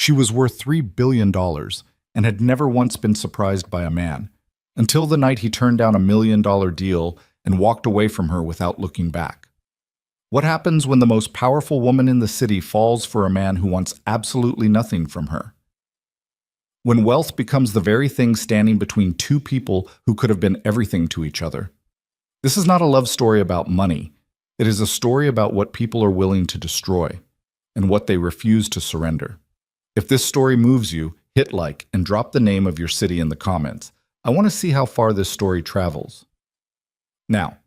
She was worth $3 billion and had never once been surprised by a man, until the night he turned down $1 million deal and walked away from her without looking back. What happens when the most powerful woman in the city falls for a man who wants absolutely nothing from her? When wealth becomes the very thing standing between two people who could have been everything to each other. This is not a love story about money. It is a story about what people are willing to destroy and what they refuse to surrender. If this story moves you, hit like and drop the name of your city in the comments. I want to see how far this story travels. Now,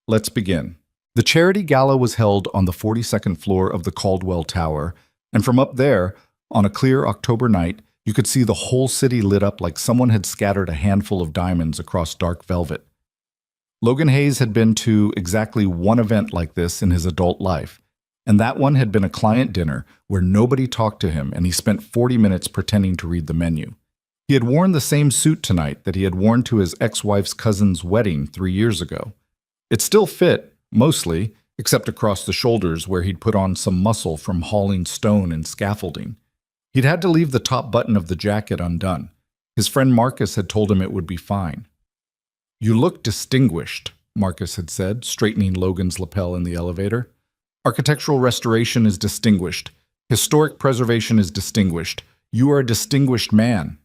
let's begin. The charity gala was held on the 42nd floor of the Caldwell Tower, and from up there, on a clear October night, you could see the whole city lit up like someone had scattered a handful of diamonds across dark velvet. Logan Hayes had been to exactly one event like this in his adult life, and that one had been a client dinner where nobody talked to him and he spent 40 minutes pretending to read the menu. He had worn the same suit tonight that he had worn to his ex-wife's cousin's wedding 3 years ago. It still fit, mostly, except across the shoulders where he'd put on some muscle from hauling stone and scaffolding. He'd had to leave the top button of the jacket undone. His friend Marcus had told him it would be fine. "You look distinguished," Marcus had said, straightening Logan's lapel in the elevator. "Architectural restoration is distinguished. Historic preservation is distinguished. You are a distinguished man."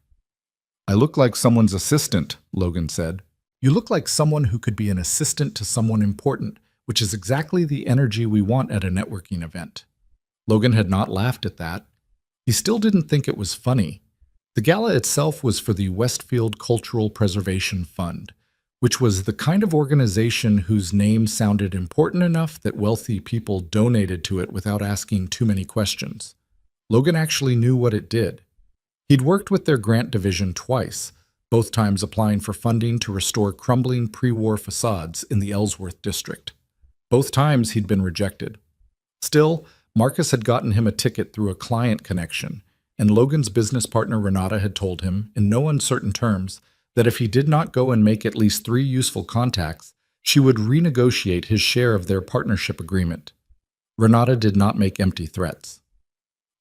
"I look like someone's assistant," Logan said. "You look like someone who could be an assistant to someone important, which is exactly the energy we want at a networking event." Logan had not laughed at that. He still didn't think it was funny. The gala itself was for the Westfield Cultural Preservation Fund, which was the kind of organization whose name sounded important enough that wealthy people donated to it without asking too many questions. Logan actually knew what it did. He'd worked with their grant division twice, both times applying for funding to restore crumbling pre-war facades in the Ellsworth district. Both times he'd been rejected. Still, Marcus had gotten him a ticket through a client connection, and Logan's business partner Renata had told him, in no uncertain terms, that if he did not go and make at least 3 useful contacts, she would renegotiate his share of their partnership agreement. Renata did not make empty threats.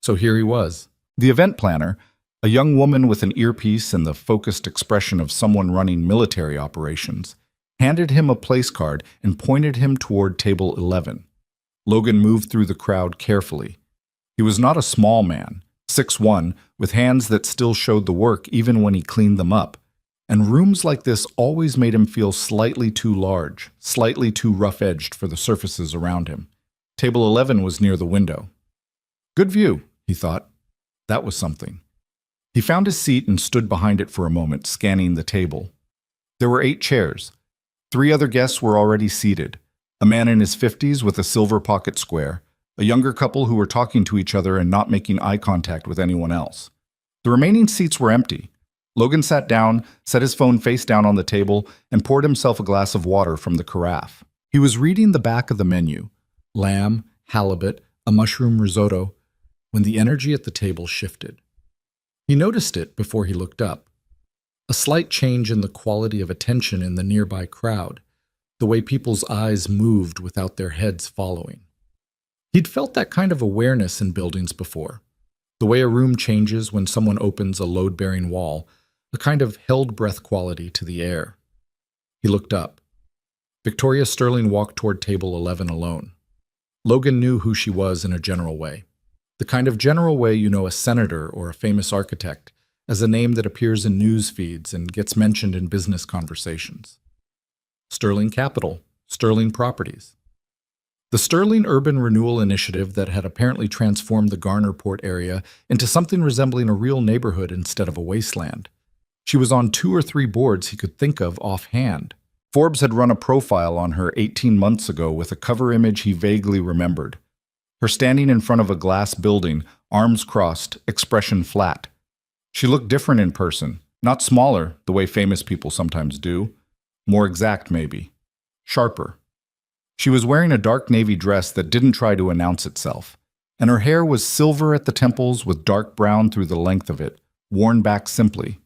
So here he was, the event planner, a young woman with an earpiece and the focused expression of someone running military operations, handed him a place card and pointed him toward table 11. Logan moved through the crowd carefully. He was not a small man, 6'1", with hands that still showed the work even when he cleaned them up, and rooms like this always made him feel slightly too large, slightly too rough-edged for the surfaces around him. Table 11 was near the window. Good view, he thought. That was something. He found his seat and stood behind it for a moment, scanning the table. There were 8 chairs. 3 other guests were already seated. A man in his 50s with a silver pocket square, a younger couple who were talking to each other and not making eye contact with anyone else. The remaining seats were empty. Logan sat down, set his phone face down on the table, and poured himself a glass of water from the carafe. He was reading the back of the menu, lamb, halibut, a mushroom risotto, when the energy at the table shifted. He noticed it before he looked up. A slight change in the quality of attention in the nearby crowd, the way people's eyes moved without their heads following. He'd felt that kind of awareness in buildings before, the way a room changes when someone opens a load-bearing wall, a kind of held-breath quality to the air. He looked up. Victoria Sterling walked toward table 11 alone. Logan knew who she was in a general way. The kind of general way you know a senator or a famous architect, as a name that appears in news feeds and gets mentioned in business conversations. Sterling Capital, Sterling Properties. The Sterling Urban Renewal Initiative that had apparently transformed the Garnerport area into something resembling a real neighborhood instead of a wasteland. She was on 2 or 3 boards he could think of offhand. Forbes had run a profile on her 18 months ago with a cover image he vaguely remembered. Her standing in front of a glass building, arms crossed, expression flat. She looked different in person, not smaller, the way famous people sometimes do. More exact, maybe. Sharper. She was wearing a dark navy dress that didn't try to announce itself, and her hair was silver at the temples with dark brown through the length of it, worn back simply.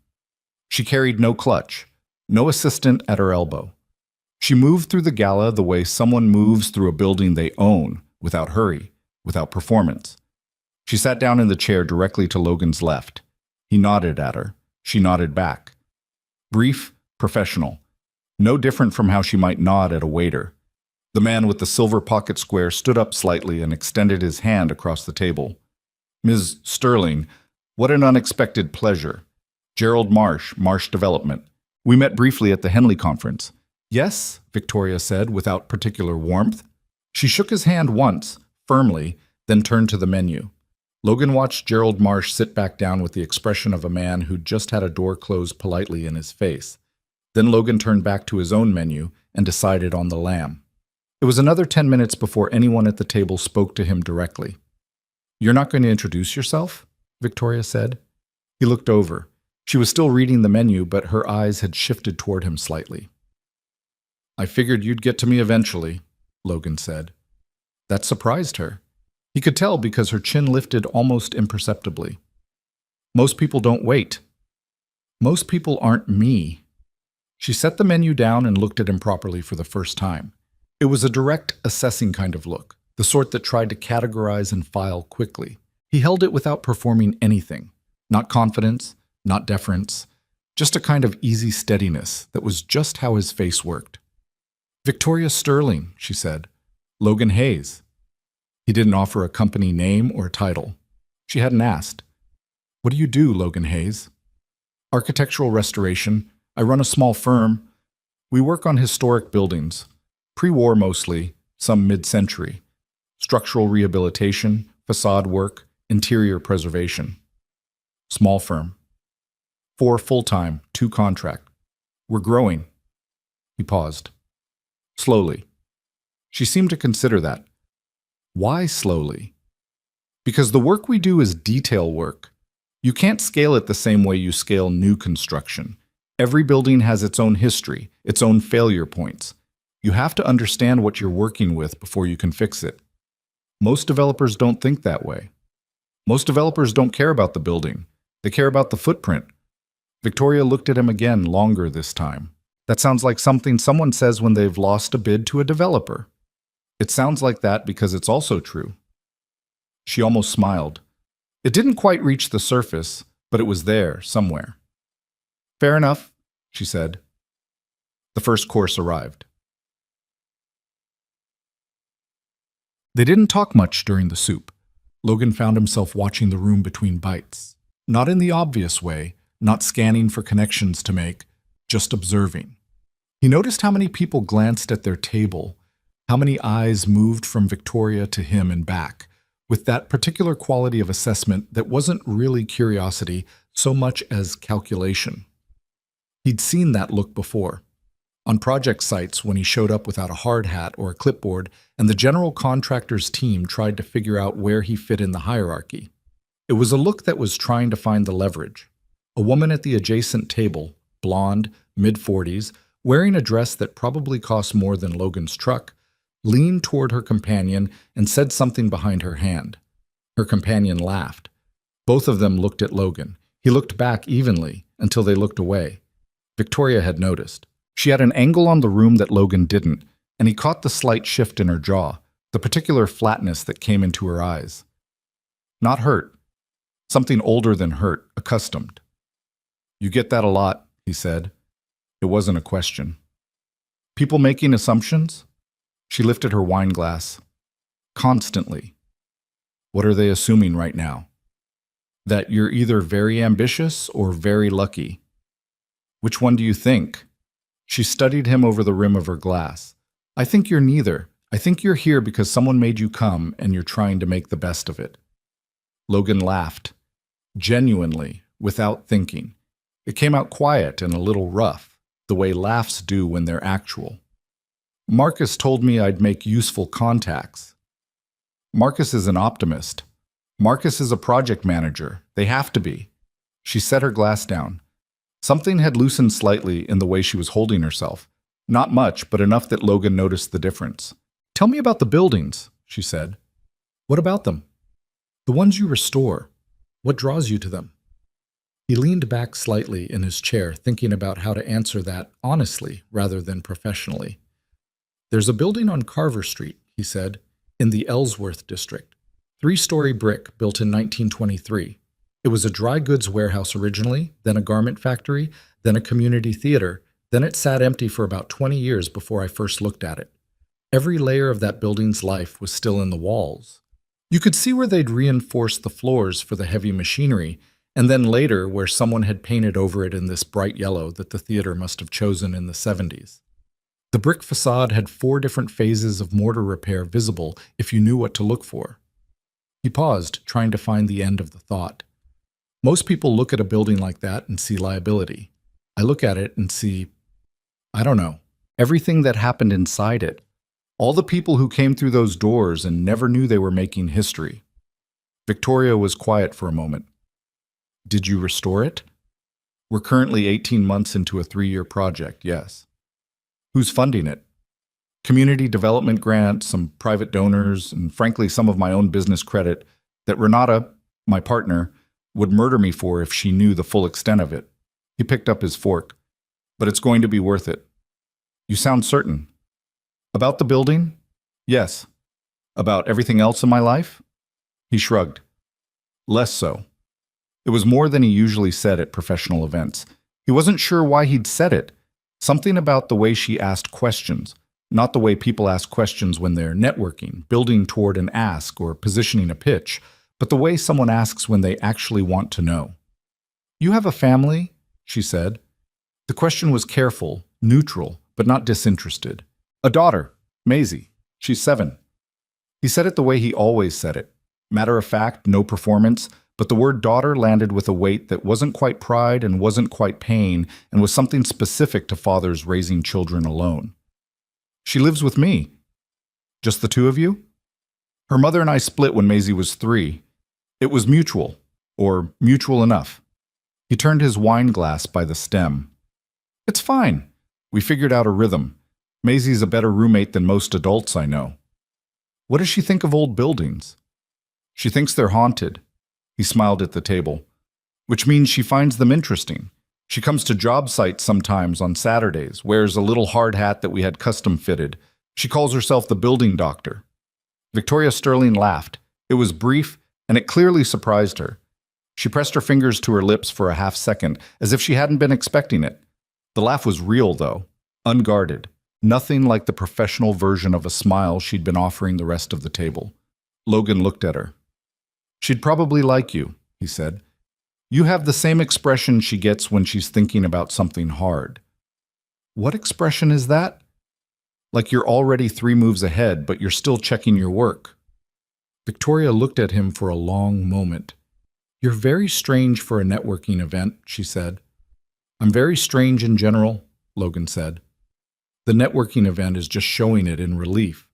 She carried no clutch, no assistant at her elbow. She moved through the gala the way someone moves through a building they own, without hurry, without performance. She sat down in the chair directly to Logan's left. He nodded at her. She nodded back. Brief, professional. No different from how she might nod at a waiter. The man with the silver pocket square stood up slightly and extended his hand across the table. Ms. Sterling, what an unexpected pleasure. Gerald Marsh, Marsh Development. We met briefly at the Henley conference. Yes, Victoria said without particular warmth. She shook his hand once, firmly, then turned to the menu. Logan watched Gerald Marsh sit back down with the expression of a man who'd just had a door closed politely in his face. Then Logan turned back to his own menu and decided on the lamb. It was another 10 minutes before anyone at the table spoke to him directly. You're not going to introduce yourself? Victoria said. He looked over. She was still reading the menu, but her eyes had shifted toward him slightly. I figured you'd get to me eventually, Logan said. That surprised her. He could tell because her chin lifted almost imperceptibly. Most people don't wait. Most people aren't me. She set the menu down and looked at him properly for the first time. It was a direct, assessing kind of look, the sort that tried to categorize and file quickly. He held it without performing anything. Not confidence, not deference, just a kind of easy steadiness that was just how his face worked. Victoria Sterling, she said. Logan Hayes. He didn't offer a company name or title. She hadn't asked. What do you do, Logan Hayes? Architectural restoration. I run a small firm. We work on historic buildings. Pre-war mostly, some mid-century. Structural rehabilitation, facade work, interior preservation. Small firm. 4 full-time, 2 contract. We're growing. He paused. Slowly. She seemed to consider that. Why slowly? Because the work we do is detail work. You can't scale it the same way you scale new construction. Every building has its own history, its own failure points. You have to understand what you're working with before you can fix it. Most developers don't think that way. Most developers don't care about the building. They care about the footprint. Victoria looked at him again, longer this time. That sounds like something someone says when they've lost a bid to a developer. It sounds like that because it's also true. She almost smiled. It didn't quite reach the surface, but it was there, somewhere. Fair enough, she said. The first course arrived. They didn't talk much during the soup. Logan found himself watching the room between bites. Not in the obvious way, not scanning for connections to make, just observing. He noticed how many people glanced at their table, how many eyes moved from Victoria to him and back, with that particular quality of assessment that wasn't really curiosity so much as calculation. He'd seen that look before. On project sites when he showed up without a hard hat or a clipboard and the general contractor's team tried to figure out where he fit in the hierarchy. It was a look that was trying to find the leverage. A woman at the adjacent table, blonde, mid-40s, wearing a dress that probably cost more than Logan's truck, leaned toward her companion and said something behind her hand. Her companion laughed. Both of them looked at Logan. He looked back evenly until they looked away. Victoria had noticed. She had an angle on the room that Logan didn't, and he caught the slight shift in her jaw, the particular flatness that came into her eyes. Not hurt. Something older than hurt, accustomed. You get that a lot, he said. It wasn't a question. People making assumptions? She lifted her wine glass. Constantly. What are they assuming right now? That you're either very ambitious or very lucky. Which one do you think? She studied him over the rim of her glass. I think you're neither. I think you're here because someone made you come and you're trying to make the best of it. Logan laughed. Genuinely, without thinking. It came out quiet and a little rough, the way laughs do when they're actual. Marcus told me I'd make useful contacts. Marcus is an optimist. Marcus is a project manager. They have to be. She set her glass down. Something had loosened slightly in the way she was holding herself. Not much, but enough that Logan noticed the difference. Tell me about the buildings, she said. What about them? The ones you restore. What draws you to them? He leaned back slightly in his chair, thinking about how to answer that honestly rather than professionally. There's a building on Carver Street, he said, in the Ellsworth district. Three-story brick built in 1923. It was a dry goods warehouse originally, then a garment factory, then a community theater, then it sat empty for about 20 years before I first looked at it. Every layer of that building's life was still in the walls. You could see where they'd reinforced the floors for the heavy machinery, and then later where someone had painted over it in this bright yellow that the theater must have chosen in the 70s. The brick facade had 4 different phases of mortar repair visible if you knew what to look for. He paused, trying to find the end of the thought. Most people look at a building like that and see liability. I look at it and see, I don't know, everything that happened inside it. All the people who came through those doors and never knew they were making history. Victoria was quiet for a moment. Did you restore it? We're currently 18 months into a 3-year project, yes. Who's funding it? Community development grants, some private donors, and frankly some of my own business credit that Renata, my partner, would murder me for if she knew the full extent of it. He picked up his fork. But it's going to be worth it. You sound certain. About the building? Yes. About everything else in my life? He shrugged. Less so. It was more than he usually said at professional events. He wasn't sure why he'd said it. Something about the way she asked questions, not the way people ask questions when they're networking, building toward an ask, or positioning a pitch, but the way someone asks when they actually want to know. You have a family? She said. The question was careful, neutral, but not disinterested. A daughter, Maisie. She's 7. He said it the way he always said it. Matter of fact, no performance, but the word daughter landed with a weight that wasn't quite pride and wasn't quite pain and was something specific to fathers raising children alone. She lives with me. Just the 2 of you? Her mother and I split when Maisie was 3. It was mutual, or mutual enough. He turned his wine glass by the stem. It's fine. We figured out a rhythm. Maisie's a better roommate than most adults I know. What does she think of old buildings? She thinks they're haunted. He smiled at the table. Which means she finds them interesting. She comes to job sites sometimes on Saturdays, wears a little hard hat that we had custom fitted. She calls herself the building doctor. Victoria Sterling laughed. It was brief, and it clearly surprised her. She pressed her fingers to her lips for a half second, as if she hadn't been expecting it. The laugh was real, though, unguarded. Nothing like the professional version of a smile she'd been offering the rest of the table. Logan looked at her. She'd probably like you, he said. You have the same expression she gets when she's thinking about something hard. What expression is that? Like you're already 3 moves ahead, but you're still checking your work. Victoria looked at him for a long moment. You're very strange for a networking event, she said. I'm very strange in general, Logan said. The networking event is just showing it in relief.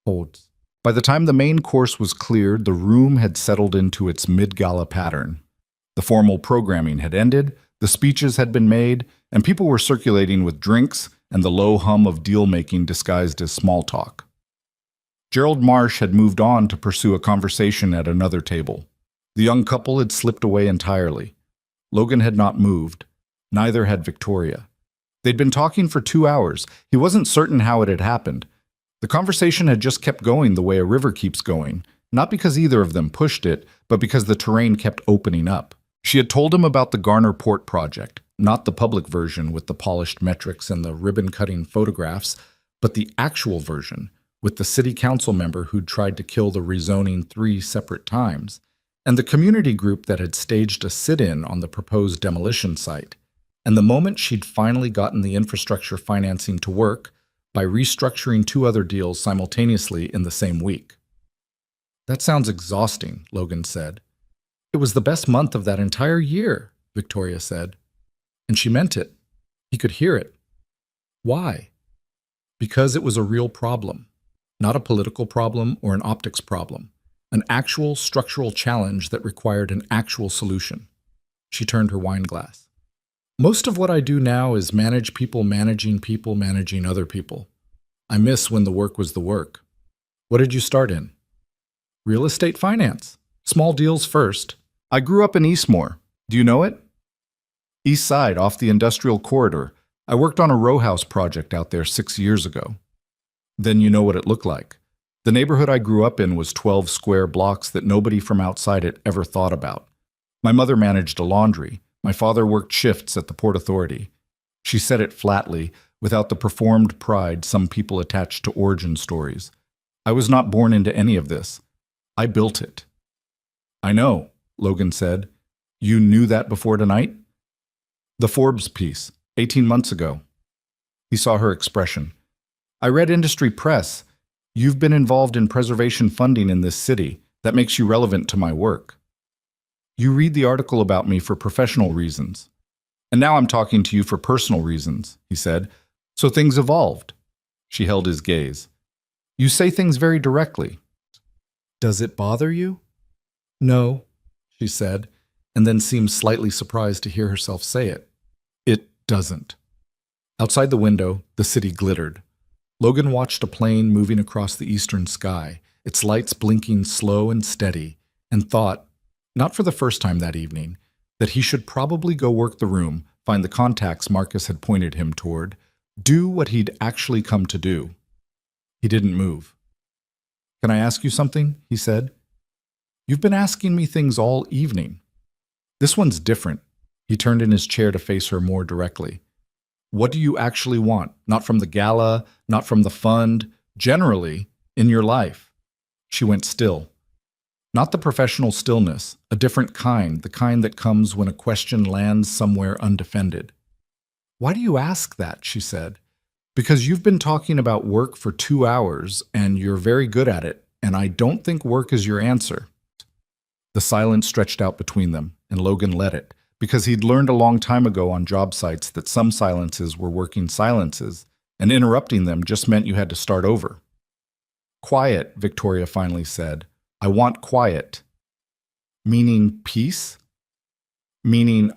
Holds. By the time the main course was cleared, the room had settled into its mid-gala pattern. The formal programming had ended, the speeches had been made, and people were circulating with drinks and the low hum of deal-making disguised as small talk. Gerald Marsh had moved on to pursue a conversation at another table. The young couple had slipped away entirely. Logan had not moved. Neither had Victoria. They'd been talking for 2 hours. He wasn't certain how it had happened. The conversation had just kept going the way a river keeps going, not because either of them pushed it, but because the terrain kept opening up. She had told him about the Garner Port project, not the public version with the polished metrics and the ribbon-cutting photographs, but the actual version, with the city council member who'd tried to kill the rezoning 3 separate times, and the community group that had staged a sit-in on the proposed demolition site. And the moment she'd finally gotten the infrastructure financing to work by restructuring 2 other deals simultaneously in the same week. That sounds exhausting, Logan said. It was the best month of that entire year, Victoria said. And she meant it. He could hear it. Why? Because it was a real problem, not a political problem or an optics problem, an actual structural challenge that required an actual solution. She turned her wine glass. Most of what I do now is manage people managing other people. I miss when the work was the work. What did you start in? Real estate finance. Small deals first. I grew up in Eastmoor. Do you know it? East Side, off the industrial corridor. I worked on a row house project out there 6 years ago. Then you know what it looked like. The neighborhood I grew up in was 12 square blocks that nobody from outside it ever thought about. My mother managed a laundry. My father worked shifts at the Port Authority. She said it flatly, without the performed pride some people attach to origin stories. I was not born into any of this. I built it. I know, Logan said. You knew that before tonight? The Forbes piece, 18 months ago. He saw her expression. I read industry press. You've been involved in preservation funding in this city. That makes you relevant to my work. You read the article about me for professional reasons. And now I'm talking to you for personal reasons, he said. So things evolved. She held his gaze. You say things very directly. Does it bother you? No, she said, and then seemed slightly surprised to hear herself say it. It doesn't. Outside the window, the city glittered. Logan watched a plane moving across the eastern sky, its lights blinking slow and steady, and thought, not for the first time that evening, that he should probably go work the room, find the contacts Marcus had pointed him toward, do what he'd actually come to do. He didn't move. Can I ask you something? He said. You've been asking me things all evening. This one's different. He turned in his chair to face her more directly. What do you actually want? Not from the gala, not from the fund, generally, in your life. She went still. Not the professional stillness, a different kind, the kind that comes when a question lands somewhere undefended. Why do you ask that? She said. Because you've been talking about work for 2 hours, and you're very good at it, and I don't think work is your answer. The silence stretched out between them, and Logan let it, because he'd learned a long time ago on job sites that some silences were working silences, and interrupting them just meant you had to start over. Quiet, Victoria finally said. I want quiet. Meaning peace? Meaning,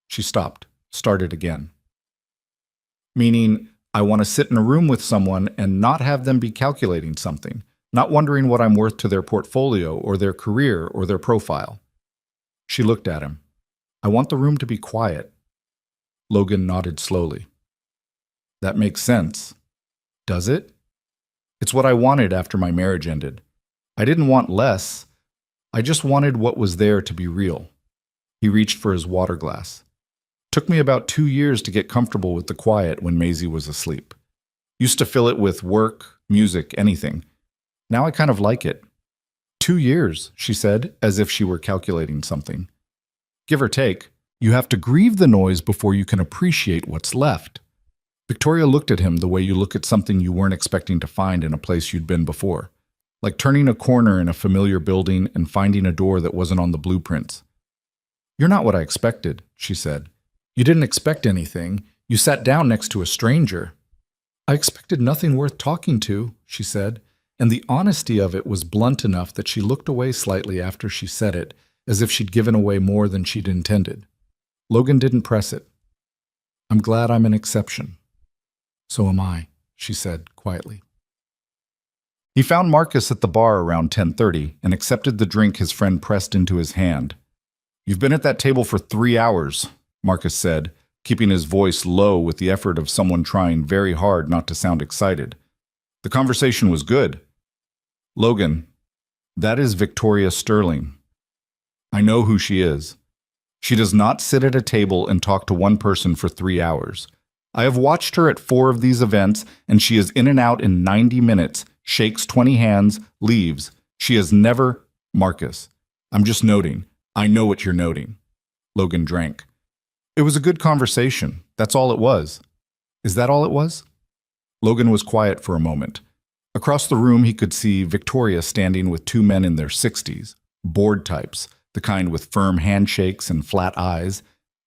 she stopped, started again. Meaning, I want to sit in a room with someone and not have them be calculating something, not wondering what I'm worth to their portfolio or their career or their profile. She looked at him. I want the room to be quiet. Logan nodded slowly. That makes sense. Does it? It's what I wanted after my marriage ended. I didn't want less. I just wanted what was there to be real. He reached for his water glass. Took me about 2 years to get comfortable with the quiet when Maisie was asleep. Used to fill it with work, music, anything. Now I kind of like it. 2 years, she said, as if she were calculating something. Give or take, you have to grieve the noise before you can appreciate what's left. Victoria looked at him the way you look at something you weren't expecting to find in a place you'd been before. Like turning a corner in a familiar building and finding a door that wasn't on the blueprints. You're not what I expected, she said. You didn't expect anything. You sat down next to a stranger. I expected nothing worth talking to, she said, and the honesty of it was blunt enough that she looked away slightly after she said it, as if she'd given away more than she'd intended. Logan didn't press it. I'm glad I'm an exception. So am I, she said quietly. He found Marcus at the bar around 10:30 and accepted the drink his friend pressed into his hand. You've been at that table for 3 hours, Marcus said, keeping his voice low with the effort of someone trying very hard not to sound excited. The conversation was good. Logan, that is Victoria Sterling. I know who she is. She does not sit at a table and talk to one person for 3 hours. I have watched her at 4 of these events, and she is in and out in 90 minutes, shakes 20 hands, leaves. She has never... Marcus, I'm just noting. I know what you're noting. Logan drank. It was a good conversation. That's all it was. Is that all it was? Logan was quiet for a moment. Across the room, he could see Victoria standing with 2 men in their 60s, bored types, the kind with firm handshakes and flat eyes,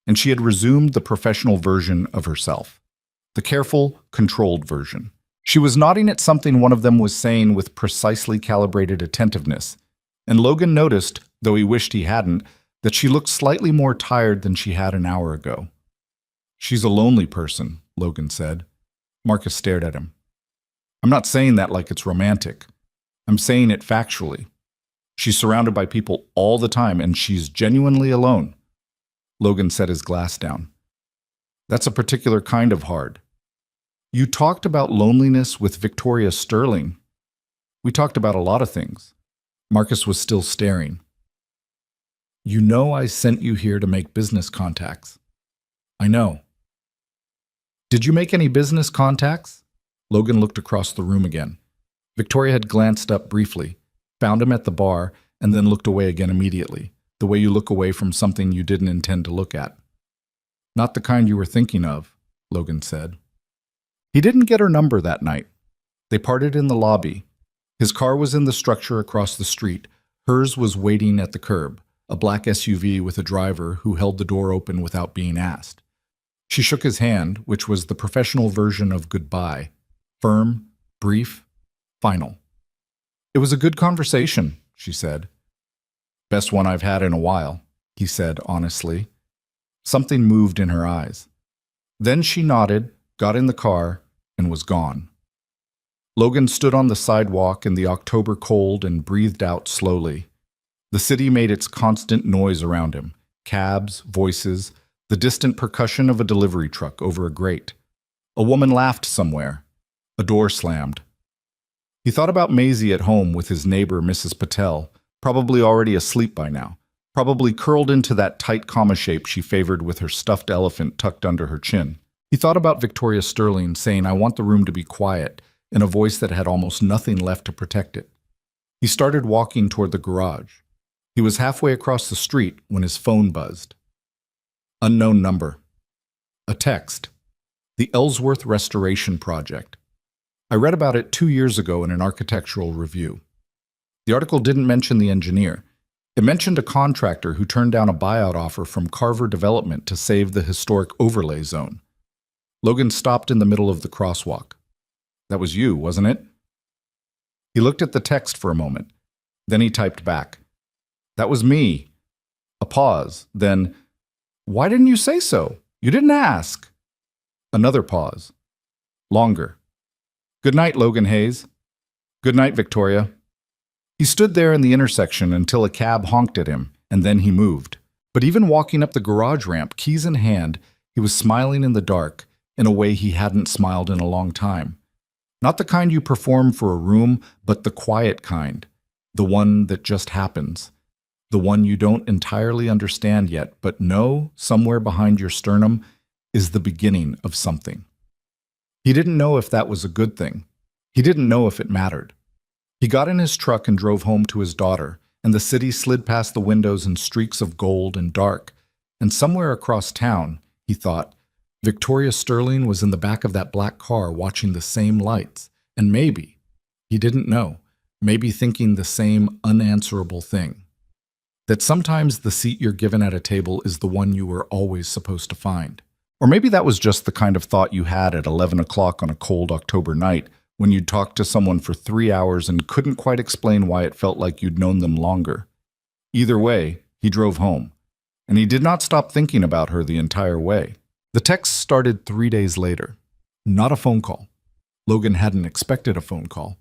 and she had resumed the professional version of herself, the careful, controlled version. She was nodding at something one of them was saying with precisely calibrated attentiveness, and Logan noticed, though he wished he hadn't, that she looked slightly more tired than she had an hour ago. She's a lonely person, Logan said. Marcus stared at him. I'm not saying that like it's romantic. I'm saying it factually. She's surrounded by people all the time, and she's genuinely alone. Logan set his glass down. That's a particular kind of hard. You talked about loneliness with Victoria Sterling. We talked about a lot of things. Marcus was still staring. You know I sent you here to make business contacts. I know. Did you make any business contacts? Logan looked across the room again. Victoria had glanced up briefly, found him at the bar, and then looked away again immediately, the way you look away from something you didn't intend to look at. Not the kind you were thinking of, Logan said. He didn't get her number that night. They parted in the lobby. His car was in the structure across the street. Hers was waiting at the curb, a black SUV with a driver who held the door open without being asked. She shook his hand, which was the professional version of goodbye. Firm, brief, final. It was a good conversation, she said. Best one I've had in a while, he said honestly. Something moved in her eyes. Then she nodded, got in the car, and was gone. Logan stood on the sidewalk in the October cold and breathed out slowly. The city made its constant noise around him. Cabs, voices, the distant percussion of a delivery truck over a grate. A woman laughed somewhere. A door slammed. He thought about Maisie at home with his neighbor, Mrs. Patel, probably already asleep by now, probably curled into that tight comma shape she favored with her stuffed elephant tucked under her chin. He thought about Victoria Sterling saying, "I want the room to be quiet," in a voice that had almost nothing left to protect it. He started walking toward the garage. He was halfway across the street when his phone buzzed. Unknown number. A text. The Ellsworth Restoration Project. I read about it 2 years ago in an architectural review. The article didn't mention the engineer. It mentioned a contractor who turned down a buyout offer from Carver Development to save the historic overlay zone. Logan stopped in the middle of the crosswalk. That was you, wasn't it? He looked at the text for a moment. Then he typed back. That was me. A pause. Then, why didn't you say so? You didn't ask. Another pause. Longer. Good night, Logan Hayes. Good night, Victoria. He stood there in the intersection until a cab honked at him, and then he moved. But even walking up the garage ramp, keys in hand, he was smiling in the dark in a way he hadn't smiled in a long time. Not the kind you perform for a room, but the quiet kind, the one that just happens, the one you don't entirely understand yet, but know somewhere behind your sternum is the beginning of something. He didn't know if that was a good thing. He didn't know if it mattered. He got in his truck and drove home to his daughter, and the city slid past the windows in streaks of gold and dark. And somewhere across town, he thought, Victoria Sterling was in the back of that black car watching the same lights, and maybe, he didn't know, maybe thinking the same unanswerable thing. That sometimes the seat you're given at a table is the one you were always supposed to find. Or maybe that was just the kind of thought you had at 11 o'clock on a cold October night when you'd talked to someone for 3 hours and couldn't quite explain why it felt like you'd known them longer. Either way, he drove home, and he did not stop thinking about her the entire way. The text started 3 days later. Not a phone call. Logan hadn't expected a phone call.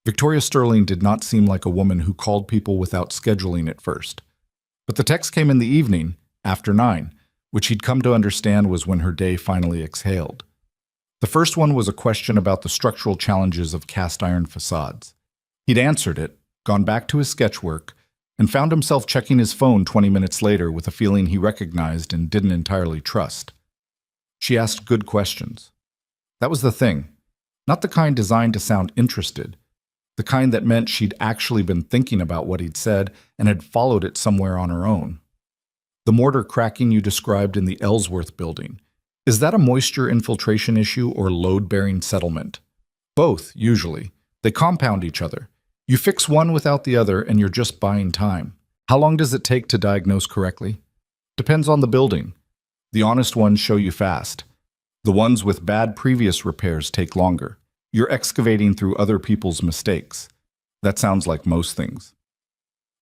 Victoria Sterling did not seem like a woman who called people without scheduling at first. But the text came in the evening, after 9, which he'd come to understand was when her day finally exhaled. The first one was a question about the structural challenges of cast iron facades. He'd answered it, gone back to his sketch work, and found himself checking his phone 20 minutes later with a feeling he recognized and didn't entirely trust. She asked good questions. That was the thing. Not the kind designed to sound interested. The kind that meant she'd actually been thinking about what he'd said and had followed it somewhere on her own. The mortar cracking you described in the Ellsworth building. Is that a moisture infiltration issue or load-bearing settlement? Both, usually. They compound each other. You fix one without the other and you're just buying time. How long does it take to diagnose correctly? Depends on the building. The honest ones show you fast. The ones with bad previous repairs take longer. You're excavating through other people's mistakes. That sounds like most things.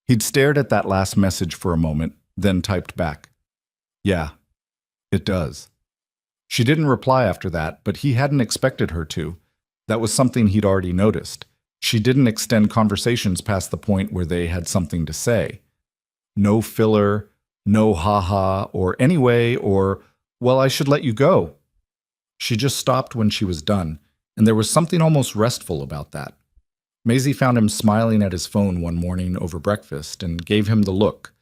He'd stared at that last message for a moment, then typed back. Yeah, it does. She didn't reply after that, but he hadn't expected her to. That was something he'd already noticed. She didn't extend conversations past the point where they had something to say. No filler, no ha-ha, or anyway, or, well, I should let you go. She just stopped when she was done, and there was something almost restful about that. Maisie found him smiling at his phone one morning over breakfast and gave him the look,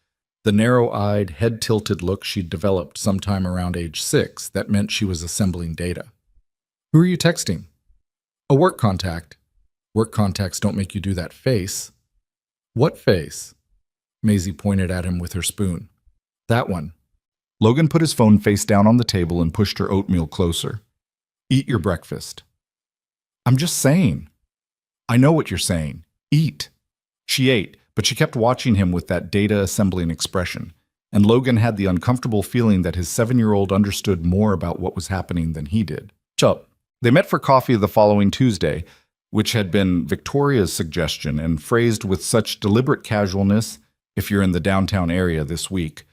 the narrow-eyed, head-tilted look she'd developed sometime around age 6 that meant she was assembling data. "Who are you texting?" "A work contact." "Work contacts don't make you do that face." "What face?" Maisie pointed at him with her spoon. "That one." Logan put his phone face down on the table and pushed her oatmeal closer. "Eat your breakfast." "I'm just saying." "I know what you're saying. Eat." She ate, but she kept watching him with that data-assembling expression, and Logan had the uncomfortable feeling that his 7-year-old understood more about what was happening than he did. Chup. They met for coffee the following Tuesday, which had been Victoria's suggestion and phrased with such deliberate casualness, if you're in the downtown area this week,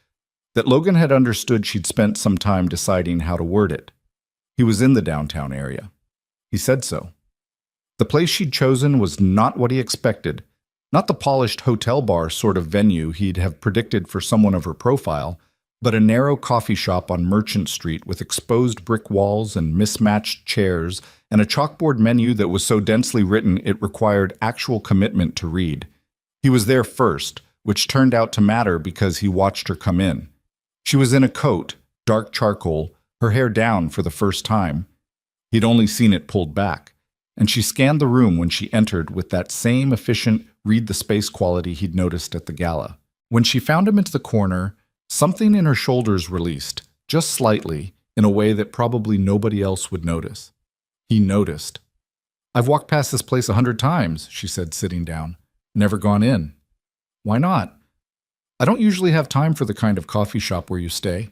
that Logan had understood she'd spent some time deciding how to word it. He was in the downtown area. He said so. The place she'd chosen was not what he expected, not the polished hotel bar sort of venue he'd have predicted for someone of her profile, but a narrow coffee shop on Merchant Street with exposed brick walls and mismatched chairs and a chalkboard menu that was so densely written it required actual commitment to read. He was there first, which turned out to matter because he watched her come in. She was in a coat, dark charcoal, her hair down for the first time. He'd only seen it pulled back, and she scanned the room when she entered with that same efficient read-the-space quality he'd noticed at the gala. When she found him into the corner, something in her shoulders released, just slightly, in a way that probably nobody else would notice. He noticed. "I've walked past this place 100 times, she said, sitting down. "Never gone in." "Why not?" "I don't usually have time for the kind of coffee shop where you stay."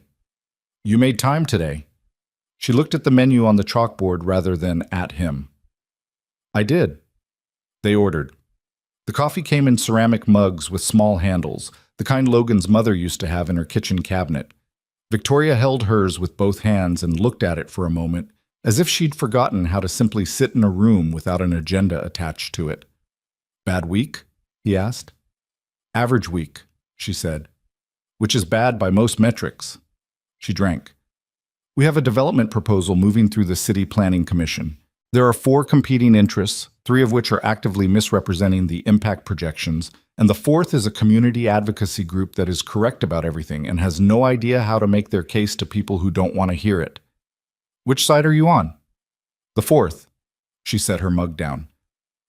"You made time today." She looked at the menu on the chalkboard rather than at him. "I did." They ordered. The coffee came in ceramic mugs with small handles, the kind Logan's mother used to have in her kitchen cabinet. Victoria held hers with both hands and looked at it for a moment, as if she'd forgotten how to simply sit in a room without an agenda attached to it. "Bad week?" he asked. "Average week," she said. "Which is bad by most metrics." She drank. "We have a development proposal moving through the City Planning Commission. There are 4 competing interests, 3 of which are actively misrepresenting the impact projections, and the 4th is a community advocacy group that is correct about everything and has no idea how to make their case to people who don't want to hear it." "Which side are you on?" "The 4th." She set her mug down.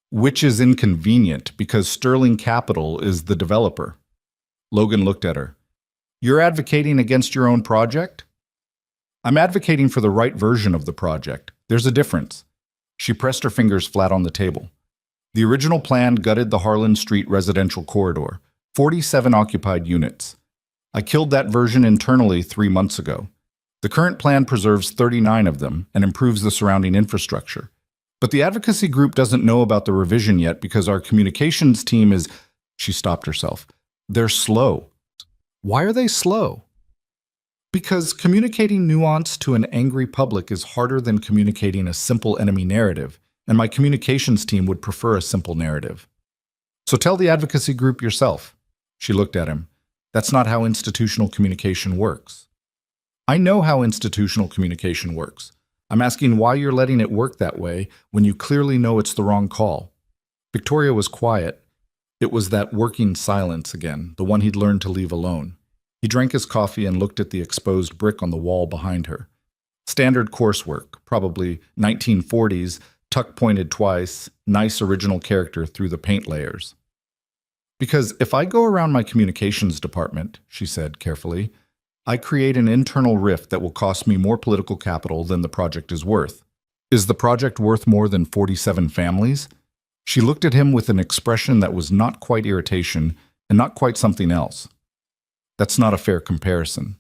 "Which is inconvenient because Sterling Capital is the developer." Logan looked at her. "You're advocating against your own project?" "I'm advocating for the right version of the project. There's a difference." She pressed her fingers flat on the table. The original plan gutted the Harlan Street residential corridor, 47 occupied units. I killed that version internally 3 months ago. The current plan preserves 39 of them and improves the surrounding infrastructure. But the advocacy group doesn't know about the revision yet because our communications team is... She stopped herself. "They're slow." "Why are they slow?" "Because communicating nuance to an angry public is harder than communicating a simple enemy narrative, and my communications team would prefer a simple narrative." "So tell the advocacy group yourself." She looked at him. "That's not how institutional communication works." "I know how institutional communication works. I'm asking why you're letting it work that way when you clearly know it's the wrong call." Victoria was quiet. It was that working silence again, the one he'd learned to leave alone. He drank his coffee and looked at the exposed brick on the wall behind her. Standard coursework, probably 1940s, tuck-pointed twice, nice original character through the paint layers. "Because if I go around my communications department," she said carefully, "I create an internal rift that will cost me more political capital than the project is worth." "Is the project worth more than 47 families?" She looked at him with an expression that was not quite irritation and not quite something else. "That's not a fair comparison."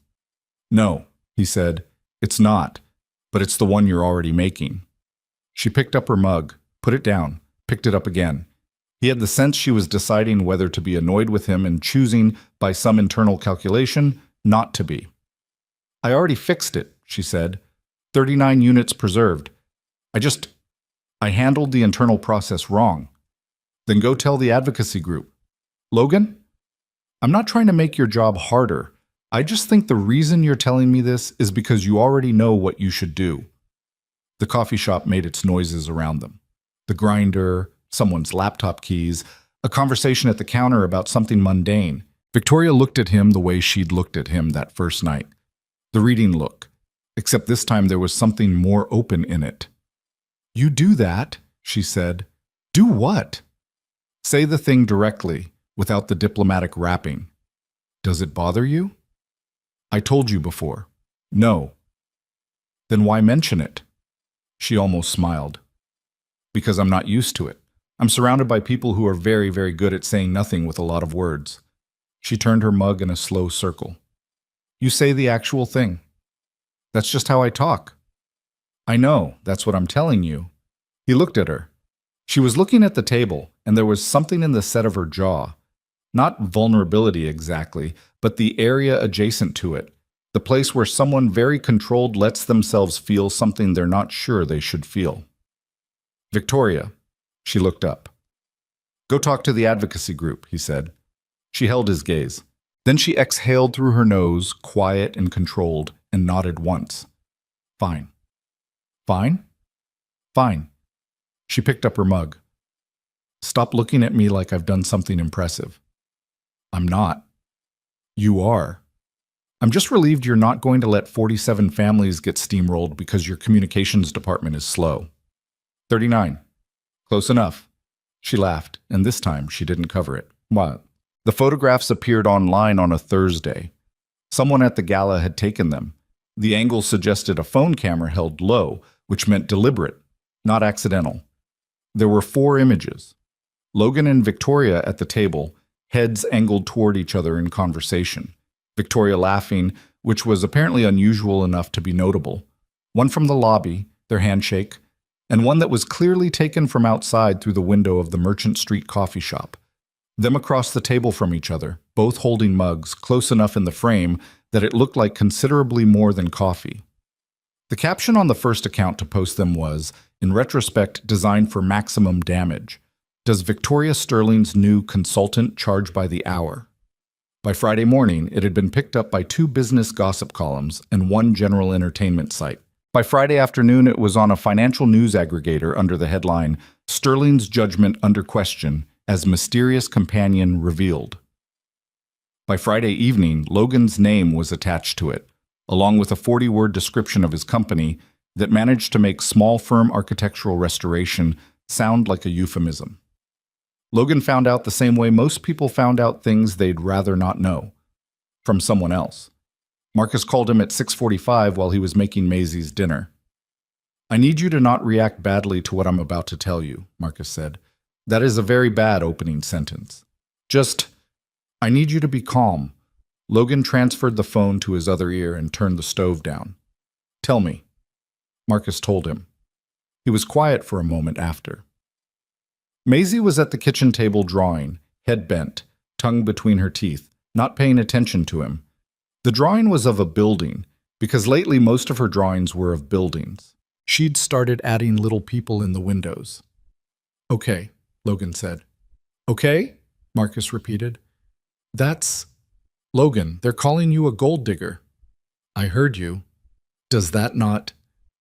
"No," he said, "it's not, but it's the one you're already making." She picked up her mug, put it down, picked it up again. He had the sense she was deciding whether to be annoyed with him and choosing, by some internal calculation, not to be. "I already fixed it," she said. 39 units preserved. I handled the internal process wrong." "Then go tell the advocacy group." "Logan? I'm not trying to make your job harder. I just think the reason you're telling me this is because you already know what you should do." The coffee shop made its noises around them. The grinder, someone's laptop keys, a conversation at the counter about something mundane. Victoria looked at him the way she'd looked at him that first night. The reading look, except this time there was something more open in it. "You do that?" she said. "Do what?" "Say the thing directly, without the diplomatic wrapping." "Does it bother you?" "I told you before. No." "Then why mention it?" She almost smiled. "Because I'm not used to it. I'm surrounded by people who are very, very good at saying nothing with a lot of words." She turned her mug in a slow circle. "You say the actual thing. That's just how I talk." "I know, that's what I'm telling you." He looked at her. She was looking at the table, and there was something in the set of her jaw. Not vulnerability exactly, but the area adjacent to it. The place where someone very controlled lets themselves feel something they're not sure they should feel. "Victoria," she looked up. "Go talk to the advocacy group," he said. She held his gaze. Then she exhaled through her nose, quiet and controlled, and nodded once. "Fine." "Fine?" "Fine." She picked up her mug. "Stop looking at me like I've done something impressive." "I'm not." "You are. I'm just relieved you're not going to let 47 families get steamrolled because your communications department is slow." 39. Close enough. She laughed, and this time she didn't cover it. What? The photographs appeared online on a Thursday. Someone at the gala had taken them. The angle suggested a phone camera held low, which meant deliberate, not accidental. There were 4 images. Logan and Victoria at the table, heads angled toward each other in conversation. Victoria laughing, which was apparently unusual enough to be notable. One from the lobby, their handshake, and one that was clearly taken from outside through the window of the Merchant Street coffee shop. Them across the table from each other, both holding mugs, close enough in the frame that it looked like considerably more than coffee. The caption on the first account to post them was, in retrospect, designed for maximum damage. Does Victoria Sterling's new consultant charge by the hour? By Friday morning, it had been picked up by 2 business gossip columns and 1 general entertainment site. By Friday afternoon, it was on a financial news aggregator under the headline, "Sterling's Judgment Under Question as Mysterious Companion Revealed." By Friday evening, Logan's name was attached to it, along with a 40-word description of his company that managed to make small firm architectural restoration sound like a euphemism. Logan found out the same way most people found out things they'd rather not know. From someone else. Marcus called him at 6:45 while he was making Maisie's dinner. "I need you to not react badly to what I'm about to tell you," Marcus said. "That is a very bad opening sentence. I need you to be calm." Logan transferred the phone to his other ear and turned the stove down. "Tell me." Marcus told him. He was quiet for a moment after. Maisie was at the kitchen table drawing, head bent, tongue between her teeth, not paying attention to him. The drawing was of a building, because lately most of her drawings were of buildings. She'd started adding little people in the windows. "Okay," Logan said. "Okay?" Marcus repeated. "That's... Logan, they're calling you a gold digger." "I heard you. Does that not..."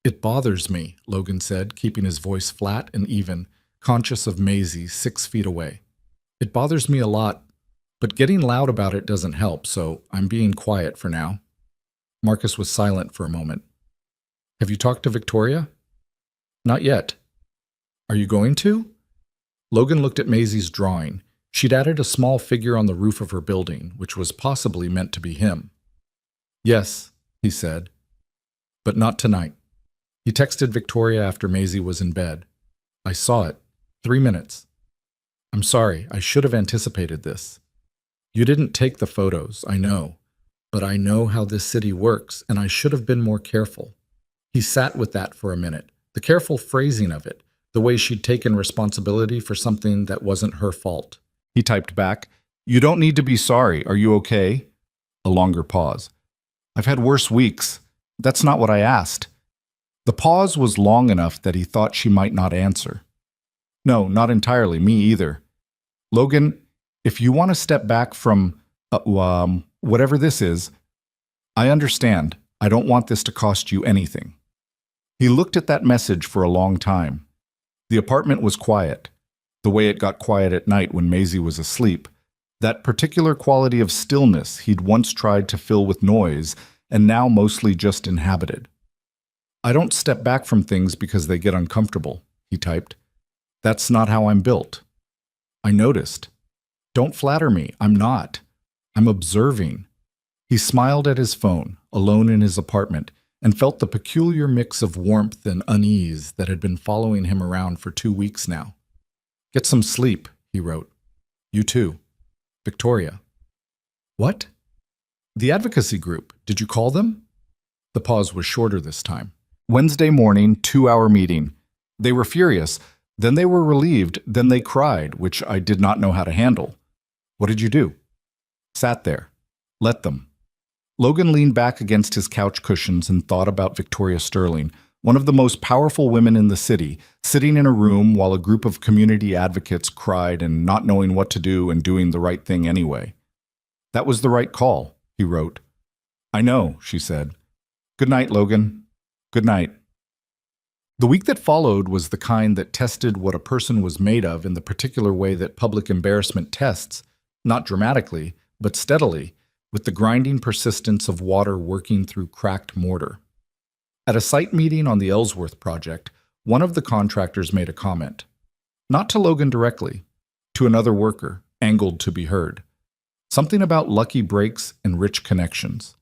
"It bothers me," Logan said, keeping his voice flat and even, conscious of Maisie 6 feet away. "It bothers me a lot, but getting loud about it doesn't help, so I'm being quiet for now." Marcus was silent for a moment. "Have you talked to Victoria?" "Not yet." "Are you going to?" Logan looked at Maisie's drawing. She'd added a small figure on the roof of her building, which was possibly meant to be him. "Yes," he said, "but not tonight." He texted Victoria after Maisie was in bed. "I saw it. 3 minutes. I'm sorry, I should have anticipated this. You didn't take the photos, I know, but I know how this city works, and I should have been more careful." He sat with that for a minute, the careful phrasing of it, the way she'd taken responsibility for something that wasn't her fault. He typed back, "You don't need to be sorry, are you okay?" A longer pause. "I've had worse weeks. That's not what I asked." The pause was long enough that he thought she might not answer. "No, not entirely, me either. Logan, if you want to step back from, whatever this is, I understand. I don't want this to cost you anything." He looked at that message for a long time. The apartment was quiet. The way it got quiet at night when Maisie was asleep. That particular quality of stillness he'd once tried to fill with noise and now mostly just inhabited. I don't step back from things because they get uncomfortable, he typed. That's not how I'm built. I noticed. Don't flatter me, I'm not. I'm observing. He smiled at his phone, alone in his apartment, and felt the peculiar mix of warmth and unease that had been following him around for 2 weeks now. Get some sleep, he wrote. You too. Victoria. What? The advocacy group. Did you call them? The pause was shorter this time. Wednesday morning, 2-hour meeting. They were furious. Then they were relieved. Then they cried, which I did not know how to handle. What did you do? Sat there. Let them. Logan leaned back against his couch cushions and thought about Victoria Sterling, one of the most powerful women in the city, sitting in a room while a group of community advocates cried and not knowing what to do and doing the right thing anyway. That was the right call, he wrote. I know, she said. Good night, Logan. Good night. The week that followed was the kind that tested what a person was made of in the particular way that public embarrassment tests, not dramatically, but steadily, with the grinding persistence of water working through cracked mortar. At a site meeting on the Ellsworth project, one of the contractors made a comment. Not to Logan directly, to another worker, angled to be heard. Something about lucky breaks and rich connections.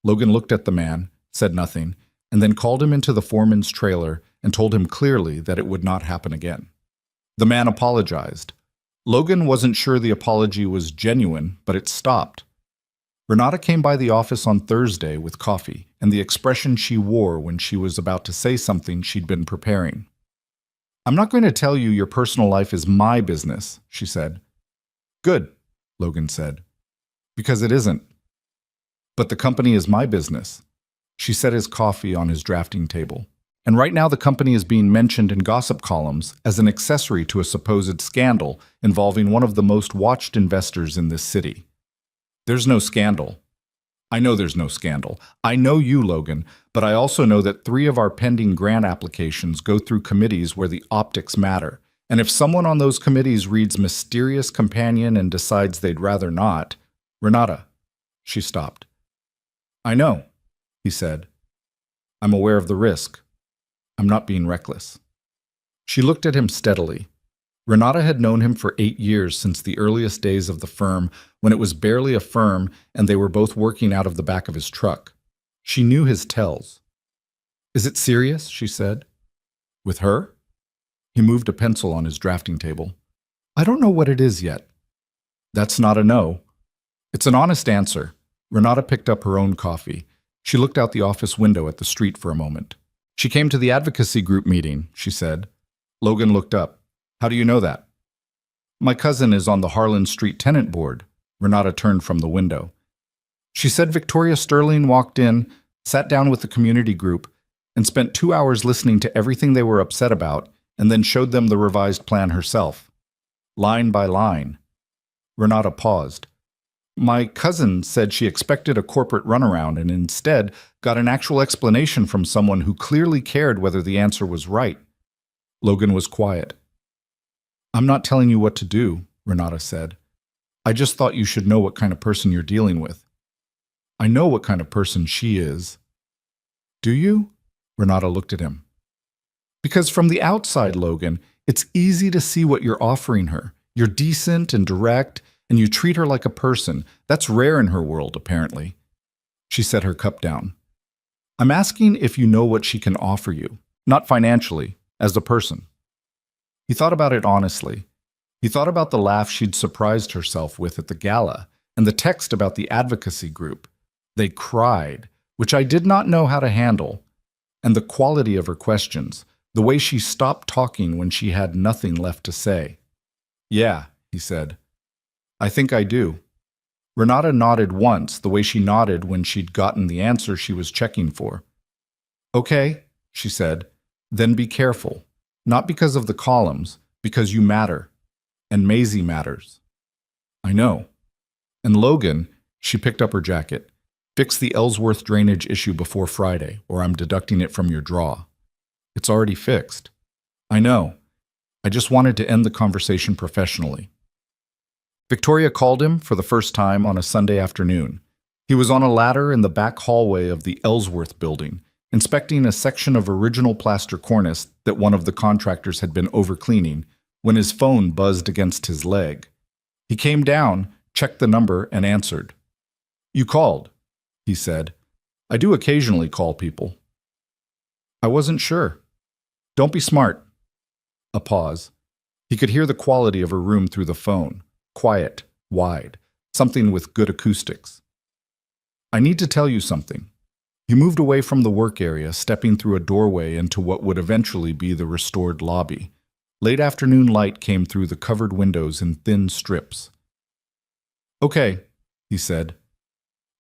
Logan looked at the man, said nothing, and then called him into the foreman's trailer and told him clearly that it would not happen again. The man apologized. Logan wasn't sure the apology was genuine, but it stopped. Renata came by the office on Thursday with coffee and the expression she wore when she was about to say something she'd been preparing. I'm not going to tell you your personal life is my business, she said. Good, Logan said. Because it isn't. But the company is my business. She set his coffee on his drafting table. And right now the company is being mentioned in gossip columns as an accessory to a supposed scandal involving one of the most watched investors in this city. There's no scandal. I know there's no scandal. I know you, Logan, but I also know that 3 of our pending grant applications go through committees where the optics matter. And if someone on those committees reads Mysterious Companion and decides they'd rather not, Renata, she stopped. I know, he said. I'm aware of the risk. I'm not being reckless. She looked at him steadily. Renata had known him for 8 years since the earliest days of the firm, when it was barely a firm and they were both working out of the back of his truck. She knew his tells. Is it serious? She said. With her? He moved a pencil on his drafting table. I don't know what it is yet. That's not a no. It's an honest answer. Renata picked up her own coffee. She looked out the office window at the street for a moment. She came to the advocacy group meeting, she said. Logan looked up. How do you know that? My cousin is on the Harlan Street tenant board. Renata turned from the window. She said Victoria Sterling walked in, sat down with the community group, and spent 2 hours listening to everything they were upset about, and then showed them the revised plan herself. Line by line. Renata paused. My cousin said she expected a corporate runaround and instead got an actual explanation from someone who clearly cared whether the answer was right. Logan was quiet. I'm not telling you what to do, Renata said. I just thought you should know what kind of person you're dealing with. I know what kind of person she is. Do you? Renata looked at him. Because from the outside, Logan, it's easy to see what you're offering her. You're decent and direct, and you treat her like a person. That's rare in her world, apparently. She set her cup down. I'm asking if you know what she can offer you, not financially, as a person. He thought about it honestly. He thought about the laugh she'd surprised herself with at the gala, and the text about the advocacy group. They cried, which I did not know how to handle, and the quality of her questions, the way she stopped talking when she had nothing left to say. Yeah, he said. I think I do. Renata nodded once, the way she nodded when she'd gotten the answer she was checking for. Okay, she said, then be careful. Not because of the columns, because you matter. And Maisie matters. I know. And Logan, she picked up her jacket, fix the Ellsworth drainage issue before Friday, or I'm deducting it from your draw. It's already fixed. I know. I just wanted to end the conversation professionally. Victoria called him for the first time on a Sunday afternoon. He was on a ladder in the back hallway of the Ellsworth building, inspecting a section of original plaster cornice that one of the contractors had been overcleaning, when his phone buzzed against his leg. He came down, checked the number, and answered. "You called," he said. "I do occasionally call people." "I wasn't sure." "Don't be smart." A pause. He could hear the quality of her room through the phone. Quiet, wide, something with good acoustics. "I need to tell you something." He moved away from the work area, stepping through a doorway into what would eventually be the restored lobby. Late afternoon light came through the covered windows in thin strips. "Okay," he said.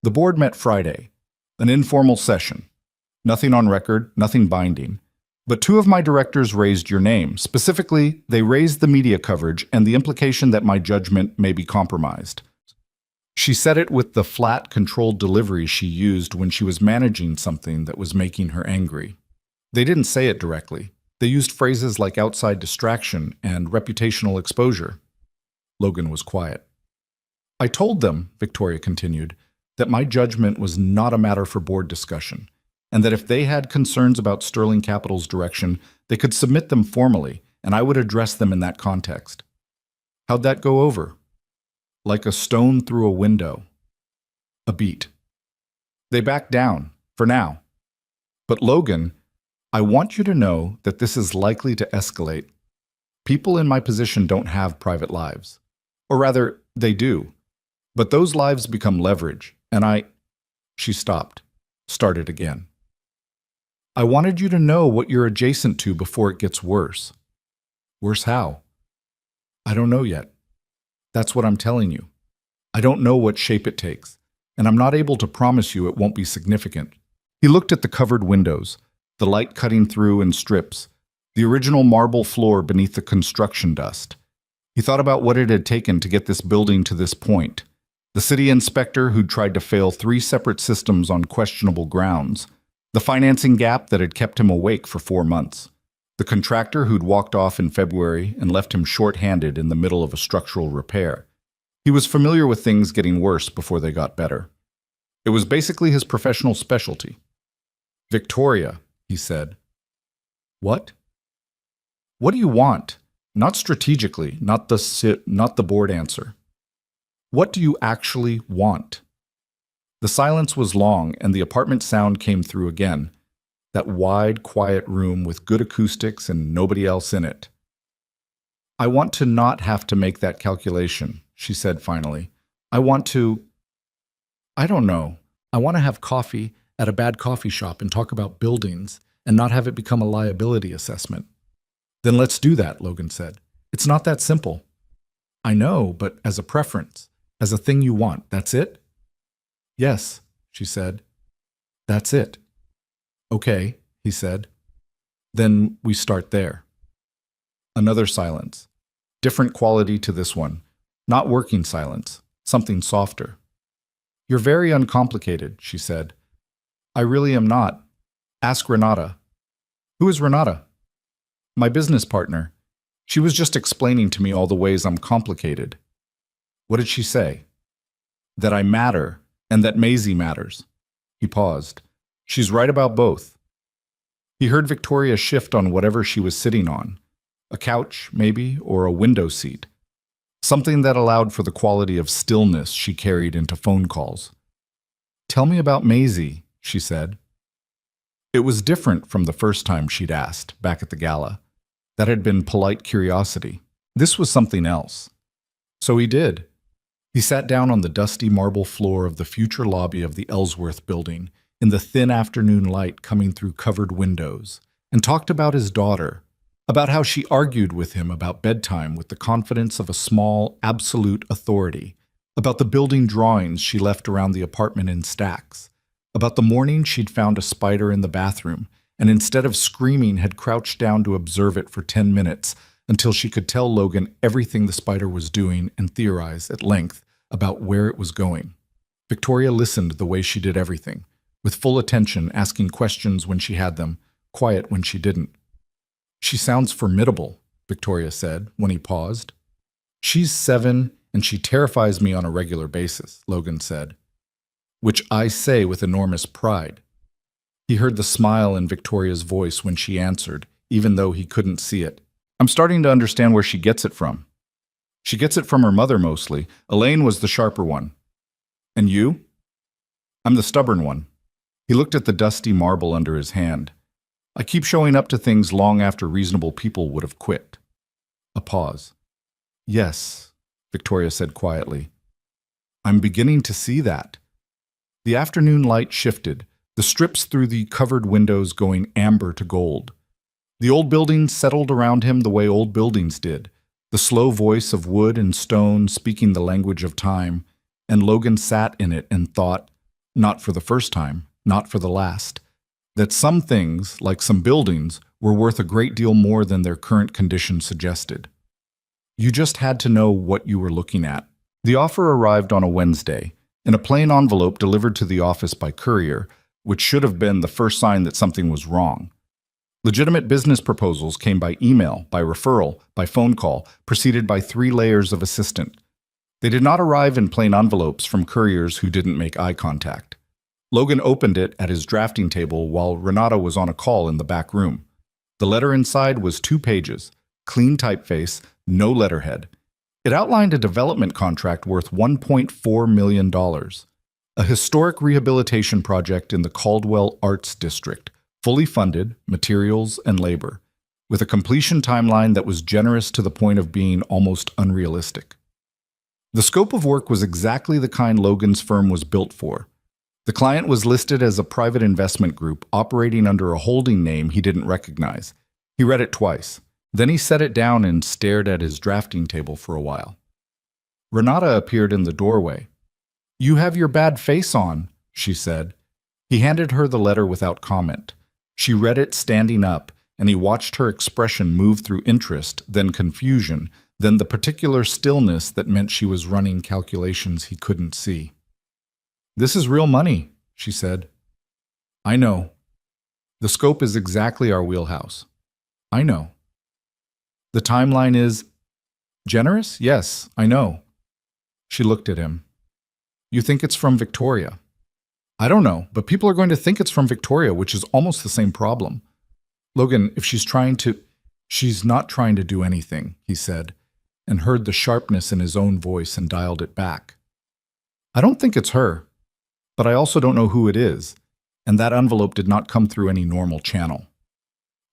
"The board met Friday. An informal session. Nothing on record, nothing binding. But two of my directors raised your name. Specifically, they raised the media coverage and the implication that my judgment may be compromised." She said it with the flat, controlled delivery she used when she was managing something that was making her angry. They didn't say it directly. They used phrases like outside distraction and reputational exposure. Logan was quiet. "I told them," Victoria continued, "that my judgment was not a matter for board discussion, and that if they had concerns about Sterling Capital's direction, they could submit them formally, and I would address them in that context." "How'd that go over?" "Like a stone through a window." A beat. "They backed down, for now. But Logan, I want you to know that this is likely to escalate. People in my position don't have private lives. Or rather, they do. But those lives become leverage, and She stopped, started again. "I wanted you to know what you're adjacent to before it gets worse." "Worse how?" "I don't know yet. That's what I'm telling you. I don't know what shape it takes, and I'm not able to promise you it won't be significant." He looked at the covered windows, the light cutting through in strips, the original marble floor beneath the construction dust. He thought about what it had taken to get this building to this point. The city inspector who'd tried to fail 3 separate systems on questionable grounds. The financing gap that had kept him awake for 4 months. The contractor who'd walked off in February and left him short-handed in the middle of a structural repair. He was familiar with things getting worse before they got better. It was basically his professional specialty. "Victoria," he said. "What?" "What do you want? Not strategically, not the board answer. What do you actually want?" The silence was long, and the apartment sound came through again. That wide, quiet room with good acoustics and nobody else in it. "I want to not have to make that calculation," she said finally. "I don't know. I want to have coffee at a bad coffee shop and talk about buildings and not have it become a liability assessment." "Then let's do that," Logan said. "It's not that simple." "I know, but as a preference, as a thing you want, that's it?" "Yes," she said. "That's it." "Okay," he said. "Then we start there." Another silence. Different quality to this one. Not working silence. Something softer. "You're very uncomplicated," she said. "I really am not. Ask Renata." "Who is Renata?" "My business partner. She was just explaining to me all the ways I'm complicated." "What did she say?" "That I matter, and that Maisie matters." He paused. "She's right about both." He heard Victoria shift on whatever she was sitting on. A couch, maybe, or a window seat. Something that allowed for the quality of stillness she carried into phone calls. "Tell me about Maisie," she said. It was different from the first time she'd asked, back at the gala. That had been polite curiosity. This was something else. So he did. He sat down on the dusty marble floor of the future lobby of the Ellsworth building, in the thin afternoon light coming through covered windows, and talked about his daughter, about how she argued with him about bedtime with the confidence of a small, absolute authority, about the building drawings she left around the apartment in stacks, about the morning she'd found a spider in the bathroom, and instead of screaming had crouched down to observe it for 10 minutes until she could tell Logan everything the spider was doing and theorize at length about where it was going. Victoria listened the way she did everything, with full attention, asking questions when she had them, quiet when she didn't. "She sounds formidable," Victoria said when he paused. She's 7 and she terrifies me on a regular basis, Logan said, which I say with enormous pride. He heard the smile in Victoria's voice when she answered, even though he couldn't see it. I'm starting to understand where she gets it from. She gets it from her mother mostly. Elaine was the sharper one. And you? I'm the stubborn one. He looked at the dusty marble under his hand. I keep showing up to things long after reasonable people would have quit. A pause. Yes, Victoria said quietly. I'm beginning to see that. The afternoon light shifted, the strips through the covered windows going amber to gold. The old buildings settled around him the way old buildings did, the slow voice of wood and stone speaking the language of time, and Logan sat in it and thought, not for the first time, not for the last, that some things, like some buildings, were worth a great deal more than their current condition suggested. You just had to know what you were looking at. The offer arrived on a Wednesday, in a plain envelope delivered to the office by courier, which should have been the first sign that something was wrong. Legitimate business proposals came by email, by referral, by phone call, preceded by 3 layers of assistant. They did not arrive in plain envelopes from couriers who didn't make eye contact. Logan opened it at his drafting table while Renata was on a call in the back room. The letter inside was 2 pages, clean typeface, no letterhead. It outlined a development contract worth $1.4 million, a historic rehabilitation project in the Caldwell Arts District, fully funded, materials and labor, with a completion timeline that was generous to the point of being almost unrealistic. The scope of work was exactly the kind Logan's firm was built for. The client was listed as a private investment group operating under a holding name he didn't recognize. He read it twice. Then he set it down and stared at his drafting table for a while. Renata appeared in the doorway. "You have your bad face on," she said. He handed her the letter without comment. She read it standing up, and he watched her expression move through interest, then confusion, then the particular stillness that meant she was running calculations he couldn't see. "This is real money," she said. "I know. The scope is exactly our wheelhouse. I know. The timeline is generous? Yes, I know." She looked at him. "You think it's from Victoria?" "I don't know, but people are going to think it's from Victoria, which is almost the same problem." "Logan, if she's trying to—" "She's not trying to do anything," he said, and heard the sharpness in his own voice and dialed it back. "I don't think it's her, but I also don't know who it is, and that envelope did not come through any normal channel."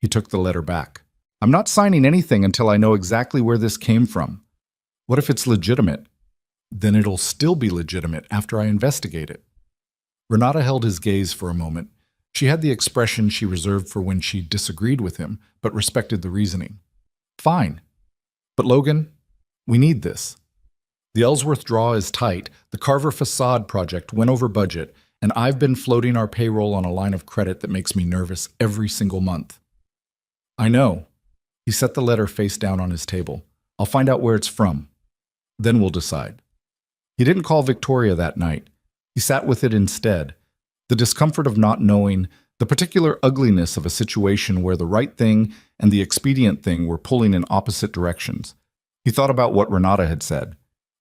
He took the letter back. "I'm not signing anything until I know exactly where this came from. What if it's legitimate? Then it'll still be legitimate after I investigate it." Renata held his gaze for a moment. She had the expression she reserved for when she disagreed with him, but respected the reasoning. "Fine. But Logan, we need this. The Ellsworth draw is tight, the Carver facade project went over budget, and I've been floating our payroll on a line of credit that makes me nervous every single month." "I know." He set the letter face down on his table. "I'll find out where it's from. Then we'll decide." He didn't call Victoria that night. He sat with it instead. The discomfort of not knowing, the particular ugliness of a situation where the right thing and the expedient thing were pulling in opposite directions. He thought about what Renata had said.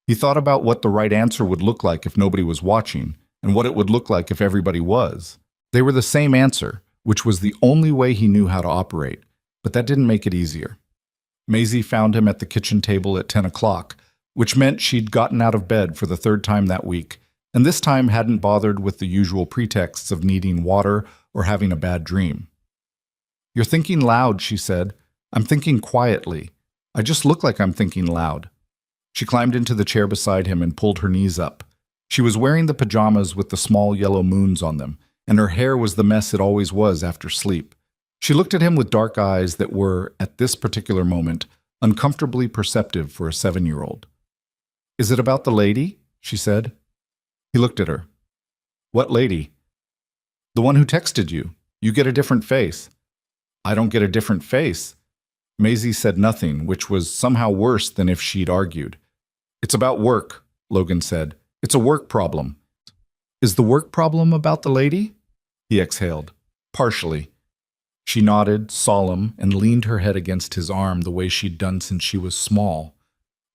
He thought about what the right answer would look like if nobody was watching, and what it would look like if everybody was. They were the same answer, which was the only way he knew how to operate, but that didn't make it easier. Maisie found him at the kitchen table at 10 o'clock, which meant she'd gotten out of bed for the 3rd time that week, and this time hadn't bothered with the usual pretexts of needing water or having a bad dream. "You're thinking loud," she said. "I'm thinking quietly. I just look like I'm thinking loud." She climbed into the chair beside him and pulled her knees up. She was wearing the pajamas with the small yellow moons on them, and her hair was the mess it always was after sleep. She looked at him with dark eyes that were, at this particular moment, uncomfortably perceptive for a 7-year-old. "Is it about the lady?" she said. He looked at her. "What lady?" "The one who texted you. You get a different face." "I don't get a different face." Maisie said nothing, which was somehow worse than if she'd argued. "It's about work," Logan said. "It's a work problem." "Is the work problem about the lady?" He exhaled. "Partially." She nodded, solemn, and leaned her head against his arm the way she'd done since she was small,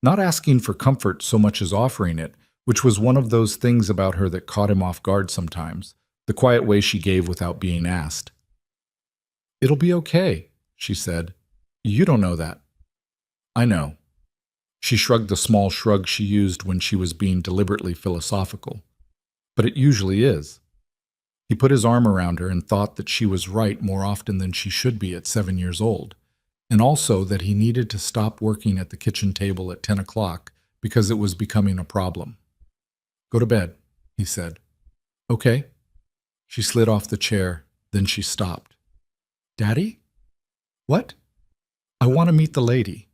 not asking for comfort so much as offering it, which was one of those things about her that caught him off guard sometimes, the quiet way she gave without being asked. "It'll be okay," she said. "You don't know that." "I know." She shrugged the small shrug she used when she was being deliberately philosophical. "But it usually is." He put his arm around her and thought that she was right more often than she should be at 7 years old, and also that he needed to stop working at the kitchen table at 10 o'clock because it was becoming a problem. "Go to bed," he said. "Okay." She slid off the chair, then she stopped. "Daddy? What?" "I want to meet the lady."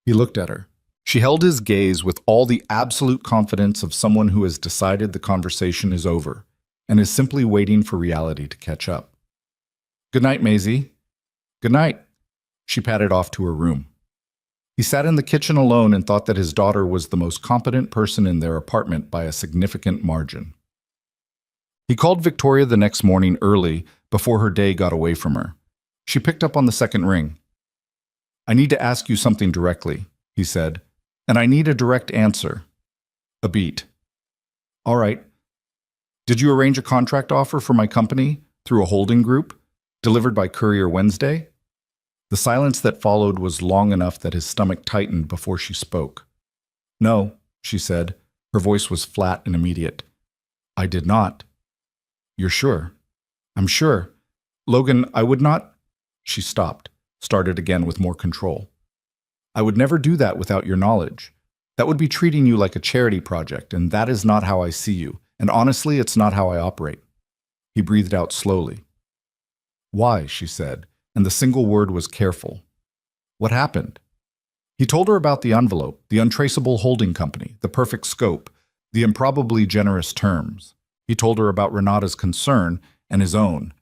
He looked at her. She held his gaze with all the absolute confidence of someone who has decided the conversation is over and is simply waiting for reality to catch up. "Good night, Maisie." "Good night." She padded off to her room. He sat in the kitchen alone and thought that his daughter was the most competent person in their apartment by a significant margin. He called Victoria the next morning early before her day got away from her. She picked up on the second ring. "I need to ask you something directly," he said, "and I need a direct answer." A beat. "All right. Did you arrange a contract offer for my company through a holding group, delivered by Courier Wednesday?" The silence that followed was long enough that his stomach tightened before she spoke. "No," she said. Her voice was flat and immediate. "I did not." "You're sure?" "I'm sure. Logan, I would not—" She stopped, started again with more control. "I would never do that without your knowledge. That would be treating you like a charity project, and that is not how I see you. And honestly, it's not how I operate." He breathed out slowly. "Why?" she said, and the single word was careful. "What happened?" He told her about the envelope, the untraceable holding company, the perfect scope, the improbably generous terms. He told her about Renata's concern and his own,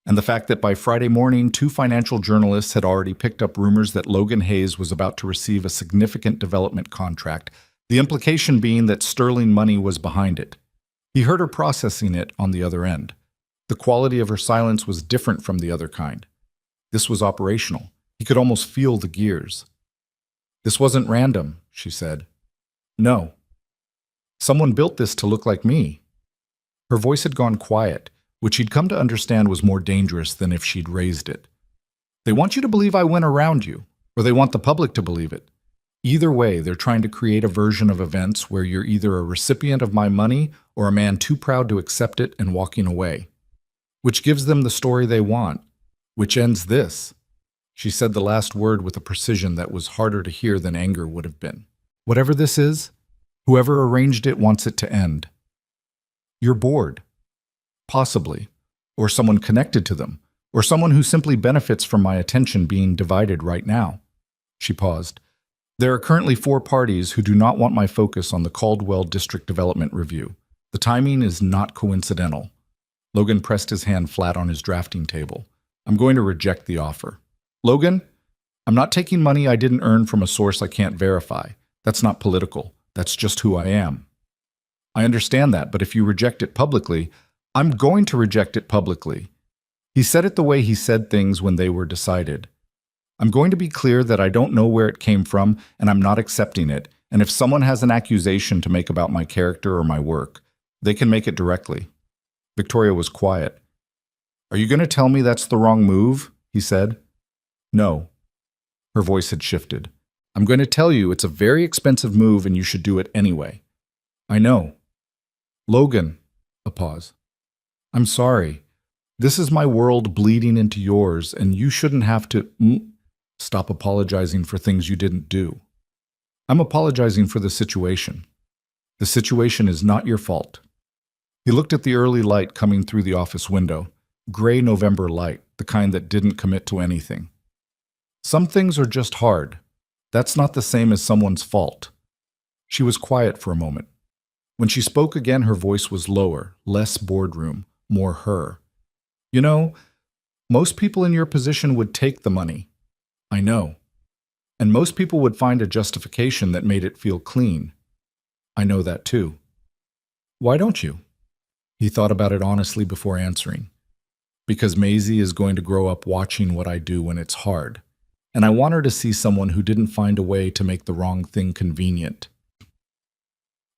and the fact that by Friday morning, 2 financial journalists had already picked up rumors that Logan Hayes was about to receive a significant development contract, the implication being that sterling money was behind it. He heard her processing it on the other end. The quality of her silence was different from the other kind. This was operational. He could almost feel the gears. "This wasn't random," she said. "No. Someone built this to look like me." Her voice had gone quiet, which he'd come to understand was more dangerous than if she'd raised it. "They want you to believe I went around you, or they want the public to believe it. Either way, they're trying to create a version of events where you're either a recipient of my money or a man too proud to accept it and walking away. Which gives them the story they want, which ends this." She said the last word with a precision that was harder to hear than anger would have been. "Whatever this is, whoever arranged it wants it to end. You're bored. Possibly. Or someone connected to them. Or someone who simply benefits from my attention being divided right now." She paused. "There are currently 4 parties who do not want my focus on the Caldwell District Development Review. The timing is not coincidental." Logan pressed his hand flat on his drafting table. "I'm going to reject the offer." "Logan, I'm not taking money I didn't earn from a source I can't verify. That's not political. That's just who I am." "I understand that, but if you reject it publicly—" "I'm going to reject it publicly." He said it the way he said things when they were decided. "I'm going to be clear that I don't know where it came from, and I'm not accepting it, and if someone has an accusation to make about my character or my work, they can make it directly." Victoria was quiet. "Are you going to tell me that's the wrong move?" he said. "No." Her voice had shifted. "I'm going to tell you it's a very expensive move and you should do it anyway." "I know." "Logan." A pause. "I'm sorry. This is my world bleeding into yours, and you shouldn't have to stop apologizing for things you didn't do. I'm apologizing for the situation. The situation is not your fault." He looked at the early light coming through the office window, gray November light, the kind that didn't commit to anything. "Some things are just hard. That's not the same as someone's fault." She was quiet for a moment. When she spoke again, her voice was lower, less boardroom, more her. "You know, most people in your position would take the money. I know. And most people would find a justification that made it feel clean. I know that too. Why don't you?" He thought about it honestly before answering. Because Maisie is going to grow up watching what I do when it's hard. And I want her to see someone who didn't find a way to make the wrong thing convenient.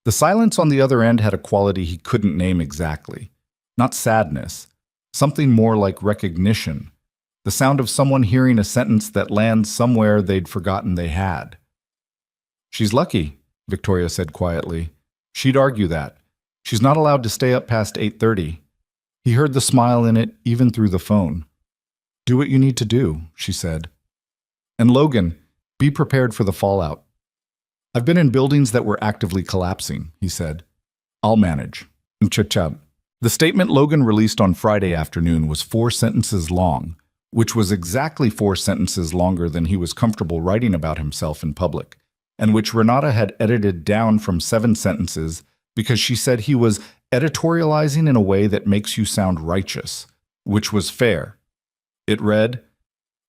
The silence on the other end had a quality he couldn't name exactly. Not sadness, something more like recognition. The sound of someone hearing a sentence that lands somewhere they'd forgotten they had. She's lucky, Victoria said quietly. She'd argue that. She's not allowed to stay up past 8:30. He heard the smile in it even through the phone. Do what you need to do, she said. And Logan, be prepared for the fallout. I've been in buildings that were actively collapsing, he said. I'll manage. Ch-ch-ch. The statement Logan released on Friday afternoon was 4 sentences long, which was exactly 4 sentences longer than he was comfortable writing about himself in public, and which Renata had edited down from 7 sentences because she said he was editorializing in a way that makes you sound righteous, which was fair. It read,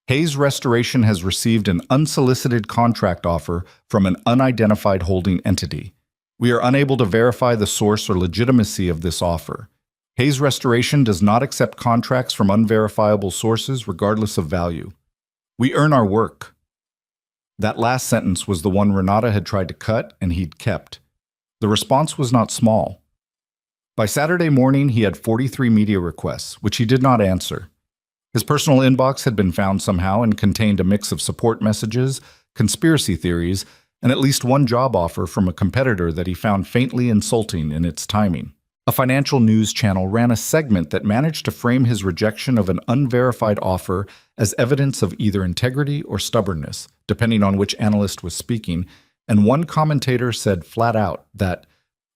Hayes Restoration has received an unsolicited contract offer from an unidentified holding entity. We are unable to verify the source or legitimacy of this offer. Hayes Restoration does not accept contracts from unverifiable sources regardless of value. We earn our work. That last sentence was the one Renata had tried to cut and he'd kept. The response was not small. By Saturday morning, he had 43 media requests, which he did not answer. His personal inbox had been found somehow and contained a mix of support messages, conspiracy theories, and at least one job offer from a competitor that he found faintly insulting in its timing. A financial news channel ran a segment that managed to frame his rejection of an unverified offer as evidence of either integrity or stubbornness, depending on which analyst was speaking, and one commentator said flat out that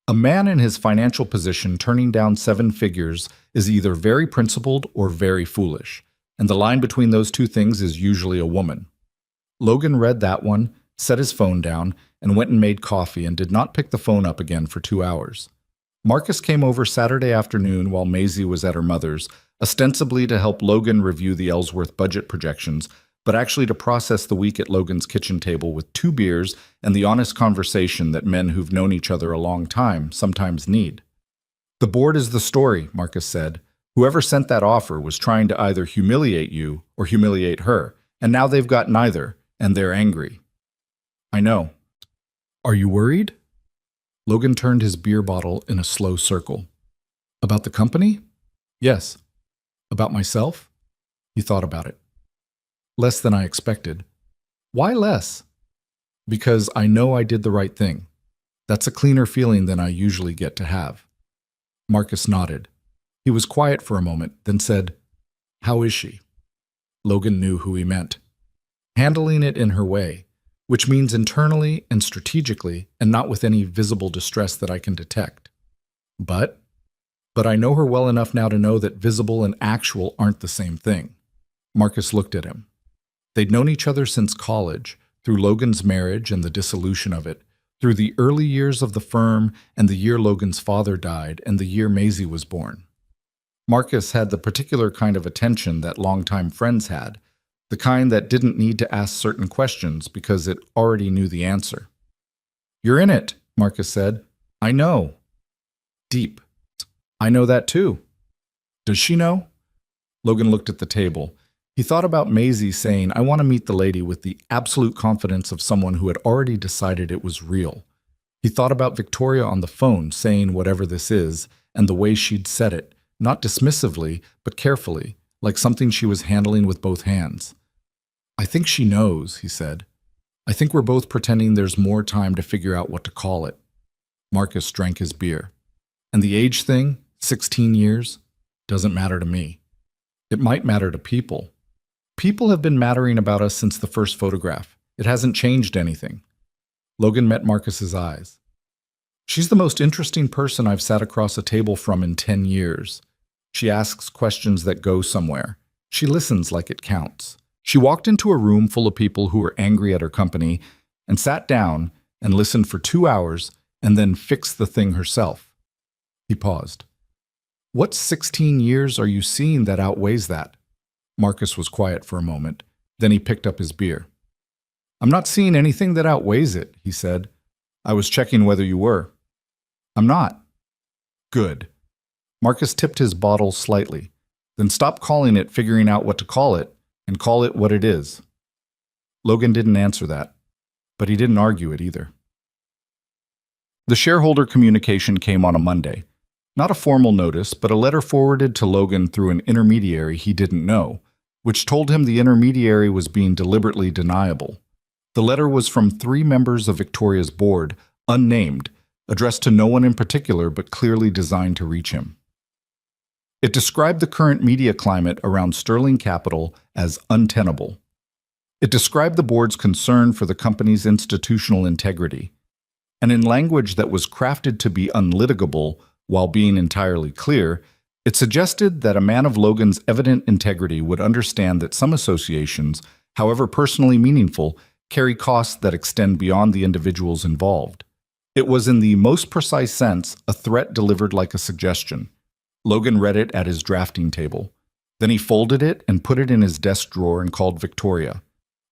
a man in his financial position turning down 7 figures is either very principled or very foolish, and the line between those two things is usually a woman. Logan read that one, set his phone down, and went and made coffee and did not pick the phone up again for 2 hours. Marcus came over Saturday afternoon while Maisie was at her mother's, ostensibly to help Logan review the Ellsworth budget projections, but actually to process the week at Logan's kitchen table with 2 beers and the honest conversation that men who've known each other a long time sometimes need. The board is the story, Marcus said. Whoever sent that offer was trying to either humiliate you or humiliate her, and now they've got neither, and they're angry. I know. Are you worried? Logan turned his beer bottle in a slow circle. About the company? Yes. About myself? He thought about it. Less than I expected. Why less? Because I know I did the right thing. That's a cleaner feeling than I usually get to have. Marcus nodded. He was quiet for a moment, then said, How is she? Logan knew who he meant. Handling it in her way, which means internally and strategically and not with any visible distress that I can detect. But I know her well enough now to know that visible and actual aren't the same thing. Marcus looked at him. They'd known each other since college, through Logan's marriage and the dissolution of it, through the early years of the firm and the year Logan's father died and the year Maisie was born. Marcus had the particular kind of attention that longtime friends had, the kind that didn't need to ask certain questions because it already knew the answer. You're in it, Marcus said. I know. Deep. I know that too. Does she know? Logan looked at the table. He thought about Maisie saying, I want to meet the lady with the absolute confidence of someone who had already decided it was real. He thought about Victoria on the phone saying whatever this is, and the way she'd said it, not dismissively, but carefully, like something she was handling with both hands. I think she knows, he said. I think we're both pretending there's more time to figure out what to call it. Marcus drank his beer. And the age thing, 16 years, doesn't matter to me. It might matter to people. People have been mattering about us since the first photograph. It hasn't changed anything. Logan met Marcus's eyes. She's the most interesting person I've sat across a table from in 10 years. She asks questions that go somewhere. She listens like it counts. She walked into a room full of people who were angry at her company and sat down and listened for 2 hours and then fixed the thing herself. He paused. What 16 years are you seeing that outweighs that? Marcus was quiet for a moment. Then he picked up his beer. I'm not seeing anything that outweighs it, he said. I was checking whether you were. I'm not. Good. Marcus tipped his bottle slightly. Then stop calling it figuring out what to call it and call it what it is. Logan didn't answer that, but he didn't argue it either. The shareholder communication came on a Monday. Not a formal notice, but a letter forwarded to Logan through an intermediary he didn't know, which told him the intermediary was being deliberately deniable. The letter was from 3 members of Victoria's board, unnamed, addressed to no one in particular but clearly designed to reach him. It described the current media climate around Sterling Capital as untenable. It described the board's concern for the company's institutional integrity, and in language that was crafted to be unlitigable while being entirely clear, it suggested that a man of Logan's evident integrity would understand that some associations, however personally meaningful, carry costs that extend beyond the individuals involved. It was in the most precise sense a threat delivered like a suggestion. Logan read it at his drafting table. Then he folded it and put it in his desk drawer and called Victoria.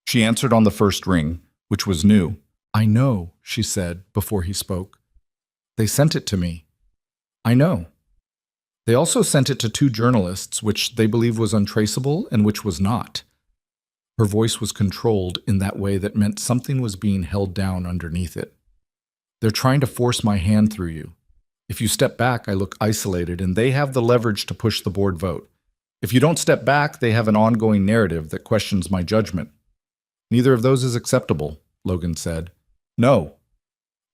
She answered on the first ring, which was new. "I know," she said before he spoke. "They sent it to me." "I know." They also sent it to 2 journalists, which they believe was untraceable and which was not. Her voice was controlled in that way that meant something was being held down underneath it. "They're trying to force my hand through you. If you step back, I look isolated, and they have the leverage to push the board vote. If you don't step back, they have an ongoing narrative that questions my judgment." "Neither of those is acceptable," Logan said. "No."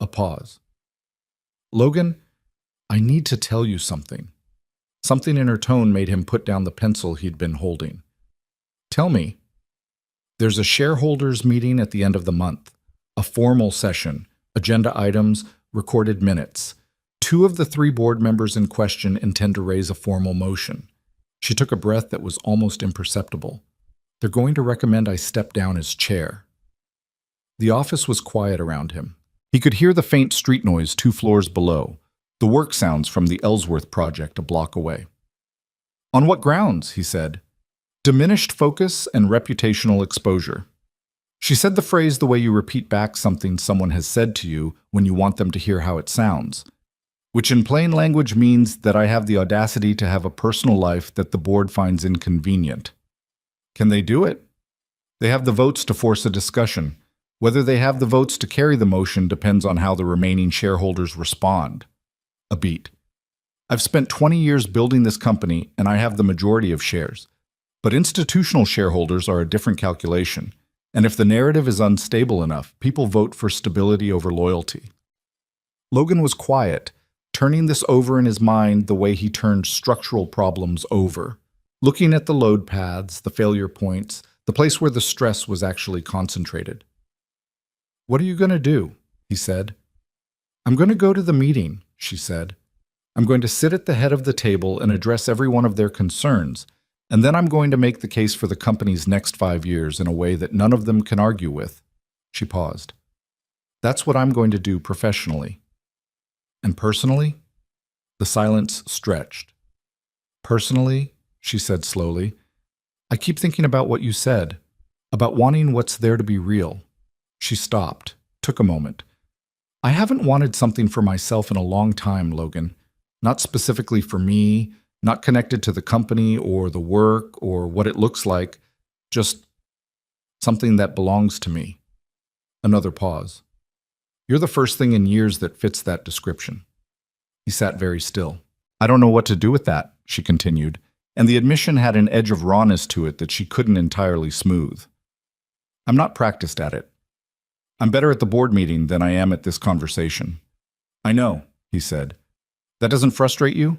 A pause. "Logan, I need to tell you something." Something in her tone made him put down the pencil he'd been holding. "Tell me." "There's a shareholders' meeting at the end of the month. A formal session, agenda items, recorded minutes. 2 of the 3 board members in question intend to raise a formal motion." She took a breath that was almost imperceptible. "They're going to recommend I step down as chair." The office was quiet around him. He could hear the faint street noise 2 floors below, the work sounds from the Ellsworth project a block away. "On what grounds?" he said. "Diminished focus and reputational exposure." She said the phrase the way you repeat back something someone has said to you when you want them to hear how it sounds, which in plain language means that I have the audacity to have a personal life that the board finds inconvenient. Can they do it? They have the votes to force a discussion. Whether they have the votes to carry the motion depends on how the remaining shareholders respond. A beat. "I've spent 20 years building this company, and I have the majority of shares. But institutional shareholders are a different calculation, and if the narrative is unstable enough, people vote for stability over loyalty." Logan was quiet, turning this over in his mind the way he turned structural problems over, looking at the load paths, the failure points, the place where the stress was actually concentrated. "What are you going to do?" he said. "I'm going to go to the meeting," she said. "I'm going to sit at the head of the table and address every one of their concerns, and then I'm going to make the case for the company's next 5 years in a way that none of them can argue with." She paused. "That's what I'm going to do professionally." "And personally?" The silence stretched. "Personally," she said slowly, "I keep thinking about what you said, about wanting what's there to be real." She stopped, took a moment. "I haven't wanted something for myself in a long time, Logan. Not specifically for me, not connected to the company or the work or what it looks like, just something that belongs to me." Another pause. "You're the first thing in years that fits that description." He sat very still. "I don't know what to do with that," she continued, and the admission had an edge of rawness to it that she couldn't entirely smooth. "I'm not practiced at it. I'm better at the board meeting than I am at this conversation." "I know," he said. "That doesn't frustrate you?"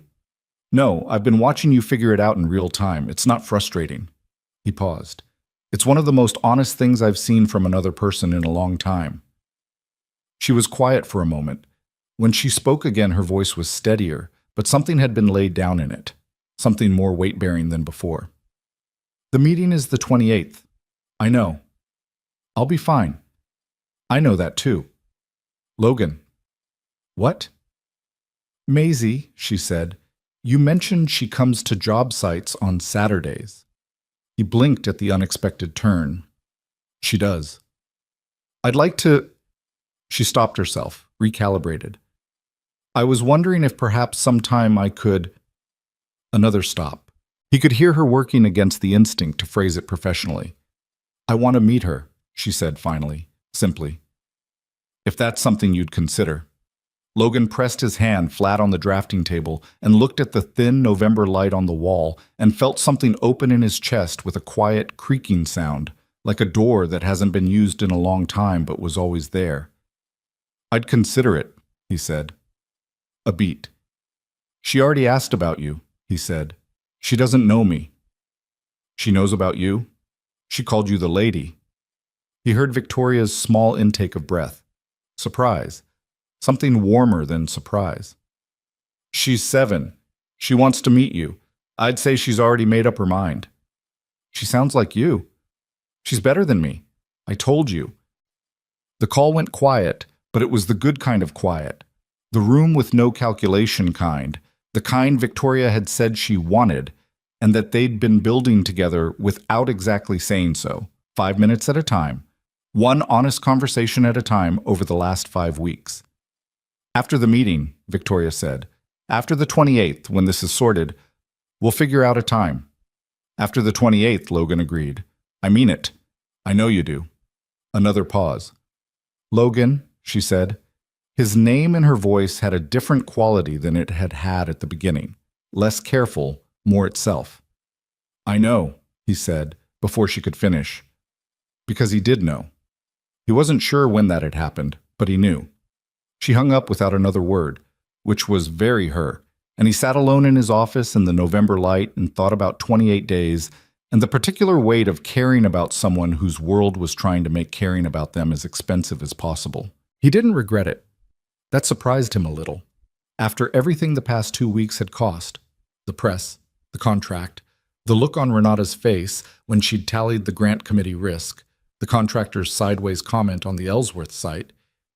"No, I've been watching you figure it out in real time. It's not frustrating." He paused. "It's one of the most honest things I've seen from another person in a long time." She was quiet for a moment. When she spoke again, her voice was steadier, but something had been laid down in it, something more weight-bearing than before. "The meeting is the 28th. I know. I'll be fine. I know that too." "Logan." "What?" "Maisie," she said, "you mentioned she comes to job sites on Saturdays." He blinked at the unexpected turn. "She does." "I'd like to—" She stopped herself, recalibrated. "I was wondering if perhaps sometime I could—" Another stop. He could hear her working against the instinct to phrase it professionally. "I want to meet her," she said finally, simply. "If that's something you'd consider." Logan pressed his hand flat on the drafting table and looked at the thin November light on the wall and felt something open in his chest with a quiet creaking sound, like a door that hasn't been used in a long time but was always there. "I'd consider it," he said. A beat. "She already asked about you," he said. "She doesn't know me." "She knows about you? She called you the lady." He heard Victoria's small intake of breath. Surprise. Something warmer than surprise. "She's 7. She wants to meet you. I'd say she's already made up her mind." "She sounds like you." "She's better than me. I told you." The call went quiet, but it was the good kind of quiet. The room with no calculation kind, the kind Victoria had said she wanted, and that they'd been building together without exactly saying so, 5 minutes at a time, one honest conversation at a time over the last 5 weeks. "After the meeting," Victoria said, "after the 28th, when this is sorted, we'll figure out a time." "After the 28th, Logan agreed. "I mean it. I know you do." Another pause. "Logan," she said. His name and her voice had a different quality than it had had at the beginning. Less careful, more itself. "I know," he said, before she could finish. Because he did know. He wasn't sure when that had happened, but he knew. She hung up without another word, which was very her, and he sat alone in his office in the November light and thought about 28 days and the particular weight of caring about someone whose world was trying to make caring about them as expensive as possible. He didn't regret it. That surprised him a little. After everything the past 2 weeks had cost, the press, the contract, the look on Renata's face when she'd tallied the grant committee risk, the contractor's sideways comment on the Ellsworth site,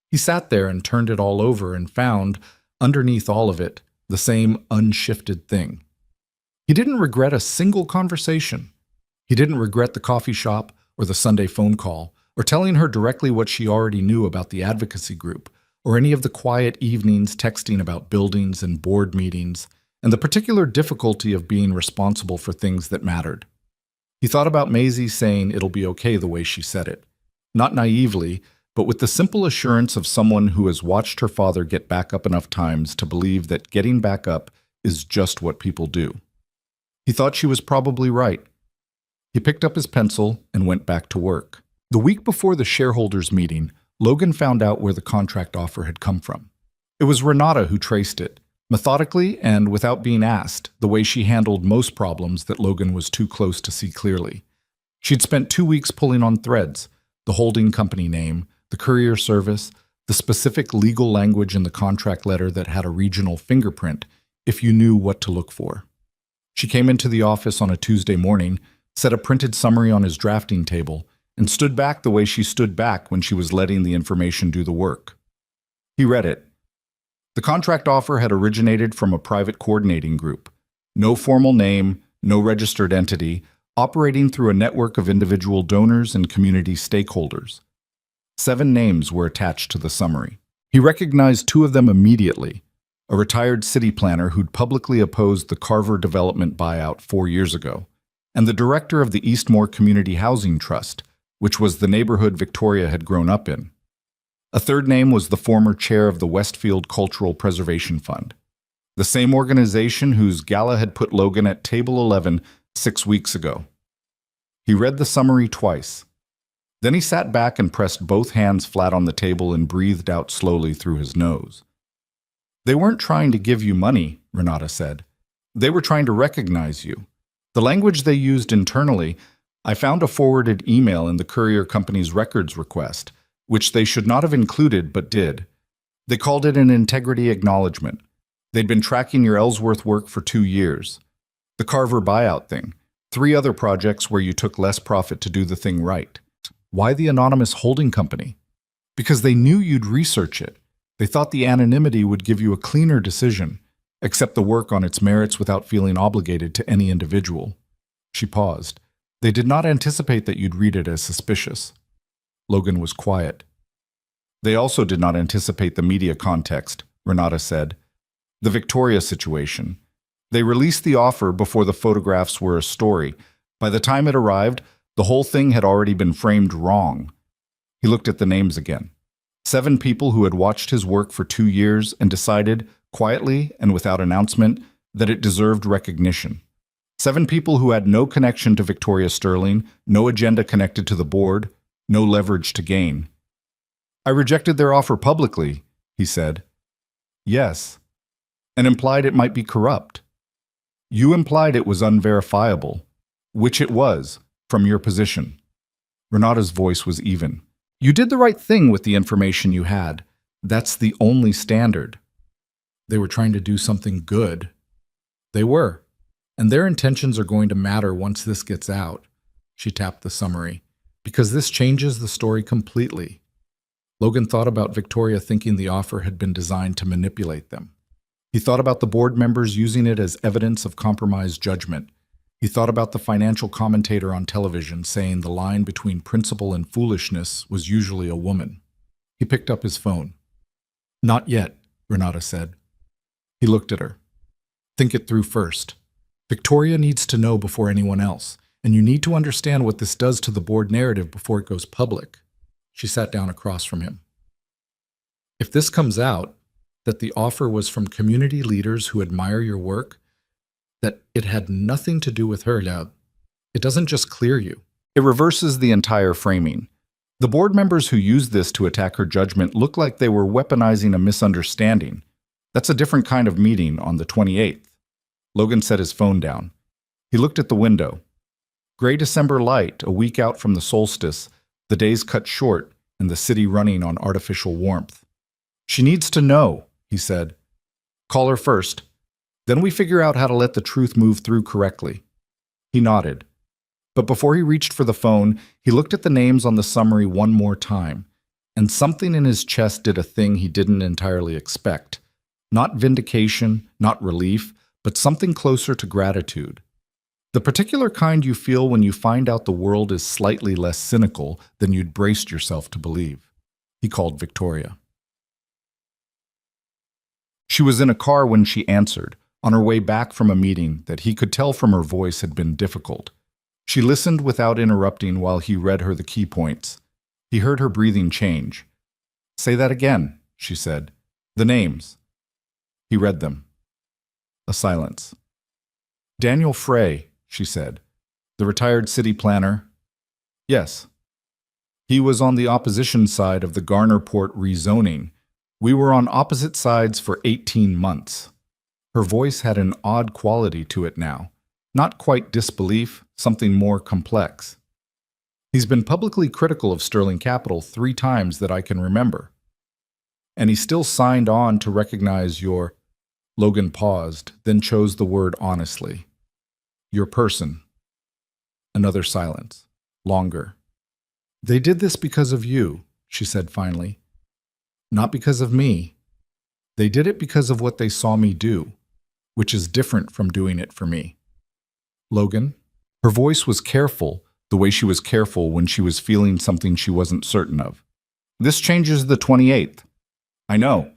he sat there and turned it all over and found, underneath all of it, the same unshifted thing. He didn't regret a single conversation. He didn't regret the coffee shop or the Sunday phone call or telling her directly what she already knew about the advocacy group or any of the quiet evenings texting about buildings and board meetings and the particular difficulty of being responsible for things that mattered. He thought about Maisie saying it'll be okay the way she said it. Not naively, but with the simple assurance of someone who has watched her father get back up enough times to believe that getting back up is just what people do. He thought she was probably right. He picked up his pencil and went back to work. The week before the shareholders' meeting, Logan found out where the contract offer had come from. It was Renata who traced it, methodically and without being asked, the way she handled most problems that Logan was too close to see clearly. She'd spent 2 weeks pulling on threads, the holding company name, the courier service, the specific legal language in the contract letter that had a regional fingerprint, if you knew what to look for. She came into the office on a Tuesday morning, set a printed summary on his drafting table, and stood back the way she stood back when she was letting the information do the work. He read it. The contract offer had originated from a private coordinating group. No formal name, no registered entity, operating through a network of individual donors and community stakeholders. 7 names were attached to the summary. He recognized 2 of them immediately. A retired city planner who'd publicly opposed the Carver development buyout 4 years ago, and the director of the Eastmore Community Housing Trust, which was the neighborhood Victoria had grown up in. A third name was the former chair of the Westfield Cultural Preservation Fund, the same organization whose gala had put Logan at table 11 6 weeks ago. He read the summary twice. Then he sat back and pressed both hands flat on the table and breathed out slowly through his nose. "They weren't trying to give you money," Renata said. "They were trying to recognize you. The language they used internally, I found a forwarded email in the courier company's records request, which they should not have included but did. They called it an integrity acknowledgement. They'd been tracking your Ellsworth work for 2 years. The Carver buyout thing, 3 other projects where you took less profit to do the thing right. Why the anonymous holding company? Because they knew you'd research it. They thought the anonymity would give you a cleaner decision, accept the work on its merits without feeling obligated to any individual." She paused. "They did not anticipate that you'd read it as suspicious." Logan was quiet. "They also did not anticipate the media context," Renata said. "The Victoria situation. They released the offer before the photographs were a story. By the time it arrived, the whole thing had already been framed wrong. He looked at the names again. 7 people who had watched his work for 2 years and decided, quietly and without announcement, that it deserved recognition. 7 people who had no connection to Victoria Sterling, no agenda connected to the board, no leverage to gain. I rejected their offer publicly, he said. Yes, and implied it might be corrupt. You implied it was unverifiable, which it was, from your position. Renata's voice was even. You did the right thing with the information you had. That's the only standard. They were trying to do something good. They were. And their intentions are going to matter once this gets out. She tapped the summary. Because this changes the story completely. Logan thought about Victoria thinking the offer had been designed to manipulate them. He thought about the board members using it as evidence of compromised judgment. He thought about the financial commentator on television saying the line between principle and foolishness was usually a woman. He picked up his phone. Not yet, Renata said. He looked at her. Think it through first. Victoria needs to know before anyone else, and you need to understand what this does to the board narrative before it goes public. She sat down across from him. If this comes out, that the offer was from community leaders who admire your work, that it had nothing to do with her, it doesn't just clear you. It reverses the entire framing. The board members who used this to attack her judgment look like they were weaponizing a misunderstanding. That's a different kind of meeting on the 28th. Logan set his phone down. He looked at the window. Gray December light, a week out from the solstice, the days cut short, and the city running on artificial warmth. She needs to know, he said. Call her first. Then we figure out how to let the truth move through correctly. He nodded. But before he reached for the phone, he looked at the names on the summary one more time, and something in his chest did a thing he didn't entirely expect. Not vindication, not relief, but something closer to gratitude. The particular kind you feel when you find out the world is slightly less cynical than you'd braced yourself to believe. He called Victoria. She was in a car when she answered, on her way back from a meeting that he could tell from her voice had been difficult. She listened without interrupting while he read her the key points. He heard her breathing change. Say that again, she said. The names. He read them. A silence. Daniel Frey, she said. The retired city planner. Yes. He was on the opposition side of the Garnerport rezoning. We were on opposite sides for 18 months. Her voice had an odd quality to it now. Not quite disbelief, something more complex. He's been publicly critical of Sterling Capital 3 times that I can remember. And he still signed on to recognize your... Logan paused, then chose the word honestly. Your person. Another silence. Longer. They did this because of you, she said finally. Not because of me. They did it because of what they saw me do, which is different from doing it for me. Logan? Her voice was careful, the way she was careful when she was feeling something she wasn't certain of. This changes the 28th. I know.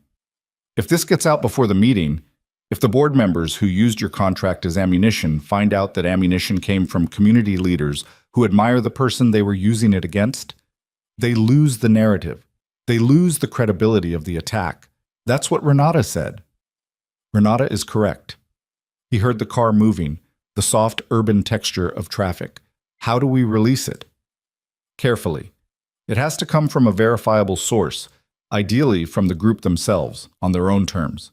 If this gets out before the meeting, if the board members who used your contract as ammunition find out that ammunition came from community leaders who admire the person they were using it against, they lose the narrative. They lose the credibility of the attack. That's what Renata said. Renata is correct. He heard the car moving, the soft urban texture of traffic. How do we release it? Carefully. It has to come from a verifiable source, ideally from the group themselves, on their own terms.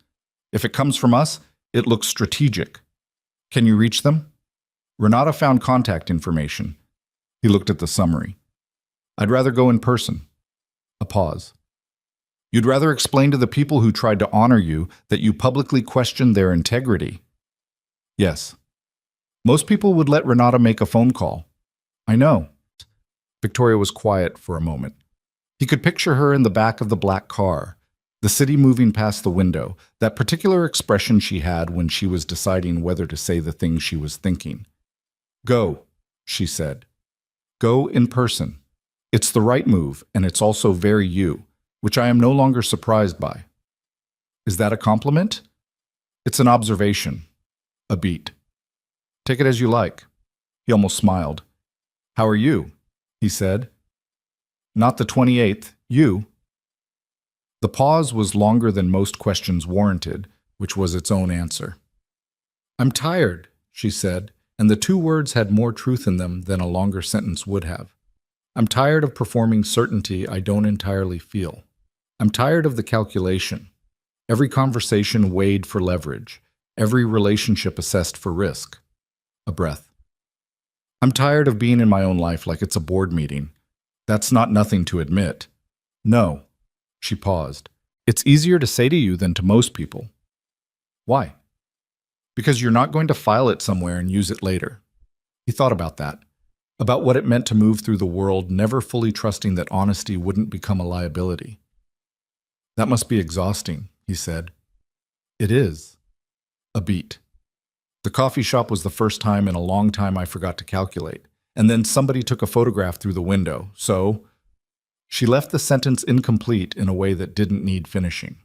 If it comes from us, it looks strategic. Can you reach them? Renata found contact information. He looked at the summary. I'd rather go in person. A pause. You'd rather explain to the people who tried to honor you that you publicly questioned their integrity. Yes. Most people would let Renata make a phone call. I know. Victoria was quiet for a moment. He could picture her in the back of the black car, the city moving past the window, that particular expression she had when she was deciding whether to say the things she was thinking. Go, she said. Go in person. It's the right move, and it's also very you, which I am no longer surprised by. Is that a compliment? It's an observation. A beat. Take it as you like. He almost smiled. How are you? He said. Not the 28th, you. The pause was longer than most questions warranted, which was its own answer. I'm tired, she said, and the two words had more truth in them than a longer sentence would have. I'm tired of performing certainty I don't entirely feel. I'm tired of the calculation. Every conversation weighed for leverage. Every relationship assessed for risk. A breath. I'm tired of being in my own life like it's a board meeting. That's not nothing to admit. No. She paused. It's easier to say to you than to most people. Why? Because you're not going to file it somewhere and use it later. He thought about that. About what it meant to move through the world, never fully trusting that honesty wouldn't become a liability. That must be exhausting, he said. It is. A beat. The coffee shop was the first time in a long time I forgot to calculate, and then somebody took a photograph through the window, so she left the sentence incomplete in a way that didn't need finishing.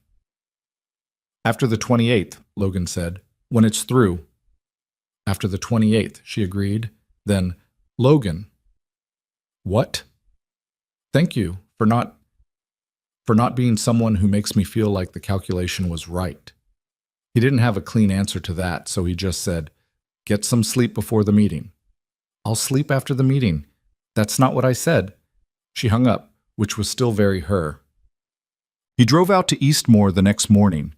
After the 28th, Logan said, when it's through. After the 28th, she agreed. Then, Logan. What? Thank you for not being someone who makes me feel like the calculation was right. He didn't have a clean answer to that, so he just said, get some sleep before the meeting. I'll sleep after the meeting. That's not what I said. She hung up, which was still very her. He drove out to Eastmoor the next morning.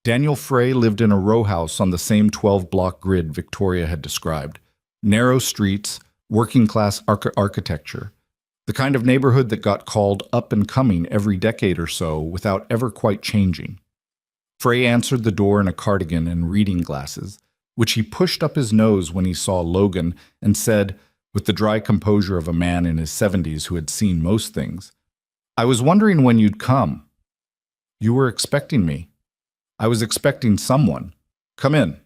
Daniel Frey lived in a row house on the same 12-block grid Victoria had described. Narrow streets, working-class architecture. The kind of neighborhood that got called up and coming every decade or so without ever quite changing. Frey answered the door in a cardigan and reading glasses, which he pushed up his nose when he saw Logan and said, with the dry composure of a man in his 70s who had seen most things, I was wondering when you'd come. You were expecting me. I was expecting someone. Come in.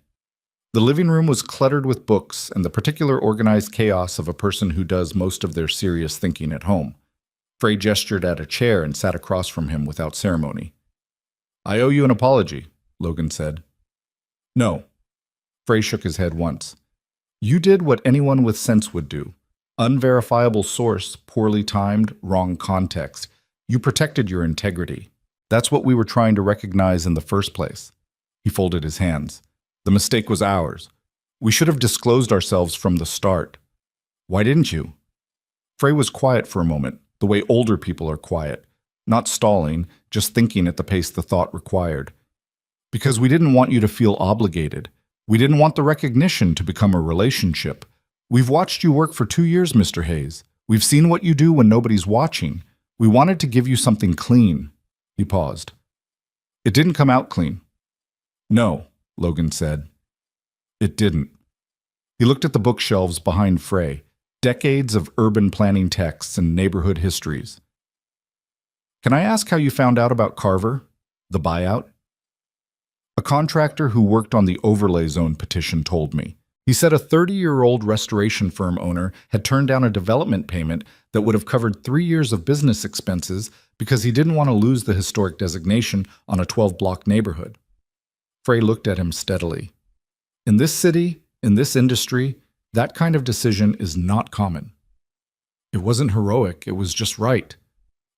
The living room was cluttered with books and the particular organized chaos of a person who does most of their serious thinking at home. Frey gestured at a chair and sat across from him without ceremony. I owe you an apology, Logan said. No. Frey shook his head once. You did what anyone with sense would do. Unverifiable source, poorly timed, wrong context. You protected your integrity. That's what we were trying to recognize in the first place. He folded his hands. The mistake was ours. We should have disclosed ourselves from the start. Why didn't you? Frey was quiet for a moment, the way older people are quiet. Not stalling, just thinking at the pace the thought required. Because we didn't want you to feel obligated. We didn't want the recognition to become a relationship. We've watched you work for 2 years, Mr. Hayes. We've seen what you do when nobody's watching. We wanted to give you something clean. He paused. It didn't come out clean. No, Logan said. It didn't. He looked at the bookshelves behind Frey, decades of urban planning texts and neighborhood histories. Can I ask how you found out about Carver, the buyout? A contractor who worked on the overlay zone petition told me. He said a 30-year-old restoration firm owner had turned down a development payment that would have covered 3 years of business expenses because he didn't want to lose the historic designation on a 12-block neighborhood. Frey looked at him steadily. In this city, in this industry, that kind of decision is not common. It wasn't heroic, it was just right.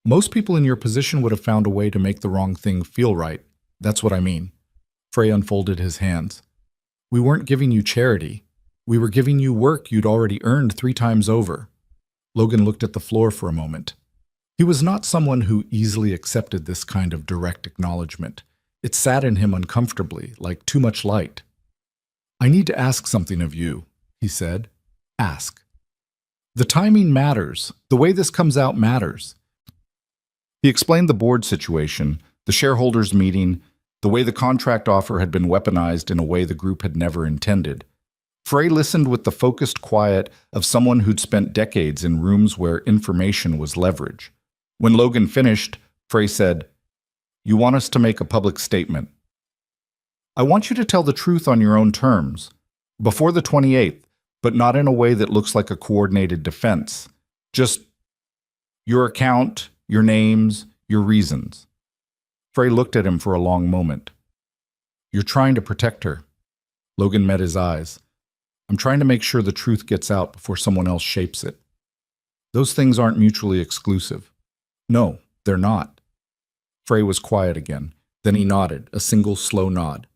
Most people in your position would have found a way to make the wrong thing feel right. That's what I mean. Frey unfolded his hands. We weren't giving you charity. We were giving you work you'd already earned 3 times over. Logan looked at the floor for a moment. He was not someone who easily accepted this kind of direct acknowledgement. It sat in him uncomfortably, like too much light. I need to ask something of you, he said. Ask. The timing matters. The way this comes out matters. He explained the board situation, the shareholders' meeting, the way the contract offer had been weaponized in a way the group had never intended. Frey listened with the focused quiet of someone who'd spent decades in rooms where information was leverage. When Logan finished, Frey said, You want us to make a public statement. I want you to tell the truth on your own terms, before the 28th, but not in a way that looks like a coordinated defense. Just your account, your names, your reasons. Frey looked at him for a long moment. You're trying to protect her. Logan met his eyes. I'm trying to make sure the truth gets out before someone else shapes it. Those things aren't mutually exclusive. No, they're not. Frey was quiet again. Then he nodded, a single slow nod.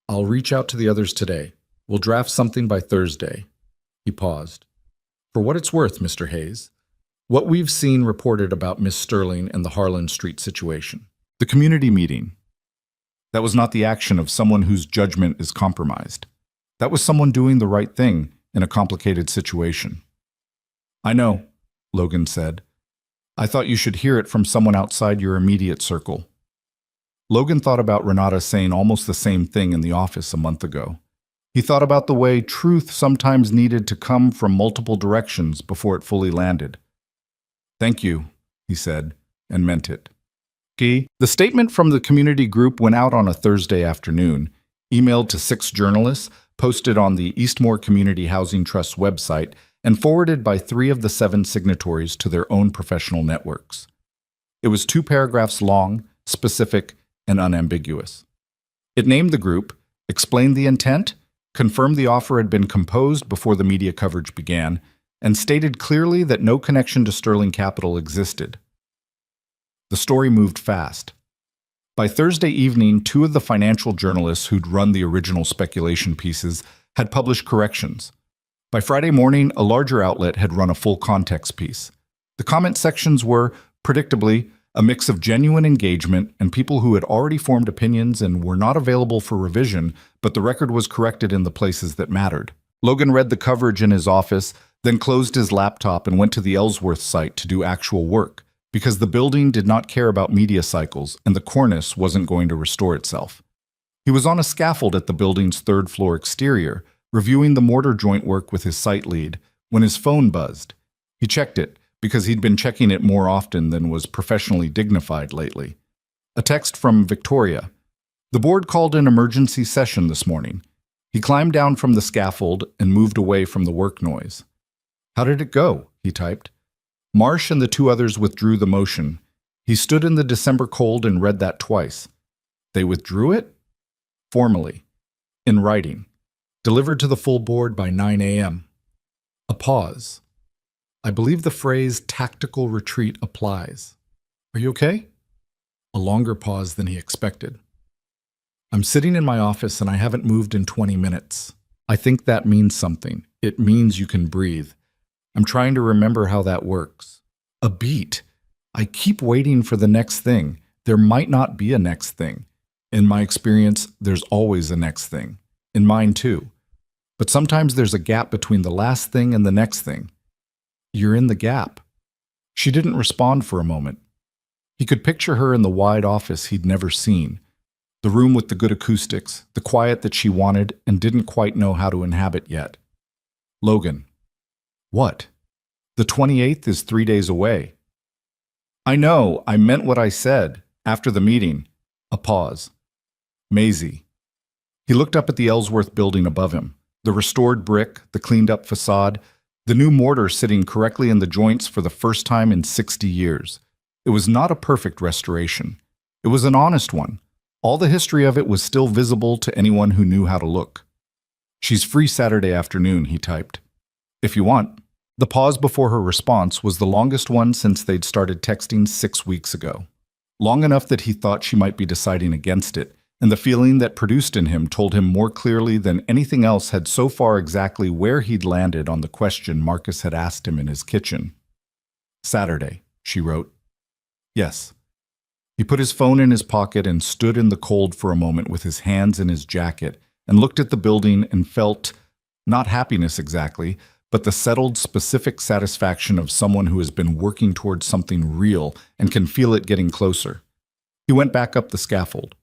I'll reach out to the others today. We'll draft something by Thursday. He paused. For what it's worth, Mr. Hayes, what we've seen reported about Miss Sterling and the Harlan Street situation. The community meeting. That was not the action of someone whose judgment is compromised. That was someone doing the right thing in a complicated situation. I know, Logan said. I thought you should hear it from someone outside your immediate circle. Logan thought about Renata saying almost the same thing in the office a month ago. He thought about the way truth sometimes needed to come from multiple directions before it fully landed. Thank you, he said, and meant it. The statement from the community group went out on a Thursday afternoon, emailed to 6 journalists, posted on the Eastmore Community Housing Trust's website, and forwarded by 3 of the 7 signatories to their own professional networks. It was 2 paragraphs long, specific, and unambiguous. It named the group, explained the intent, confirmed the offer had been composed before the media coverage began, and stated clearly that no connection to Sterling Capital existed. The story moved fast. By Thursday evening, 2 of the financial journalists who'd run the original speculation pieces had published corrections. By Friday morning, a larger outlet had run a full context piece. The comment sections were, predictably, a mix of genuine engagement and people who had already formed opinions and were not available for revision, but the record was corrected in the places that mattered. Logan read the coverage in his office, then closed his laptop and went to the Ellsworth site to do actual work, because the building did not care about media cycles and the cornice wasn't going to restore itself. He was on a scaffold at the building's 3rd-floor exterior, reviewing the mortar joint work with his site lead, when his phone buzzed. He checked it, because he'd been checking it more often than was professionally dignified lately. A text from Victoria. The board called an emergency session this morning. He climbed down from the scaffold and moved away from the work noise. How did it go? He typed. Marsh and the 2 others withdrew the motion. He stood in the December cold and read that twice. They withdrew it? Formally. In writing. Delivered to the full board by 9 a.m. A pause. I believe the phrase tactical retreat applies. Are you okay? A longer pause than he expected. I'm sitting in my office and I haven't moved in 20 minutes. I think that means something. It means you can breathe. I'm trying to remember how that works. A beat. I keep waiting for the next thing. There might not be a next thing. In my experience, there's always a next thing. In mine too. But sometimes there's a gap between the last thing and the next thing. You're in the gap. She didn't respond for a moment. He could picture her in the wide office he'd never seen. The room with the good acoustics, the quiet that she wanted and didn't quite know how to inhabit yet. Logan. What? The 28th is 3 days away. I know, I meant what I said. After the meeting. A pause. Maisie. He looked up at the Ellsworth building above him. The restored brick, the cleaned-up facade, the new mortar sitting correctly in the joints for the first time in 60 years. It was not a perfect restoration. It was an honest one. All the history of it was still visible to anyone who knew how to look. She's free Saturday afternoon, he typed. If you want. The pause before her response was the longest one since they'd started texting 6 weeks ago. Long enough that he thought she might be deciding against it, and the feeling that produced in him told him more clearly than anything else had so far exactly where he'd landed on the question Marcus had asked him in his kitchen. Saturday, she wrote. Yes. He put his phone in his pocket and stood in the cold for a moment with his hands in his jacket and looked at the building and felt, not happiness exactly, but the settled, specific satisfaction of someone who has been working towards something real and can feel it getting closer. He went back up the scaffold.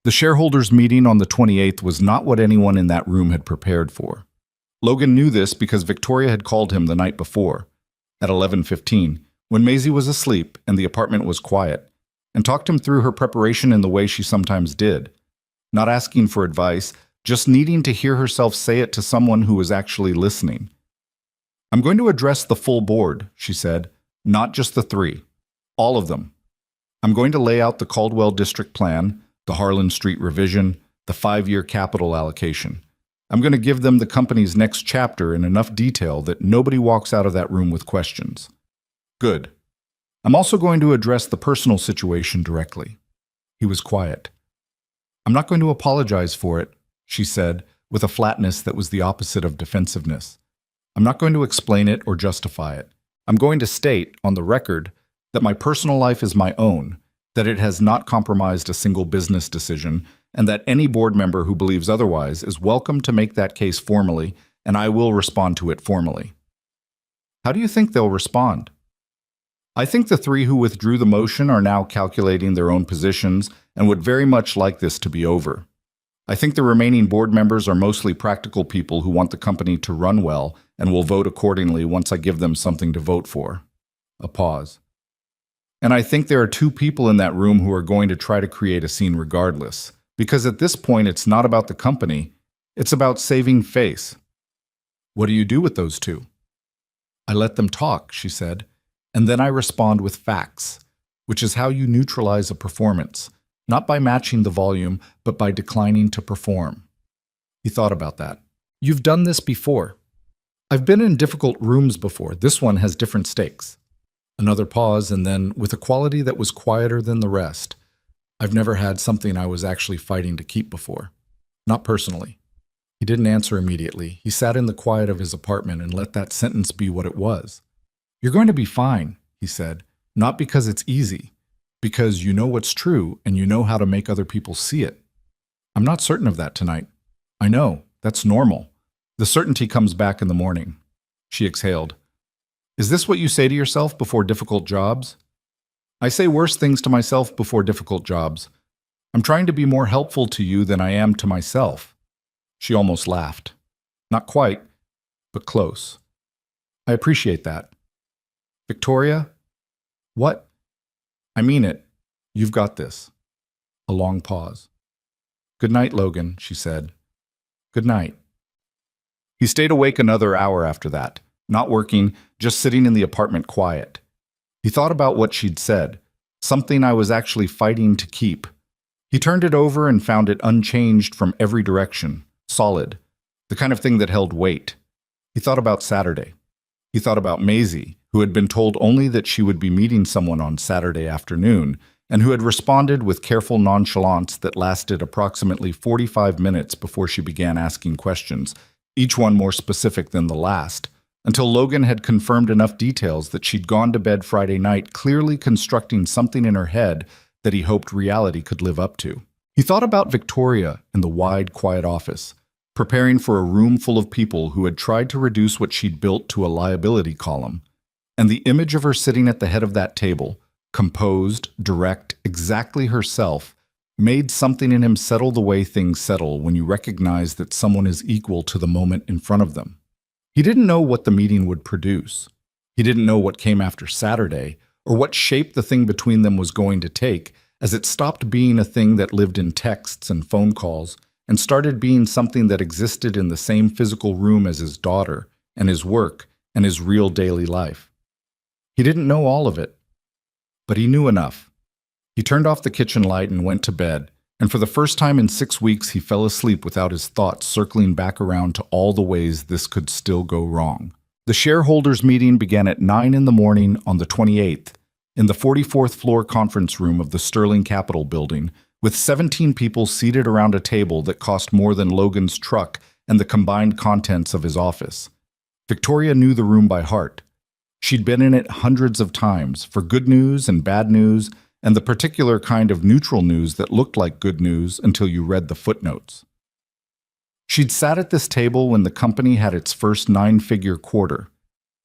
The shareholders' meeting on the 28th was not what anyone in that room had prepared for. Logan knew this because Victoria had called him the night before, at 11:15, when Maisie was asleep and the apartment was quiet, and talked him through her preparation in the way she sometimes did, not asking for advice, just needing to hear herself say it to someone who was actually listening. I'm going to address the full board, she said, not just the 3. All of them. I'm going to lay out the Caldwell District Plan, the Harlan Street revision, the 5-year capital allocation. I'm going to give them the company's next chapter in enough detail that nobody walks out of that room with questions. Good. I'm also going to address the personal situation directly. He was quiet. I'm not going to apologize for it, she said, with a flatness that was the opposite of defensiveness. I'm not going to explain it or justify it. I'm going to state, on the record, that my personal life is my own, that it has not compromised a single business decision, and that any board member who believes otherwise is welcome to make that case formally, and I will respond to it formally. How do you think they'll respond? I think the 3 who withdrew the motion are now calculating their own positions and would very much like this to be over. I think the remaining board members are mostly practical people who want the company to run well and will vote accordingly once I give them something to vote for. A pause. And I think there are 2 people in that room who are going to try to create a scene regardless, because at this point it's not about the company, it's about saving face. What do you do with those 2? I let them talk, she said, and then I respond with facts, which is how you neutralize a performance, not by matching the volume, but by declining to perform. He thought about that. You've done this before. I've been in difficult rooms before. This one has different stakes. Another pause, and then, with a quality that was quieter than the rest, I've never had something I was actually fighting to keep before. Not personally. He didn't answer immediately. He sat in the quiet of his apartment and let that sentence be what it was. You're going to be fine, he said, not because it's easy, because you know what's true and you know how to make other people see it. I'm not certain of that tonight. I know, that's normal. The certainty comes back in the morning. She exhaled. Is this what you say to yourself before difficult jobs? I say worse things to myself before difficult jobs. I'm trying to be more helpful to you than I am to myself. She almost laughed. Not quite, but close. I appreciate that. Victoria? What? I mean it. You've got this. A long pause. Good night, Logan, she said. Good night. He stayed awake another hour after that, not working, just sitting in the apartment quiet. He thought about what she'd said, something I was actually fighting to keep. He turned it over and found it unchanged from every direction, solid, the kind of thing that held weight. He thought about Saturday. He thought about Maisie, who had been told only that she would be meeting someone on Saturday afternoon, and who had responded with careful nonchalance that lasted approximately 45 minutes before she began asking questions, each one more specific than the last, until Logan had confirmed enough details that she'd gone to bed Friday night clearly constructing something in her head that he hoped reality could live up to. He thought about Victoria in the wide, quiet office, preparing for a room full of people who had tried to reduce what she'd built to a liability column, and the image of her sitting at the head of that table, composed, direct, exactly herself, made something in him settle the way things settle when you recognize that someone is equal to the moment in front of them. He didn't know what the meeting would produce. He didn't know what came after Saturday, or what shape the thing between them was going to take, as it stopped being a thing that lived in texts and phone calls, and started being something that existed in the same physical room as his daughter, and his work, and his real daily life. He didn't know all of it, but he knew enough. He turned off the kitchen light and went to bed, and for the first time in 6 weeks he fell asleep without his thoughts circling back around to all the ways this could still go wrong. The shareholders' meeting began at 9 in the morning on the 28th, in the 44th floor conference room of the Sterling Capitol building, with 17 people seated around a table that cost more than Logan's truck and the combined contents of his office. Victoria knew the room by heart. She'd been in it hundreds of times, for good news and bad news, and the particular kind of neutral news that looked like good news until you read the footnotes. She'd sat at this table when the company had its first 9-figure quarter.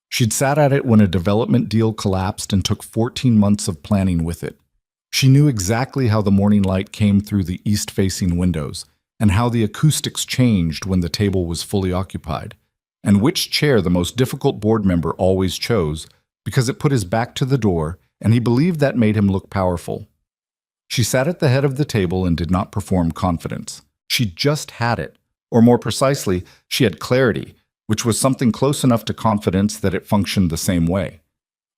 She'd sat at it when a development deal collapsed and took 14 months of planning with it. She knew exactly how the morning light came through the east-facing windows, and how the acoustics changed when the table was fully occupied, and which chair the most difficult board member always chose, because it put his back to the door, and he believed that made him look powerful. She sat at the head of the table and did not perform confidence. She just had it, or more precisely, she had clarity, which was something close enough to confidence that it functioned the same way.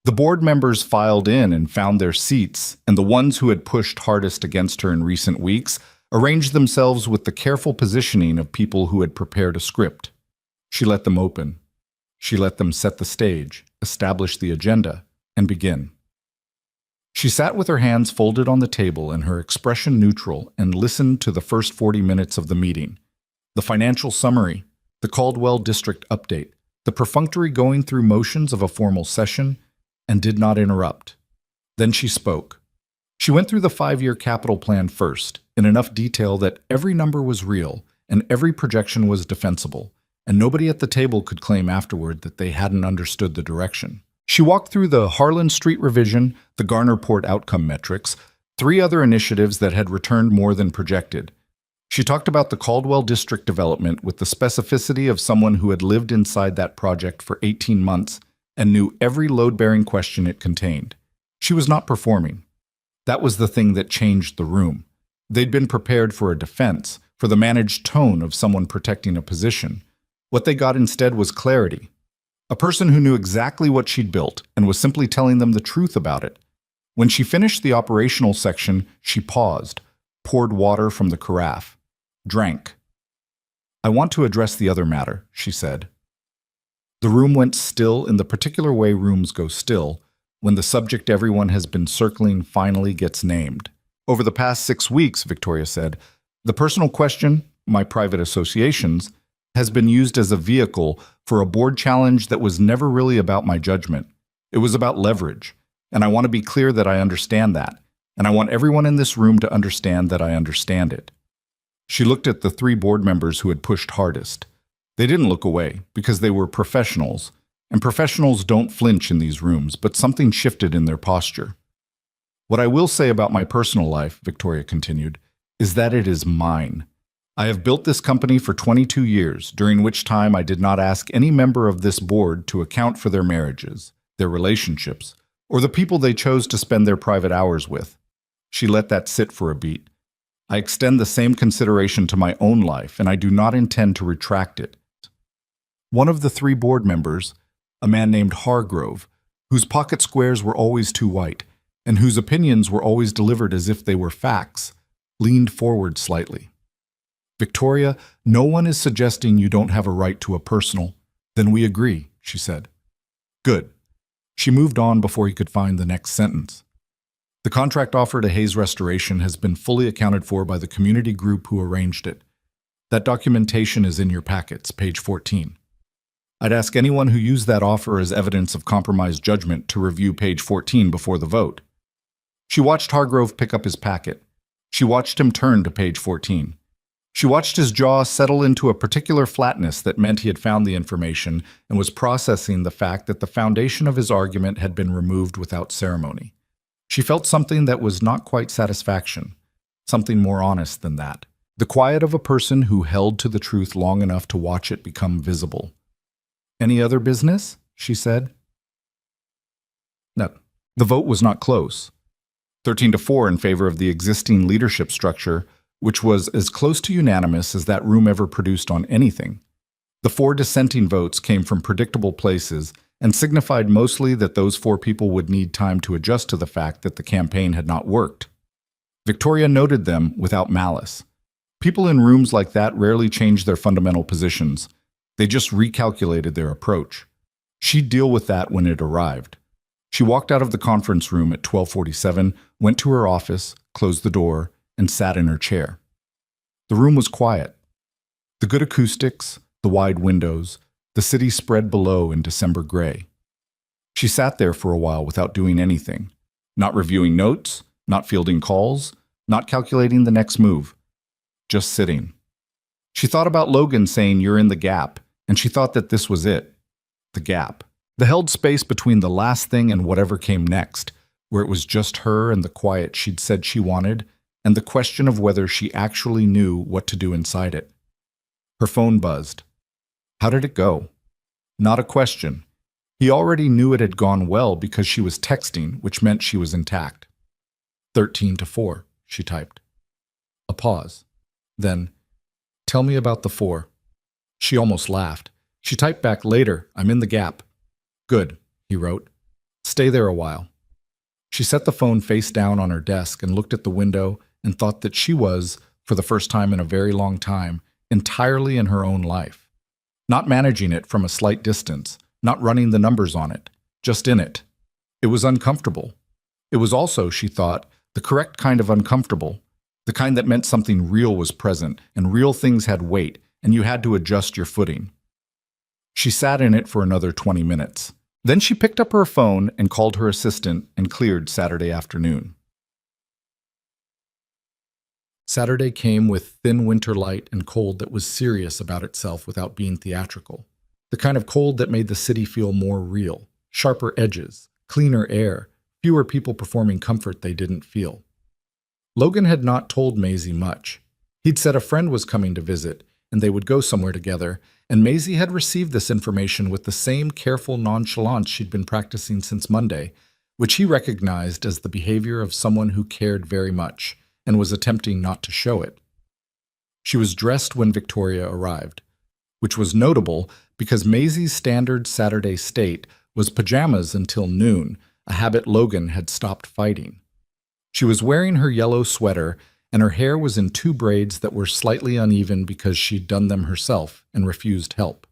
The board members filed in and found their seats, and the ones who had pushed hardest against her in recent weeks arranged themselves with the careful positioning of people who had prepared a script. She let them open. She let them set the stage, establish the agenda, and begin. She sat with her hands folded on the table and her expression neutral and listened to the first 40 minutes of the meeting. The financial summary, the Caldwell District update, the perfunctory going through motions of a formal session, and did not interrupt. Then she spoke. She went through the 5-year capital plan first, in enough detail that every number was real and every projection was defensible, and nobody at the table could claim afterward that they hadn't understood the direction. She walked through the Harlan Street revision, the Garner Port outcome metrics, 3 other initiatives that had returned more than projected. She talked about the Caldwell District development with the specificity of someone who had lived inside that project for 18 months and knew every load-bearing question it contained. She was not performing. That was the thing that changed the room. They'd been prepared for a defense, for the managed tone of someone protecting a position. What they got instead was clarity. A person who knew exactly what she'd built and was simply telling them the truth about it. When she finished the operational section, she paused, poured water from the carafe, drank. "I want to address the other matter," she said. The room went still in the particular way rooms go still, when the subject everyone has been circling finally gets named. "Over the past 6 weeks," Victoria said, "the personal question, my private associations, has been used as a vehicle for a board challenge that was never really about my judgment. It was about leverage, and I want to be clear that I understand that, and I want everyone in this room to understand that I understand it." She looked at the 3 board members who had pushed hardest. They didn't look away, because they were professionals, and professionals don't flinch in these rooms, but something shifted in their posture. "What I will say about my personal life," Victoria continued, "is that it is mine. I have built this company for 22 years, during which time I did not ask any member of this board to account for their marriages, their relationships, or the people they chose to spend their private hours with." She let that sit for a beat. "I extend the same consideration to my own life, and I do not intend to retract it." One of the 3 board members, a man named Hargrove, whose pocket squares were always too white, and whose opinions were always delivered as if they were facts, leaned forward slightly. "Victoria, no one is suggesting you don't have a right to a personal." "Then we agree," she said. "Good." She moved on before he could find the next sentence. "The contract offer to Hayes Restoration has been fully accounted for by the community group who arranged it. That documentation is in your packets, page 14. I'd ask anyone who used that offer as evidence of compromised judgment to review page 14 before the vote." She watched Hargrove pick up his packet. She watched him turn to page 14. She watched his jaw settle into a particular flatness that meant he had found the information and was processing the fact that the foundation of his argument had been removed without ceremony. She felt something that was not quite satisfaction, something more honest than that. The quiet of a person who held to the truth long enough to watch it become visible. "Any other business?" she said. No. The vote was not close. 13-4 in favor of the existing leadership structure, which was as close to unanimous as that room ever produced on anything. The 4 dissenting votes came from predictable places and signified mostly that those 4 people would need time to adjust to the fact that the campaign had not worked. Victoria noted them without malice. People in rooms like that rarely change their fundamental positions. They just recalculated their approach. She'd deal with that when it arrived. She walked out of the conference room at 12:47, went to her office, closed the door, and sat in her chair. The room was quiet. The good acoustics, the wide windows, the city spread below in December gray. She sat there for a while without doing anything, not reviewing notes, not fielding calls, not calculating the next move, just sitting. She thought about Logan saying, "You're in the gap," and she thought that this was it, the gap. The held space between the last thing and whatever came next, where it was just her and the quiet she'd said she wanted, and the question of whether she actually knew what to do inside it. Her phone buzzed. How did it go? Not a question. He already knew it had gone well because she was texting, which meant she was intact. 13-4, she typed. A pause. Then, "Tell me about the 4. She almost laughed. She typed back later, "I'm in the gap." "Good," he wrote. "Stay there a while." She set the phone face down on her desk and looked at the window and thought that she was, for the first time in a very long time, entirely in her own life. Not managing it from a slight distance, not running the numbers on it, just in it. It was uncomfortable. It was also, she thought, the correct kind of uncomfortable, the kind that meant something real was present, and real things had weight, and you had to adjust your footing. She sat in it for another 20 minutes. Then she picked up her phone and called her assistant and cleared Saturday afternoon. Saturday came with thin winter light and cold that was serious about itself without being theatrical. The kind of cold that made the city feel more real, sharper edges, cleaner air, fewer people performing comfort they didn't feel. Logan had not told Maisie much. He'd said a friend was coming to visit, and they would go somewhere together, and Maisie had received this information with the same careful nonchalance she'd been practicing since Monday, which he recognized as the behavior of someone who cared very much and was attempting not to show it. She was dressed when Victoria arrived, which was notable because Maisie's standard Saturday state was pajamas until noon, a habit Logan had stopped fighting. She was wearing her yellow sweater, and her hair was in two braids that were slightly uneven because she'd done them herself and refused help.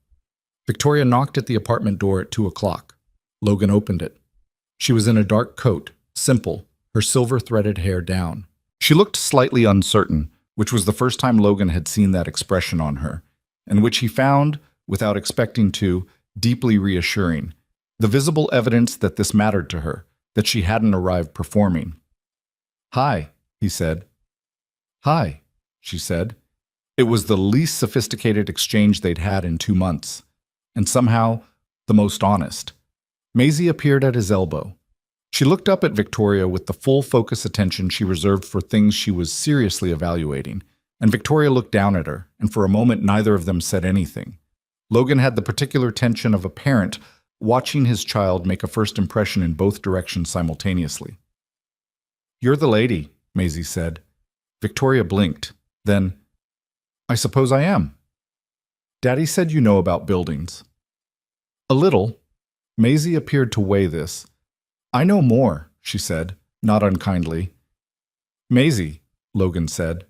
Victoria knocked at the apartment door at 2 o'clock. Logan opened it. She was in a dark coat, simple, her silver-threaded hair down. She looked slightly uncertain, which was the first time Logan had seen that expression on her, and which he found, without expecting to, deeply reassuring. The visible evidence that this mattered to her, that she hadn't arrived performing. "Hi," he said. "Hi," she said. It was the least sophisticated exchange they'd had in 2 months, and somehow the most honest. Maisie appeared at his elbow. She looked up at Victoria with the full focus attention she reserved for things she was seriously evaluating, and Victoria looked down at her, and for a moment neither of them said anything. Logan had the particular tension of a parent watching his child make a first impression in both directions simultaneously. "You're the lady," Maisie said. Victoria blinked. Then, "I suppose I am. Daddy said you know about buildings." "A little." Maisie appeared to weigh this. "I know more," she said, not unkindly. "Maisie," Logan said.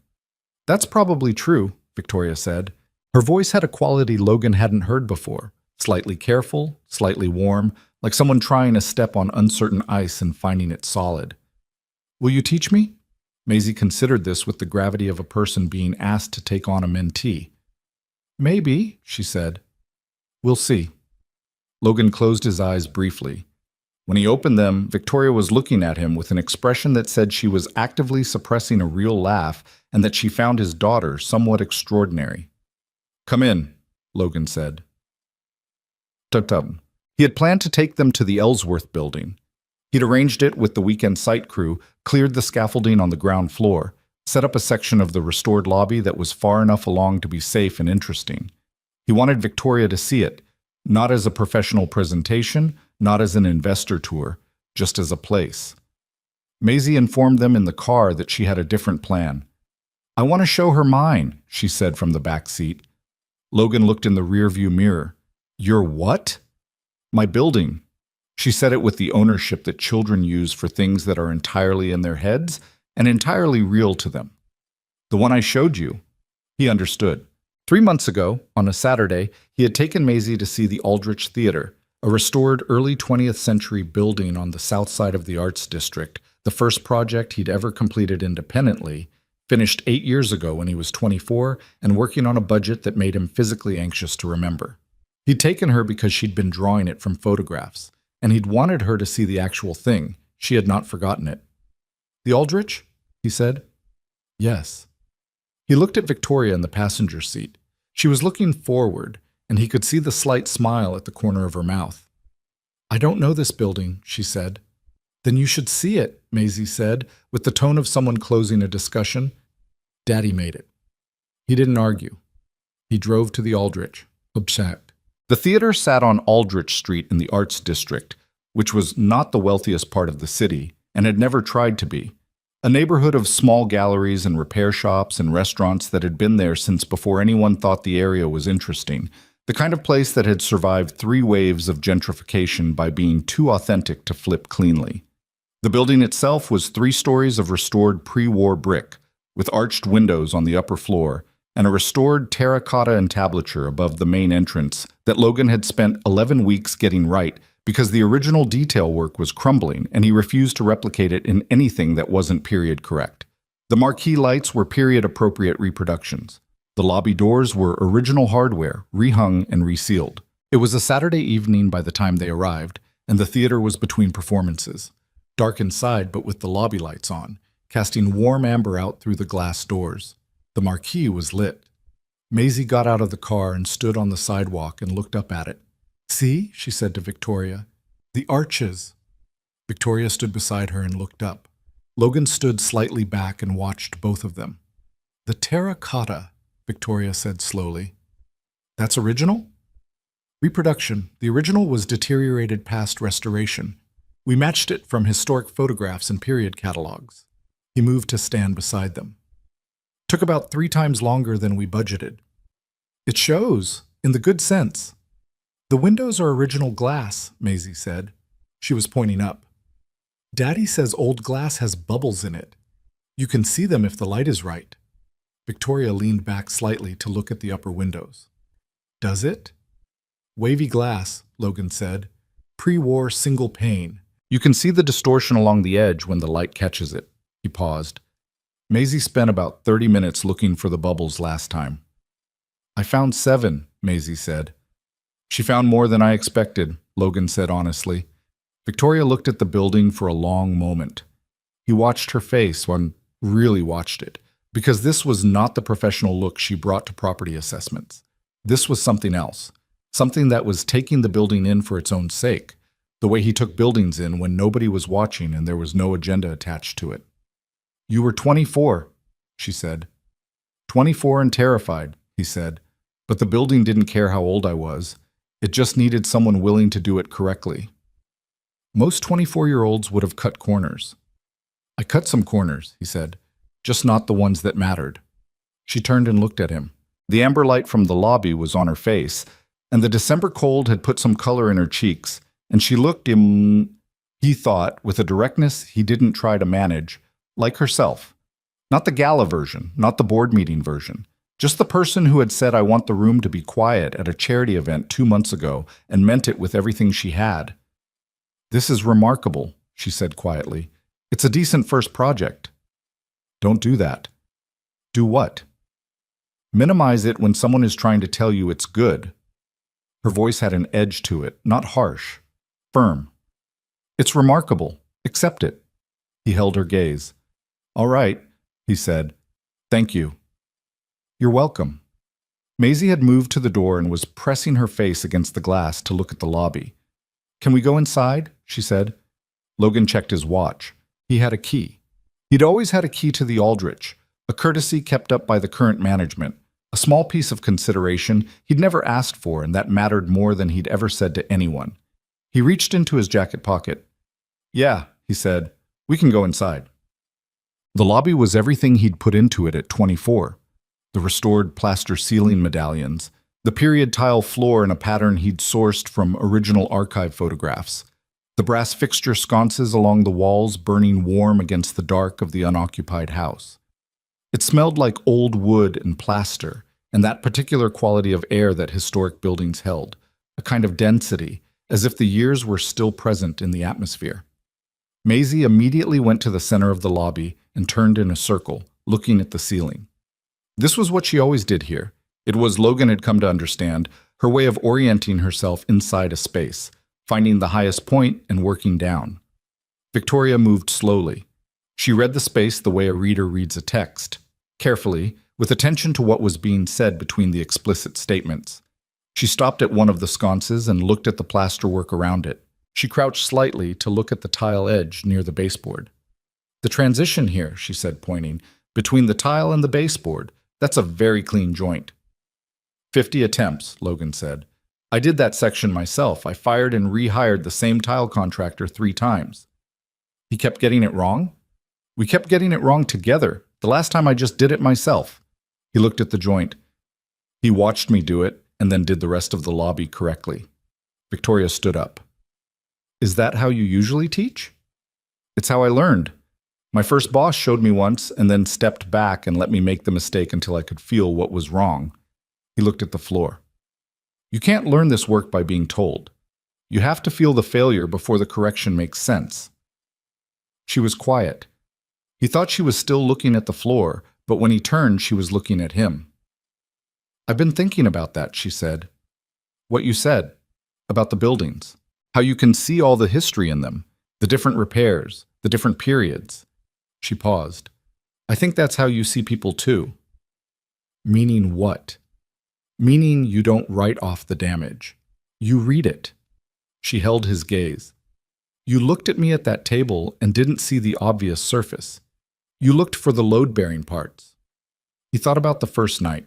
"That's probably true," Victoria said. Her voice had a quality Logan hadn't heard before, slightly careful, slightly warm, like someone trying a step on uncertain ice and finding it solid. "Will you teach me?" Maisie considered this with the gravity of a person being asked to take on a mentee. "Maybe," she said. "We'll see." Logan closed his eyes briefly. When he opened them, Victoria was looking at him with an expression that said she was actively suppressing a real laugh and that she found his daughter somewhat extraordinary. "Come in," Logan said. Tub. He had planned to take them to the Ellsworth building. He'd arranged it with the weekend site crew, cleared the scaffolding on the ground floor, set up a section of the restored lobby that was far enough along to be safe and interesting. He wanted Victoria to see it, not as a professional presentation, not as an investor tour, just as a place. Maisie informed them in the car that she had a different plan. "I want to show her mine," she said from the back seat. Logan looked in the rearview mirror. "Your what?" "My building." She said it with the ownership that children use for things that are entirely in their heads and entirely real to them. "The one I showed you." He understood. 3 months ago, on a Saturday, he had taken Maisie to see the Aldrich Theater, a restored early 20th century building on the south side of the Arts District, the first project he'd ever completed independently, finished 8 years ago when he was 24 and working on a budget that made him physically anxious to remember. He'd taken her because she'd been drawing it from photographs, and he'd wanted her to see the actual thing. She had not forgotten it. "The Aldrich?" he said. "Yes." He looked at Victoria in the passenger seat. She was looking forward, and he could see the slight smile at the corner of her mouth. "I don't know this building," she said. "Then you should see it," Maisie said, with the tone of someone closing a discussion. "Daddy made it." He didn't argue. He drove to the Aldrich. Upset. The theater sat on Aldrich Street in the Arts District, which was not the wealthiest part of the city, and had never tried to be. A neighborhood of small galleries and repair shops and restaurants that had been there since before anyone thought the area was interesting. The kind of place that had survived 3 waves of gentrification by being too authentic to flip cleanly. The building itself was 3 stories of restored pre-war brick, with arched windows on the upper floor and a restored terracotta entablature above the main entrance that Logan had spent 11 weeks getting right because the original detail work was crumbling and he refused to replicate it in anything that wasn't period correct. The marquee lights were period-appropriate reproductions. The lobby doors were original hardware, rehung and resealed. It was a Saturday evening by the time they arrived, and the theater was between performances. Dark inside, but with the lobby lights on, casting warm amber out through the glass doors. The marquee was lit. Maisie got out of the car and stood on the sidewalk and looked up at it. "See," she said to Victoria, "the arches." Victoria stood beside her and looked up. Logan stood slightly back and watched both of them. "The terracotta," Victoria said slowly. "That's original?" "Reproduction. The original was deteriorated past restoration. We matched it from historic photographs and period catalogs." He moved to stand beside them. "Took about 3 times longer than we budgeted." "It shows, in the good sense." "The windows are original glass," Maisie said. She was pointing up. "Daddy says old glass has bubbles in it. You can see them if the light is right." Victoria leaned back slightly to look at the upper windows. "Does it?" "Wavy glass," Logan said. "Pre-war single pane. You can see the distortion along the edge when the light catches it." He paused. "Maisie spent about 30 minutes looking for the bubbles last time." "I found 7, Maisie said. "She found more than I expected," Logan said honestly. Victoria looked at the building for a long moment. He watched her face, really watched it, because this was not the professional look she brought to property assessments. This was something else, something that was taking the building in for its own sake, the way he took buildings in when nobody was watching and there was no agenda attached to it. "You were 24, she said. 24 and terrified, he said, but the building didn't care how old I was. It just needed someone willing to do it correctly. Most 24-year-olds would have cut corners. I cut some corners, he said, just not the ones that mattered." She turned and looked at him. The amber light from the lobby was on her face, and the December cold had put some color in her cheeks, and she looked he thought, with a directness he didn't try to manage, like herself. Not the gala version, not the board meeting version. Just the person who had said, "I want the room to be quiet" at a charity event 2 months ago and meant it with everything she had. "This is remarkable," she said quietly. "It's a decent first project." "Don't do that." "Do what?" "Minimize it when someone is trying to tell you it's good." Her voice had an edge to it, not harsh, firm. "It's remarkable. Accept it." He held her gaze. "All right," he said. "Thank you." "You're welcome." Maisie had moved to the door and was pressing her face against the glass to look at the lobby. "Can we go inside?" she said. Logan checked his watch. He had a key. He'd always had a key to the Aldrich, a courtesy kept up by the current management, a small piece of consideration he'd never asked for and that mattered more than he'd ever said to anyone. He reached into his jacket pocket. "Yeah," he said, "we can go inside." The lobby was everything he'd put into it at 24. The restored plaster ceiling medallions, the period tile floor in a pattern he'd sourced from original archive photographs, the brass fixture sconces along the walls burning warm against the dark of the unoccupied house. It smelled like old wood and plaster, and that particular quality of air that historic buildings held, a kind of density, as if the years were still present in the atmosphere. Maisie immediately went to the center of the lobby and turned in a circle, looking at the ceiling. This was what she always did here. It was, Logan had come to understand, her way of orienting herself inside a space, finding the highest point and working down. Victoria moved slowly. She read the space the way a reader reads a text, carefully, with attention to what was being said between the explicit statements. She stopped at one of the sconces and looked at the plasterwork around it. She crouched slightly to look at the tile edge near the baseboard. "The transition here," she said, pointing, "between the tile and the baseboard, that's a very clean joint." 50 attempts, Logan said. "I did that section myself. I fired and rehired the same tile contractor 3 times. He kept getting it wrong? We kept getting it wrong together. The last time I just did it myself." He looked at the joint. "He watched me do it and then did the rest of the lobby correctly." Victoria stood up. "Is that how you usually teach?" "It's how I learned. My first boss showed me once and then stepped back and let me make the mistake until I could feel what was wrong. He looked at the floor. You can't learn this work by being told. You have to feel the failure before the correction makes sense. She was quiet. He thought she was still looking at the floor, but when he turned, she was looking at him. I've been thinking about that, she said. What you said, about the buildings, how you can see all the history in them, the different repairs, the different periods. She paused. I think that's how you see people too. Meaning what? Meaning you don't write off the damage. You read it. She held his gaze. You looked at me at that table and didn't see the obvious surface. You looked for the load-bearing parts. He thought about the first night.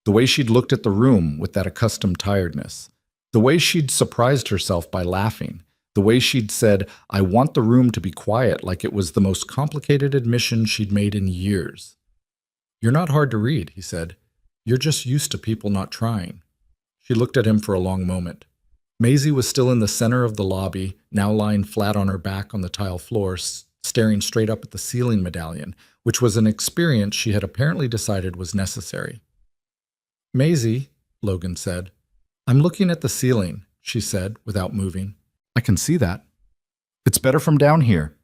The way she'd looked at the room with that accustomed tiredness. The way she'd surprised herself by laughing. The way she'd said, I want the room to be quiet, like it was the most complicated admission she'd made in years. You're not hard to read, he said. You're just used to people not trying. She looked at him for a long moment. Maisie was still in the center of the lobby, now lying flat on her back on the tile floor, staring straight up at the ceiling medallion, which was an experience she had apparently decided was necessary. Maisie, Logan said. I'm looking at the ceiling, she said, without moving. I can see that. It's better from down here.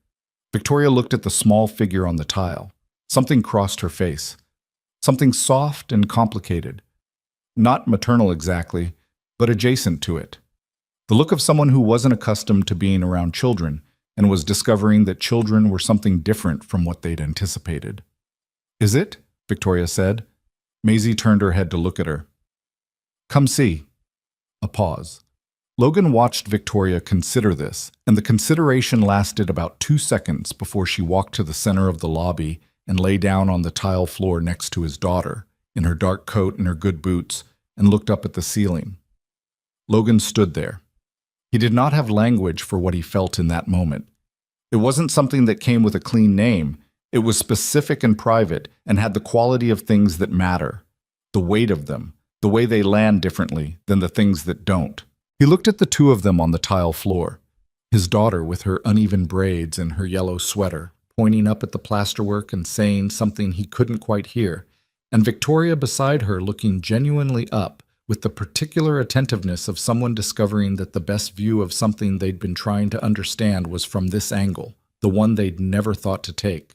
Victoria looked at the small figure on the tile. Something crossed her face. Something soft and complicated. Not maternal exactly, but adjacent to it. The look of someone who wasn't accustomed to being around children and was discovering that children were something different from what they'd anticipated. Is it? Victoria said. Maisie turned her head to look at her. Come see. A pause. Logan watched Victoria consider this, and the consideration lasted about 2 seconds before she walked to the center of the lobby and lay down on the tile floor next to his daughter, in her dark coat and her good boots, and looked up at the ceiling. Logan stood there. He did not have language for what he felt in that moment. It wasn't something that came with a clean name. It was specific and private and had the quality of things that matter, the weight of them, the way they land differently than the things that don't. He looked at the two of them on the tile floor, his daughter with her uneven braids and her yellow sweater, pointing up at the plasterwork and saying something he couldn't quite hear, and Victoria beside her looking genuinely up with the particular attentiveness of someone discovering that the best view of something they'd been trying to understand was from this angle, the one they'd never thought to take.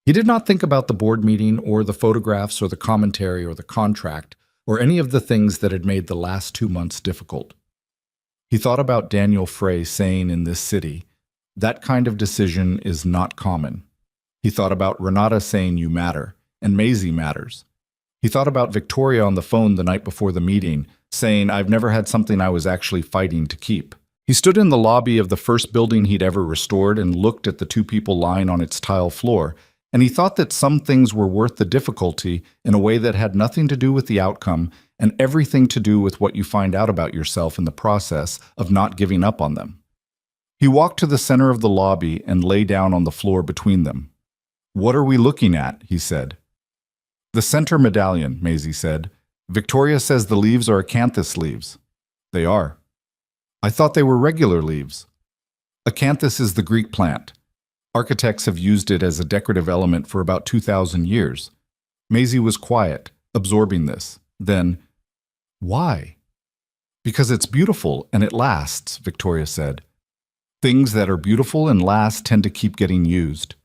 He did not think about the board meeting or the photographs or the commentary or the contract or any of the things that had made the last 2 months difficult. He thought about Daniel Frey saying in this city, that kind of decision is not common. He thought about Renata saying you matter, and Maisie matters. He thought about Victoria on the phone the night before the meeting, saying I've never had something I was actually fighting to keep. He stood in the lobby of the first building he'd ever restored and looked at the two people lying on its tile floor, and he thought that some things were worth the difficulty in a way that had nothing to do with the outcome and everything to do with what you find out about yourself in the process of not giving up on them. He walked to the center of the lobby and lay down on the floor between them. What are we looking at? He said. The center medallion, Maisie said. Victoria says the leaves are acanthus leaves. They are. I thought they were regular leaves. Acanthus is the Greek plant. Architects have used it as a decorative element for about 2,000 years. Maisie was quiet, absorbing this. Then, why? Because it's beautiful and it lasts, Victoria said. Things that are beautiful and last tend to keep getting used.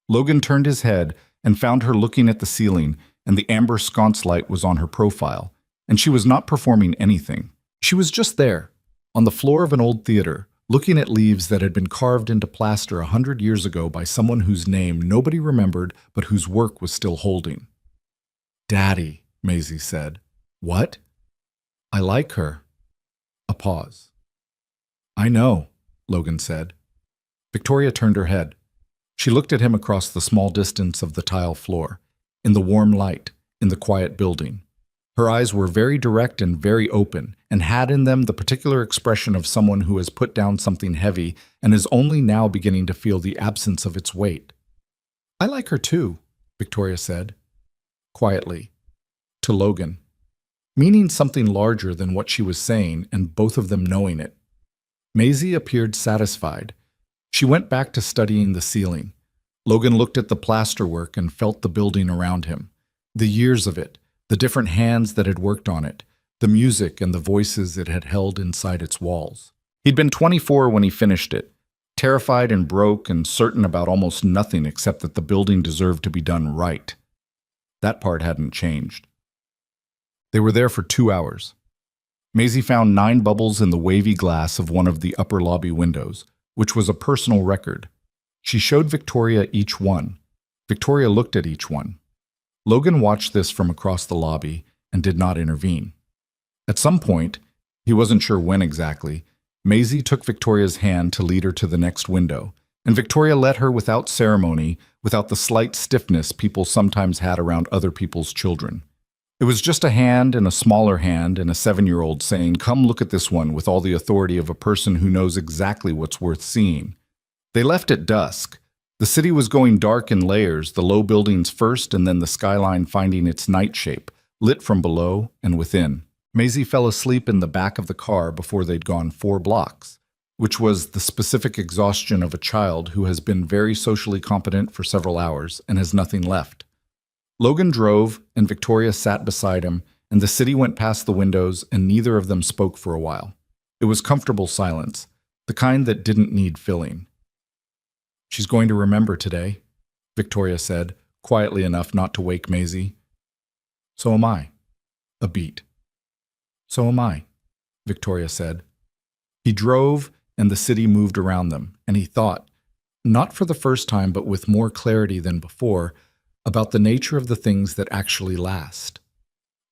Logan turned his head and found her looking at the ceiling, and the amber sconce light was on her profile, and she was not performing anything. She was just there, on the floor of an old theater, looking at leaves that had been carved into plaster 100 years ago by someone whose name nobody remembered but whose work was still holding. Daddy, Maisie said. What? I like her. A pause. I know, Logan said. Victoria turned her head. She looked at him across the small distance of the tile floor, in the warm light, in the quiet building. Her eyes were very direct and very open, and had in them the particular expression of someone who has put down something heavy and is only now beginning to feel the absence of its weight. I like her too, Victoria said, quietly, to Logan, meaning something larger than what she was saying and both of them knowing it. Maisie appeared satisfied. She went back to studying the ceiling. Logan looked at the plasterwork and felt the building around him. The years of it, the different hands that had worked on it, the music and the voices it had held inside its walls. He'd been 24 when he finished it, terrified and broke and certain about almost nothing except that the building deserved to be done right. That part hadn't changed. They were there for 2 hours. Maisie found 9 bubbles in the wavy glass of one of the upper lobby windows, which was a personal record. She showed Victoria each one. Victoria looked at each one. Logan watched this from across the lobby and did not intervene. At some point, he wasn't sure when exactly, Maisie took Victoria's hand to lead her to the next window, and Victoria led her without ceremony, without the slight stiffness people sometimes had around other people's children. It was just a hand and a smaller hand and a 7-year-old saying, "Come look at this one," with all the authority of a person who knows exactly what's worth seeing. They left at dusk. The city was going dark in layers, the low buildings first and then the skyline finding its night shape, lit from below and within. Maisie fell asleep in the back of the car before they'd gone 4 blocks, which was the specific exhaustion of a child who has been very socially competent for several hours and has nothing left. Logan drove, and Victoria sat beside him, and the city went past the windows, and neither of them spoke for a while. It was comfortable silence, the kind that didn't need filling. "She's going to remember today," Victoria said, quietly enough not to wake Maisie. "So am I." A beat. "So am I," Victoria said. He drove, and the city moved around them, and he thought, not for the first time but with more clarity than before, about the nature of the things that actually last.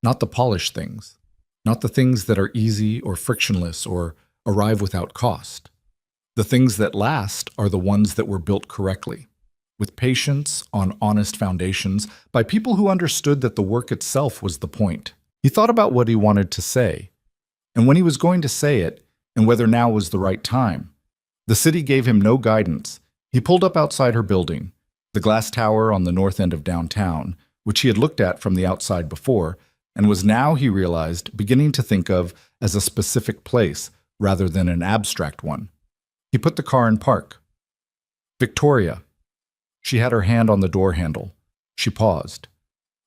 Not the polished things, not the things that are easy or frictionless or arrive without cost. The things that last are the ones that were built correctly, with patience, on honest foundations, by people who understood that the work itself was the point. He thought about what he wanted to say, and when he was going to say it, and whether now was the right time. The city gave him no guidance. He pulled up outside her building, the glass tower on the north end of downtown, which he had looked at from the outside before, and was now, he realized, beginning to think of as a specific place rather than an abstract one. He put the car in park. "Victoria." She had her hand on the door handle. She paused.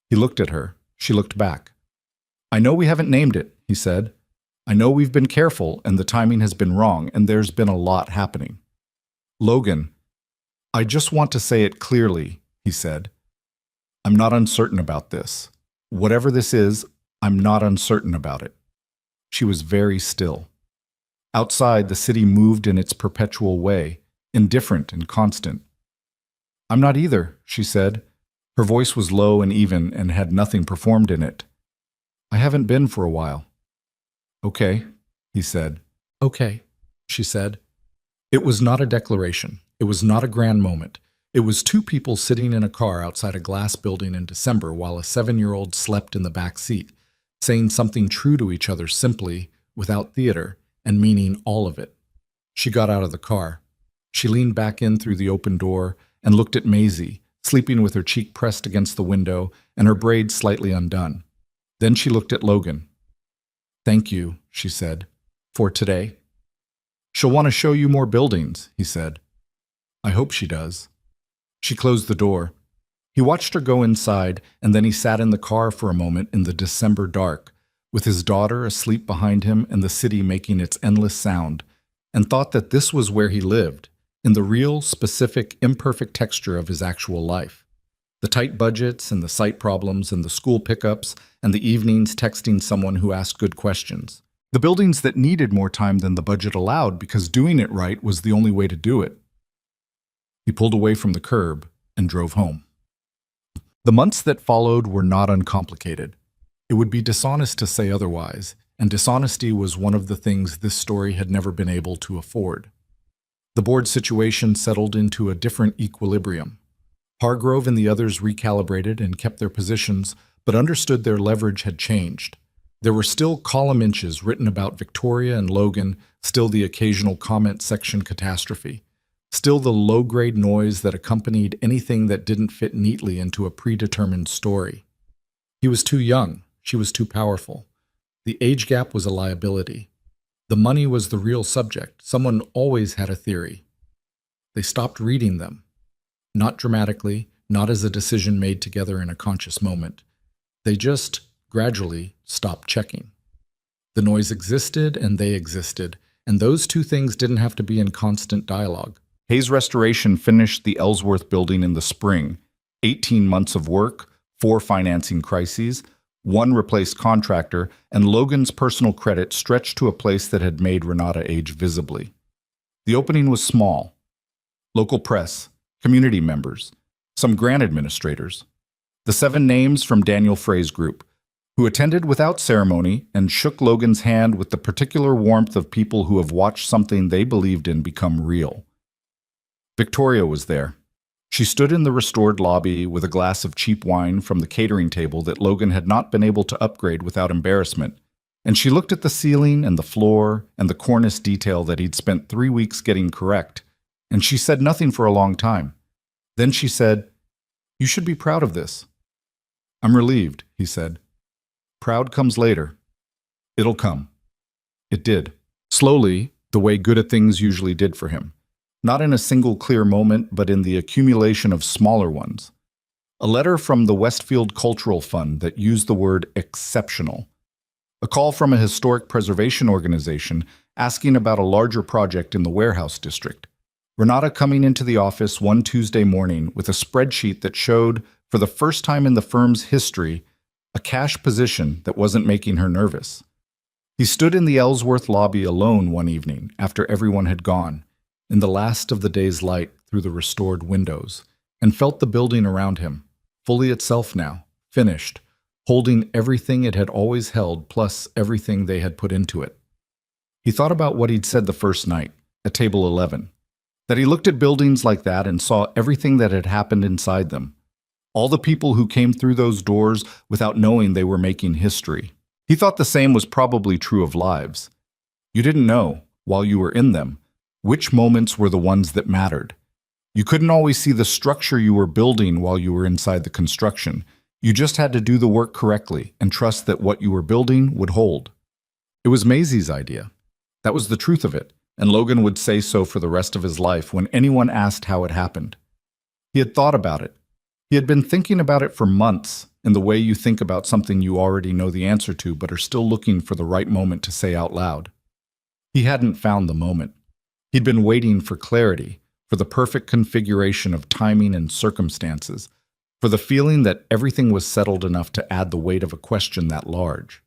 He looked at her. She looked back. "I know we haven't named it," he said. "I know we've been careful and the timing has been wrong and there's been a lot happening." "Logan, I just want to say it clearly," he said. "I'm not uncertain about this. Whatever this is, I'm not uncertain about it." She was very still. Outside, the city moved in its perpetual way, indifferent and constant. "I'm not either," she said. Her voice was low and even and had nothing performed in it. "I haven't been for a while." "Okay," he said. "Okay," she said. It was not a declaration. It was not a grand moment. It was 2 people sitting in a car outside a glass building in December while a 7-year-old slept in the back seat, saying something true to each other simply, without theater, and meaning all of it. She got out of the car. She leaned back in through the open door and looked at Maisie, sleeping with her cheek pressed against the window and her braids slightly undone. Then she looked at Logan. "Thank you," she said, "for today." "She'll want to show you more buildings," he said. "I hope she does." She closed the door. He watched her go inside, and then he sat in the car for a moment in the December dark, with his daughter asleep behind him and the city making its endless sound, and thought that this was where he lived, in the real, specific, imperfect texture of his actual life. The tight budgets and the sight problems and the school pickups and the evenings texting someone who asked good questions. The buildings that needed more time than the budget allowed because doing it right was the only way to do it. He pulled away from the curb and drove home. The months that followed were not uncomplicated. It would be dishonest to say otherwise, and dishonesty was one of the things this story had never been able to afford. The board situation settled into a different equilibrium. Hargrove and the others recalibrated and kept their positions, but understood their leverage had changed. There were still column inches written about Victoria and Logan, still the occasional comment section catastrophe, still the low-grade noise that accompanied anything that didn't fit neatly into a predetermined story. He was too young. She was too powerful. The age gap was a liability. The money was the real subject. Someone always had a theory. They stopped reading them. Not dramatically, not as a decision made together in a conscious moment. They just gradually stopped checking. The noise existed and they existed, and those two things didn't have to be in constant dialogue. Hayes Restoration finished the Ellsworth building in the spring. 18 months of work, 4 financing crises, 1 replaced contractor, and Logan's personal credit stretched to a place that had made Renata age visibly. The opening was small. Local press, community members, some grant administrators. The 7 names from Daniel Frey's group, who attended without ceremony and shook Logan's hand with the particular warmth of people who have watched something they believed in become real. Victoria was there. She stood in the restored lobby with a glass of cheap wine from the catering table that Logan had not been able to upgrade without embarrassment, and she looked at the ceiling and the floor and the cornice detail that he'd spent 3 weeks getting correct, and she said nothing for a long time. Then she said, "You should be proud of this." "I'm relieved," he said. "Proud comes later." "It'll come." It did. Slowly, the way good at things usually did for him. Not in a single clear moment, but in the accumulation of smaller ones. A letter from the Westfield Cultural Fund that used the word exceptional. A call from a historic preservation organization asking about a larger project in the warehouse district. Renata coming into the office one Tuesday morning with a spreadsheet that showed, for the first time in the firm's history, a cash position that wasn't making her nervous. He stood in the Ellsworth lobby alone one evening after everyone had gone, in the last of the day's light through the restored windows, and felt the building around him, fully itself now, finished, holding everything it had always held plus everything they had put into it. He thought about what he'd said the first night, at table 11, that he looked at buildings like that and saw everything that had happened inside them. All the people who came through those doors without knowing they were making history. He thought the same was probably true of lives. You didn't know, while you were in them, which moments were the ones that mattered. You couldn't always see the structure you were building while you were inside the construction. You just had to do the work correctly and trust that what you were building would hold. It was Maisie's idea. That was the truth of it, and Logan would say so for the rest of his life when anyone asked how it happened. He had thought about it. He had been thinking about it for months, in the way you think about something you already know the answer to but are still looking for the right moment to say out loud. He hadn't found the moment. He'd been waiting for clarity, for the perfect configuration of timing and circumstances, for the feeling that everything was settled enough to add the weight of a question that large.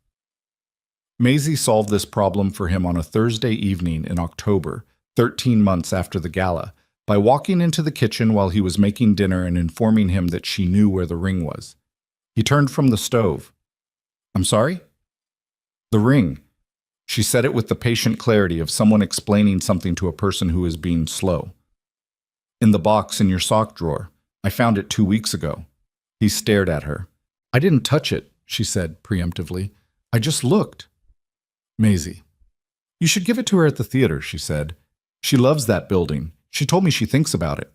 Maisie solved this problem for him on a Thursday evening in October, 13 months after the gala, by walking into the kitchen while he was making dinner and informing him that she knew where the ring was. He turned from the stove. "I'm sorry?" "The ring." She said it with the patient clarity of someone explaining something to a person who is being slow. "In the box in your sock drawer. I found it 2 weeks ago." He stared at her. "I didn't touch it," she said preemptively. "I just looked." Maisie. "You should give it to her at the theater," she said. "She loves that building. She told me she thinks about it."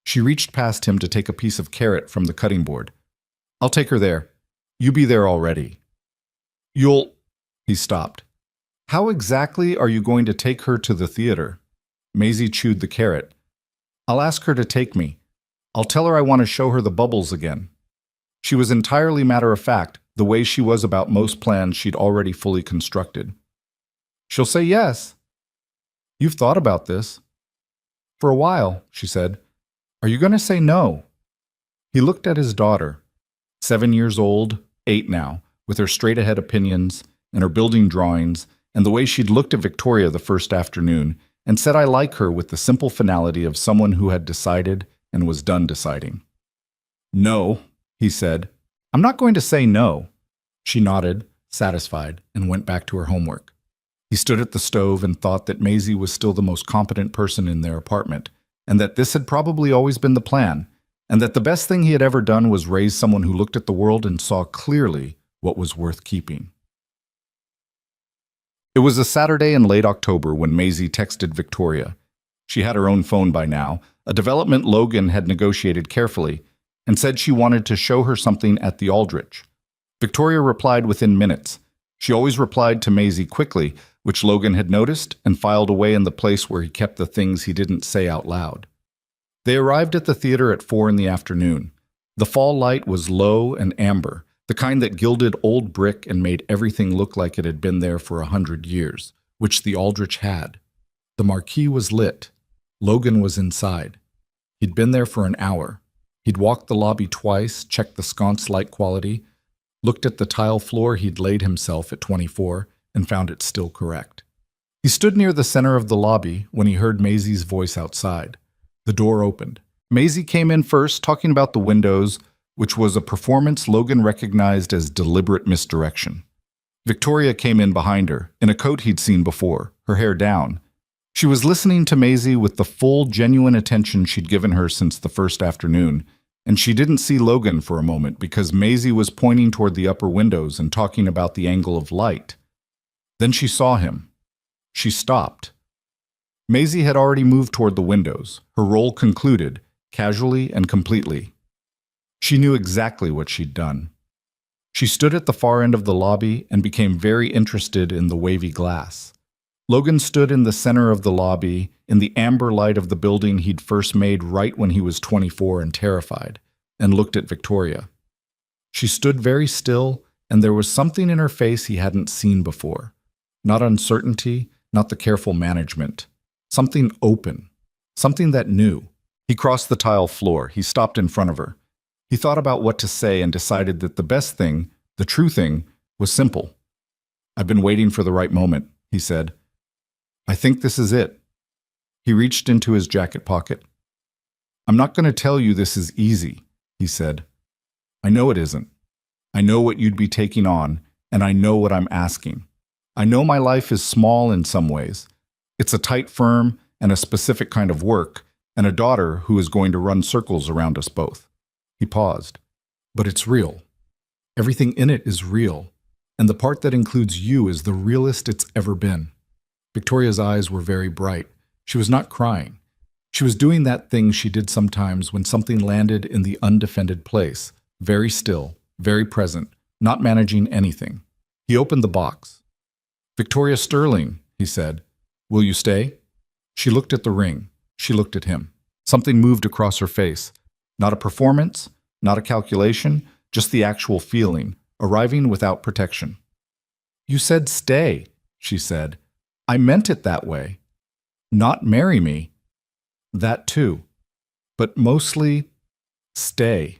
She reached past him to take a piece of carrot from the cutting board. "I'll take her there. You be there already." "You'll—" He stopped. "How exactly are you going to take her to the theater?" Maisie chewed the carrot. "I'll ask her to take me. I'll tell her I want to show her the bubbles again." She was entirely matter-of-fact, the way she was about most plans she'd already fully constructed. "She'll say yes." "You've thought about this." "For a while," she said. "Are you going to say no?" He looked at his daughter, 7 years old, 8 now, with her straight-ahead opinions and her building drawings and the way she'd looked at Victoria the first afternoon, and said I like her with the simple finality of someone who had decided and was done deciding. "No," he said. "I'm not going to say no." She nodded, satisfied, and went back to her homework. He stood at the stove and thought that Maisie was still the most competent person in their apartment, and that this had probably always been the plan, and that the best thing he had ever done was raise someone who looked at the world and saw clearly what was worth keeping. It was a Saturday in late October when Maisie texted Victoria. She had her own phone by now, a development Logan had negotiated carefully, and said she wanted to show her something at the Aldrich. Victoria replied within minutes. She always replied to Maisie quickly, which Logan had noticed and filed away in the place where he kept the things he didn't say out loud. They arrived at the theater at 4 in the afternoon. The fall light was low and amber, the kind that gilded old brick and made everything look like it had been there for 100 years, which the Aldrich had. The marquee was lit. Logan was inside. He'd been there for an hour. He'd walked the lobby twice, checked the sconce light quality, looked at the tile floor he'd laid himself at 24, and found it still correct. He stood near the center of the lobby when he heard Maisie's voice outside. The door opened. Maisie came in first, talking about the windows, which was a performance Logan recognized as deliberate misdirection. Victoria came in behind her, in a coat he'd seen before, her hair down. She was listening to Maisie with the full, genuine attention she'd given her since the first afternoon, and she didn't see Logan for a moment because Maisie was pointing toward the upper windows and talking about the angle of light. Then she saw him. She stopped. Maisie had already moved toward the windows, her role concluded, casually and completely. She knew exactly what she'd done. She stood at the far end of the lobby and became very interested in the wavy glass. Logan stood in the center of the lobby, in the amber light of the building he'd first made right when he was 24 and terrified, and looked at Victoria. She stood very still, and there was something in her face he hadn't seen before. Not uncertainty, not the careful management. Something open. Something that knew. He crossed the tile floor. He stopped in front of her. He thought about what to say and decided that the best thing, the true thing, was simple. "I've been waiting for the right moment," he said. "I think this is it." He reached into his jacket pocket. "I'm not going to tell you this is easy," he said. "I know it isn't. I know what you'd be taking on, and I know what I'm asking. I know my life is small in some ways. It's a tight firm and a specific kind of work, and a daughter who is going to run circles around us both." He paused. "But it's real. Everything in it is real, and the part that includes you is the realest it's ever been." Victoria's eyes were very bright. She was not crying. She was doing that thing she did sometimes when something landed in the undefended place, very still, very present, not managing anything. He opened the box. "Victoria Sterling," he said. "Will you stay?" She looked at the ring. She looked at him. Something moved across her face. Not a performance, not a calculation, just the actual feeling, arriving without protection. "You said stay," she said. "I meant it that way. Not marry me. That too. But mostly, stay."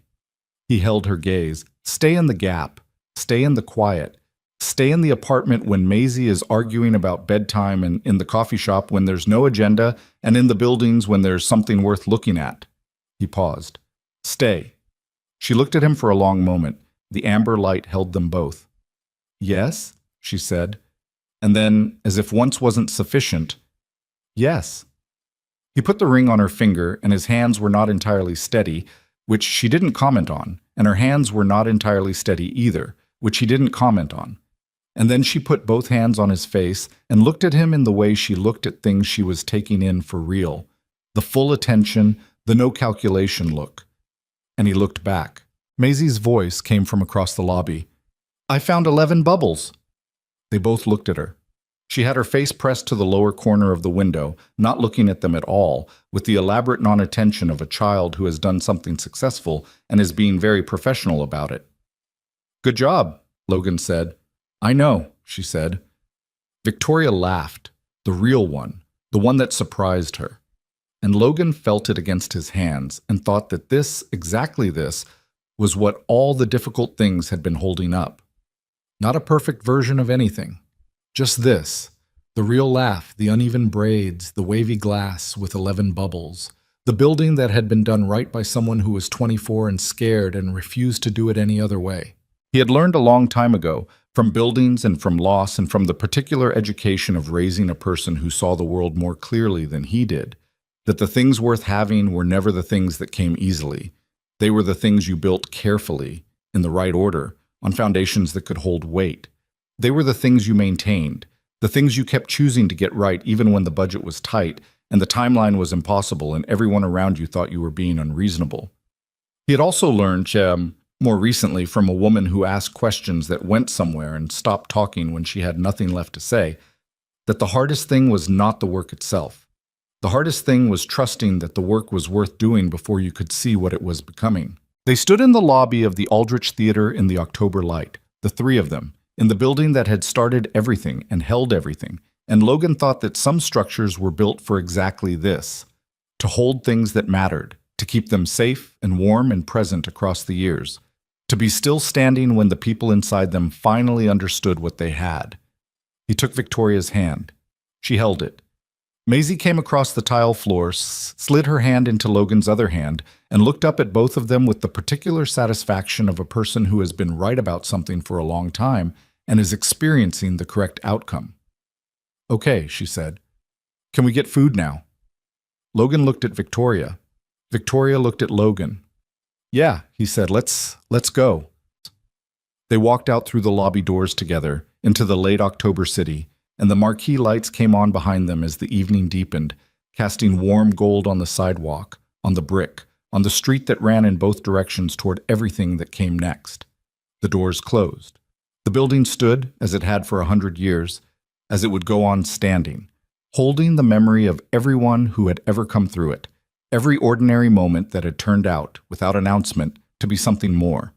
He held her gaze. "Stay in the gap. Stay in the quiet. Stay in the apartment when Maisie is arguing about bedtime, and in the coffee shop when there's no agenda, and in the buildings when there's something worth looking at." He paused. "Stay." She looked at him for a long moment. The amber light held them both. "Yes," she said. And then, as if once wasn't sufficient, "Yes." He put the ring on her finger, and his hands were not entirely steady, which she didn't comment on, and her hands were not entirely steady either, which he didn't comment on. And then she put both hands on his face and looked at him in the way she looked at things she was taking in for real, the full attention, the no calculation look. And he looked back. Maisie's voice came from across the lobby. "I found 11 bubbles." They both looked at her. She had her face pressed to the lower corner of the window, not looking at them at all, with the elaborate non-attention of a child who has done something successful and is being very professional about it. "Good job," Logan said. "I know," she said. Victoria laughed, the real one, the one that surprised her. And Logan felt it against his hands and thought that this, exactly this, was what all the difficult things had been holding up. Not a perfect version of anything. Just this, the real laugh, the uneven braids, the wavy glass with 11 bubbles, the building that had been done right by someone who was 24 and scared and refused to do it any other way. He had learned a long time ago, from buildings and from loss and from the particular education of raising a person who saw the world more clearly than he did, that the things worth having were never the things that came easily. They were the things you built carefully, in the right order, on foundations that could hold weight. They were the things you maintained, the things you kept choosing to get right even when the budget was tight and the timeline was impossible and everyone around you thought you were being unreasonable. He had also learned, more recently, from a woman who asked questions that went somewhere and stopped talking when she had nothing left to say, that the hardest thing was not the work itself. The hardest thing was trusting that the work was worth doing before you could see what it was becoming. They stood in the lobby of the Aldrich Theater in the October light, the three of them, in the building that had started everything and held everything, and Logan thought that some structures were built for exactly this, to hold things that mattered, to keep them safe and warm and present across the years, to be still standing when the people inside them finally understood what they had. He took Victoria's hand. She held it. Maisie came across the tile floor, slid her hand into Logan's other hand, and looked up at both of them with the particular satisfaction of a person who has been right about something for a long time and is experiencing the correct outcome. "Okay," she said. "Can we get food now?" Logan looked at Victoria. Victoria looked at Logan. "Yeah," he said, let's go." They walked out through the lobby doors together into the late October city, and the marquee lights came on behind them as the evening deepened, casting warm gold on the sidewalk, on the brick, on the street that ran in both directions toward everything that came next. The doors closed. The building stood, as it had for 100 years, as it would go on standing, holding the memory of everyone who had ever come through it, every ordinary moment that had turned out, without announcement, to be something more.